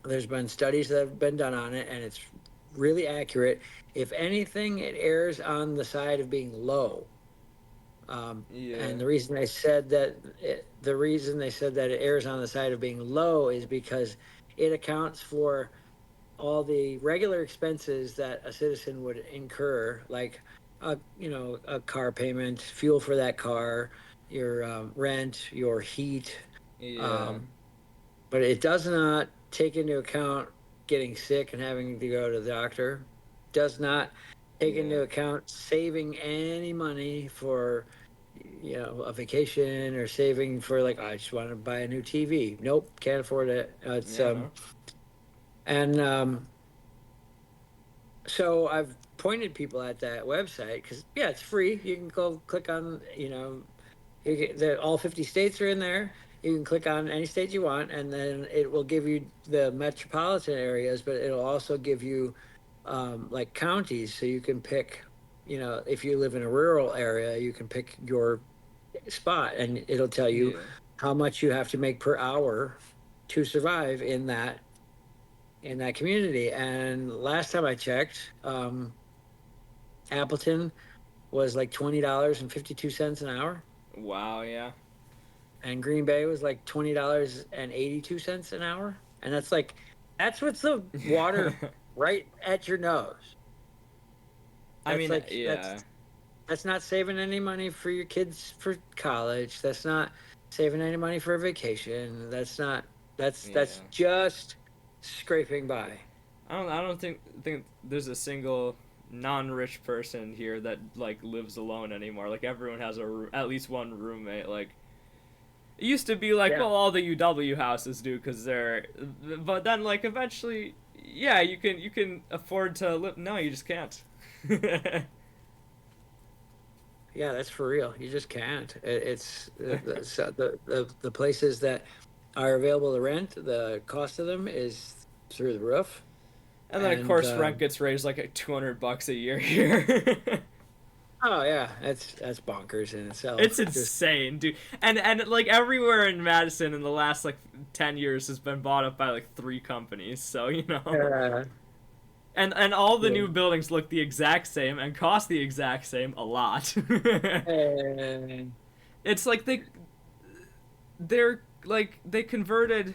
There's been studies that have been done on it, and it's really accurate. If anything, it errs on the side of being low. Yeah. And the reason they said that it errs on the side of being low is because it accounts for all the regular expenses that a citizen would incur, like a car payment, fuel for that car, your rent, your heat. Yeah. Um, but it does not take into account getting sick and having to go to the doctor. Does not take Yeah. into account saving any money for a vacation or saving for like I just want to buy a new TV. Nope, can't afford it. It's Yeah. No. and So I've pointed people at that website because yeah, it's free. You can go click on all 50 states are in there. You can click on any state you want, and then it will give you the metropolitan areas, but it'll also give you like counties. So you can pick, if you live in a rural area, you can pick your spot, and it'll tell you Yeah. how much you have to make per hour to survive in that community. And last time I checked, Appleton was like $20.52 an hour. Wow. Yeah. And Green Bay was like $20.82 an hour. And that's what's the water right at your nose. I That's mean, like yeah. that's not saving any money for your kids for college. That's not saving any money for a vacation. That's Yeah. just scraping by. I don't think there's a single non-rich person here that like lives alone anymore. Like everyone has at least one roommate. Like it used to be like, Yeah. well, all the UW houses do because they're, but then like eventually, yeah, you can afford to live. No, you just can't. Yeah, that's for real. You just can't. It's the places that are available to rent. The cost of them is through the roof, And then of and course rent gets raised like $200 a year here. oh yeah, that's bonkers in It's itself. Just insane, dude. And like everywhere in Madison in the last like 10 years has been bought up by like three companies. So you know, uh, and all the yeah. new buildings look the exact same and cost the exact same a lot. And It's like they converted.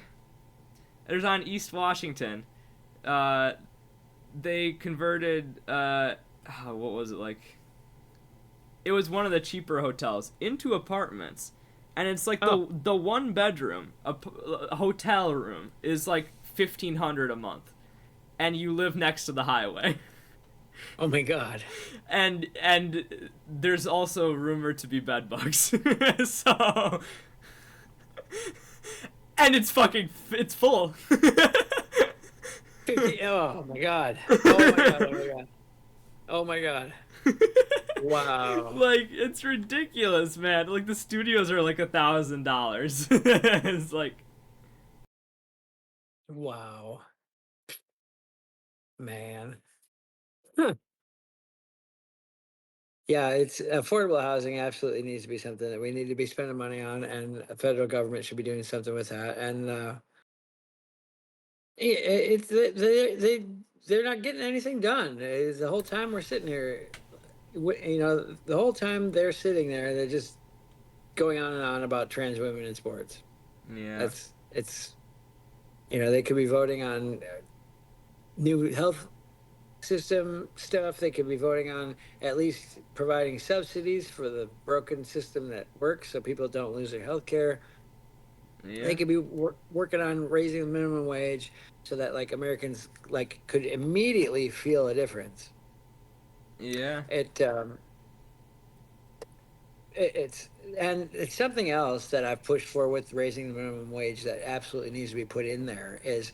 There's on East Washington. Uh, they converted. What was it like? It was one of the cheaper hotels into apartments, and it's like oh, the one bedroom a hotel room is like 1,500 a month, and you live next to the highway. oh my God. And there's also rumored to be bed bugs. So and it's full. 50. Oh my God. Oh my God. Oh my God. Oh my God. Wow. Like it's ridiculous, man. Like the studios are like $1,000. It's like Wow, man. Huh. Yeah, it's affordable housing absolutely needs to be something that we need to be spending money on, and the federal government should be doing something with that. And it's they're not getting anything done. The whole time we're sitting here, the whole time they're sitting there, they're just going on and on about trans women in sports. Yeah. It's they could be voting on new health system stuff. They could be voting on at least providing subsidies for the broken system that works so people don't lose their health care. They Yeah. could be working on raising the minimum wage so that like Americans like could immediately feel a difference. Yeah. It it's and it's something else that I've pushed for with raising the minimum wage that absolutely needs to be put in there is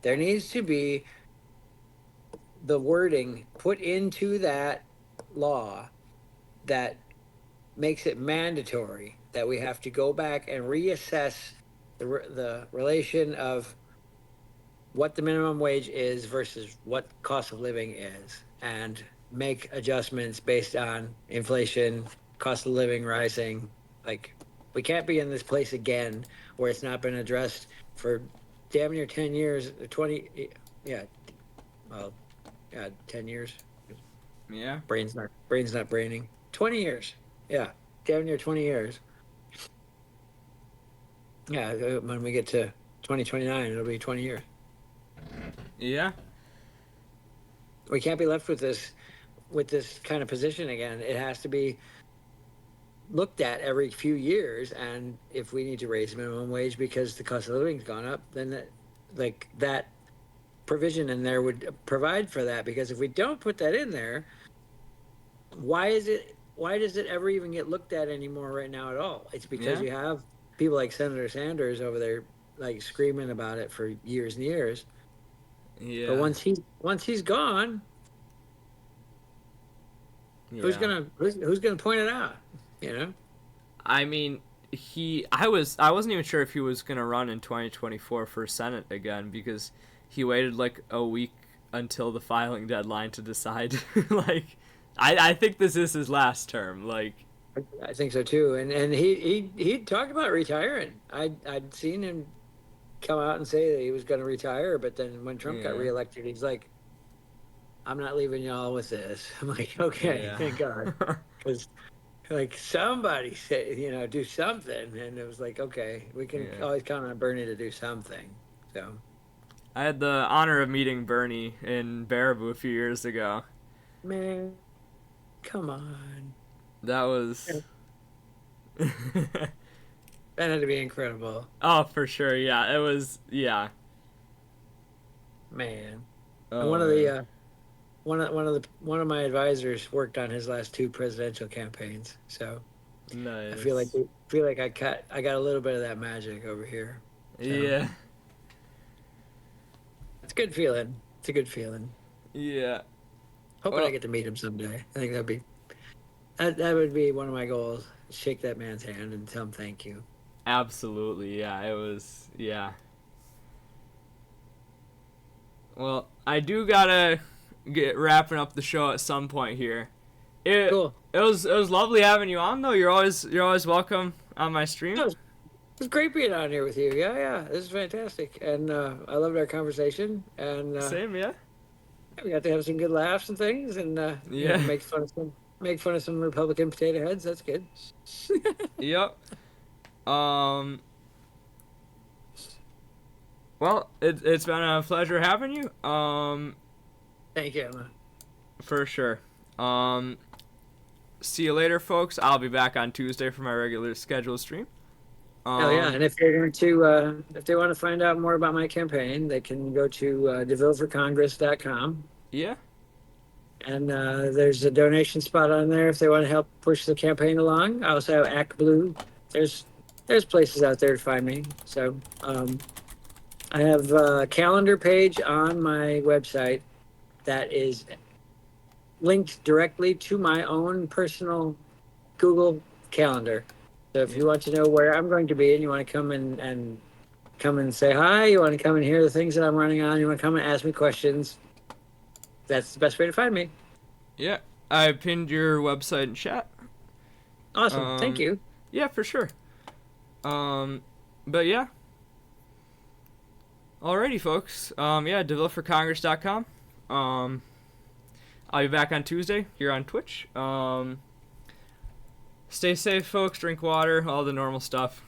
there needs to be the wording put into that law that makes it mandatory that we have to go back and reassess the relation of what the minimum wage is versus what cost of living is and make adjustments based on inflation, cost of living rising. Like we can't be in this place again where it's not been addressed for damn near 10 years, 20, yeah, well, yeah, 10 years. Yeah. Brain's not braining. 20 years. Yeah, damn near 20 years. Yeah, when we get to 2029, it'll be 20 years. Yeah. We can't be left with this kind of position again. It has to be looked at every few years, and if we need to raise minimum wage because the cost of living's gone up, then that provision in there would provide for that. Because if we don't put that in there, why does it ever even get looked at anymore right now at all? It's because Yeah. you have people like Senator Sanders over there like screaming about it for years and years. But Yeah. once he's gone, who's Yeah. gonna point it out? You know? I mean, I wasn't even sure if he was gonna run in 2024 for Senate again because he waited like a week until the filing deadline to decide. Like, I think this is his last term. Like, I think so too. And he talked about retiring. I'd seen him come out and say that he was going to retire, but then when Trump got yeah, reelected, he's like, "I'm not leaving y'all with this." I'm like, "Okay, yeah, thank God," because like somebody said, do something, and it was like, "Okay, we can yeah. always count on Bernie to do something." So, I had the honor of meeting Bernie in Baraboo a few years ago. man, come on, That was. that had to be incredible, Oh, for sure. Yeah, it was. Yeah. man. And Oh man. one of my advisors worked on his last two presidential campaigns, so Nice. I feel like I got a little bit of that magic over here. So Yeah. it's a good feeling. It's a good feeling. Yeah. Hoping I Well, get to meet him someday. I think that would be one of my goals. Shake that man's hand and tell him thank you. absolutely. Yeah. It was. Yeah. Well, I do gotta get wrapping up the show at some point here. It Cool. it was lovely having you on though. You're always welcome on my stream. It was great being on here with you. Yeah, yeah. This is fantastic. And I loved our conversation. And Same, yeah. we got to have some good laughs and things and Yeah. make fun of some Republican potato heads. That's good. Yep. Um. Well, it's been a pleasure having you. Thank you, Emma. For sure. Um. See you later, folks. I'll be back on Tuesday for my regular scheduled stream. Oh yeah, Um. and if they're going to, if they want to find out more about my campaign, they can go to deVilleforcongress.com, Yeah. and there's a donation spot on there if they want to help push the campaign along. I also have Act Blue. There's there's places out there to find me. So I have a calendar page on my website that is linked directly to my own personal Google Calendar. So if you want to know where I'm going to be and you want to and come and say hi, you want to come and hear the things that I'm running on, you want to come and ask me questions, that's the best way to find me. Yeah. I pinned your website in chat. Awesome. Thank Um. you. Yeah, for sure. But yeah. Alrighty, folks. Yeah, developercongress.com. I'll be back on Tuesday here on Twitch. Stay safe, folks. Drink water, all the normal stuff.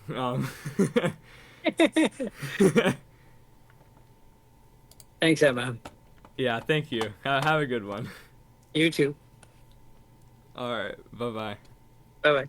Thanks, Emma. Yeah, thank you. Have a good one. You too. All right. Bye bye. Bye bye.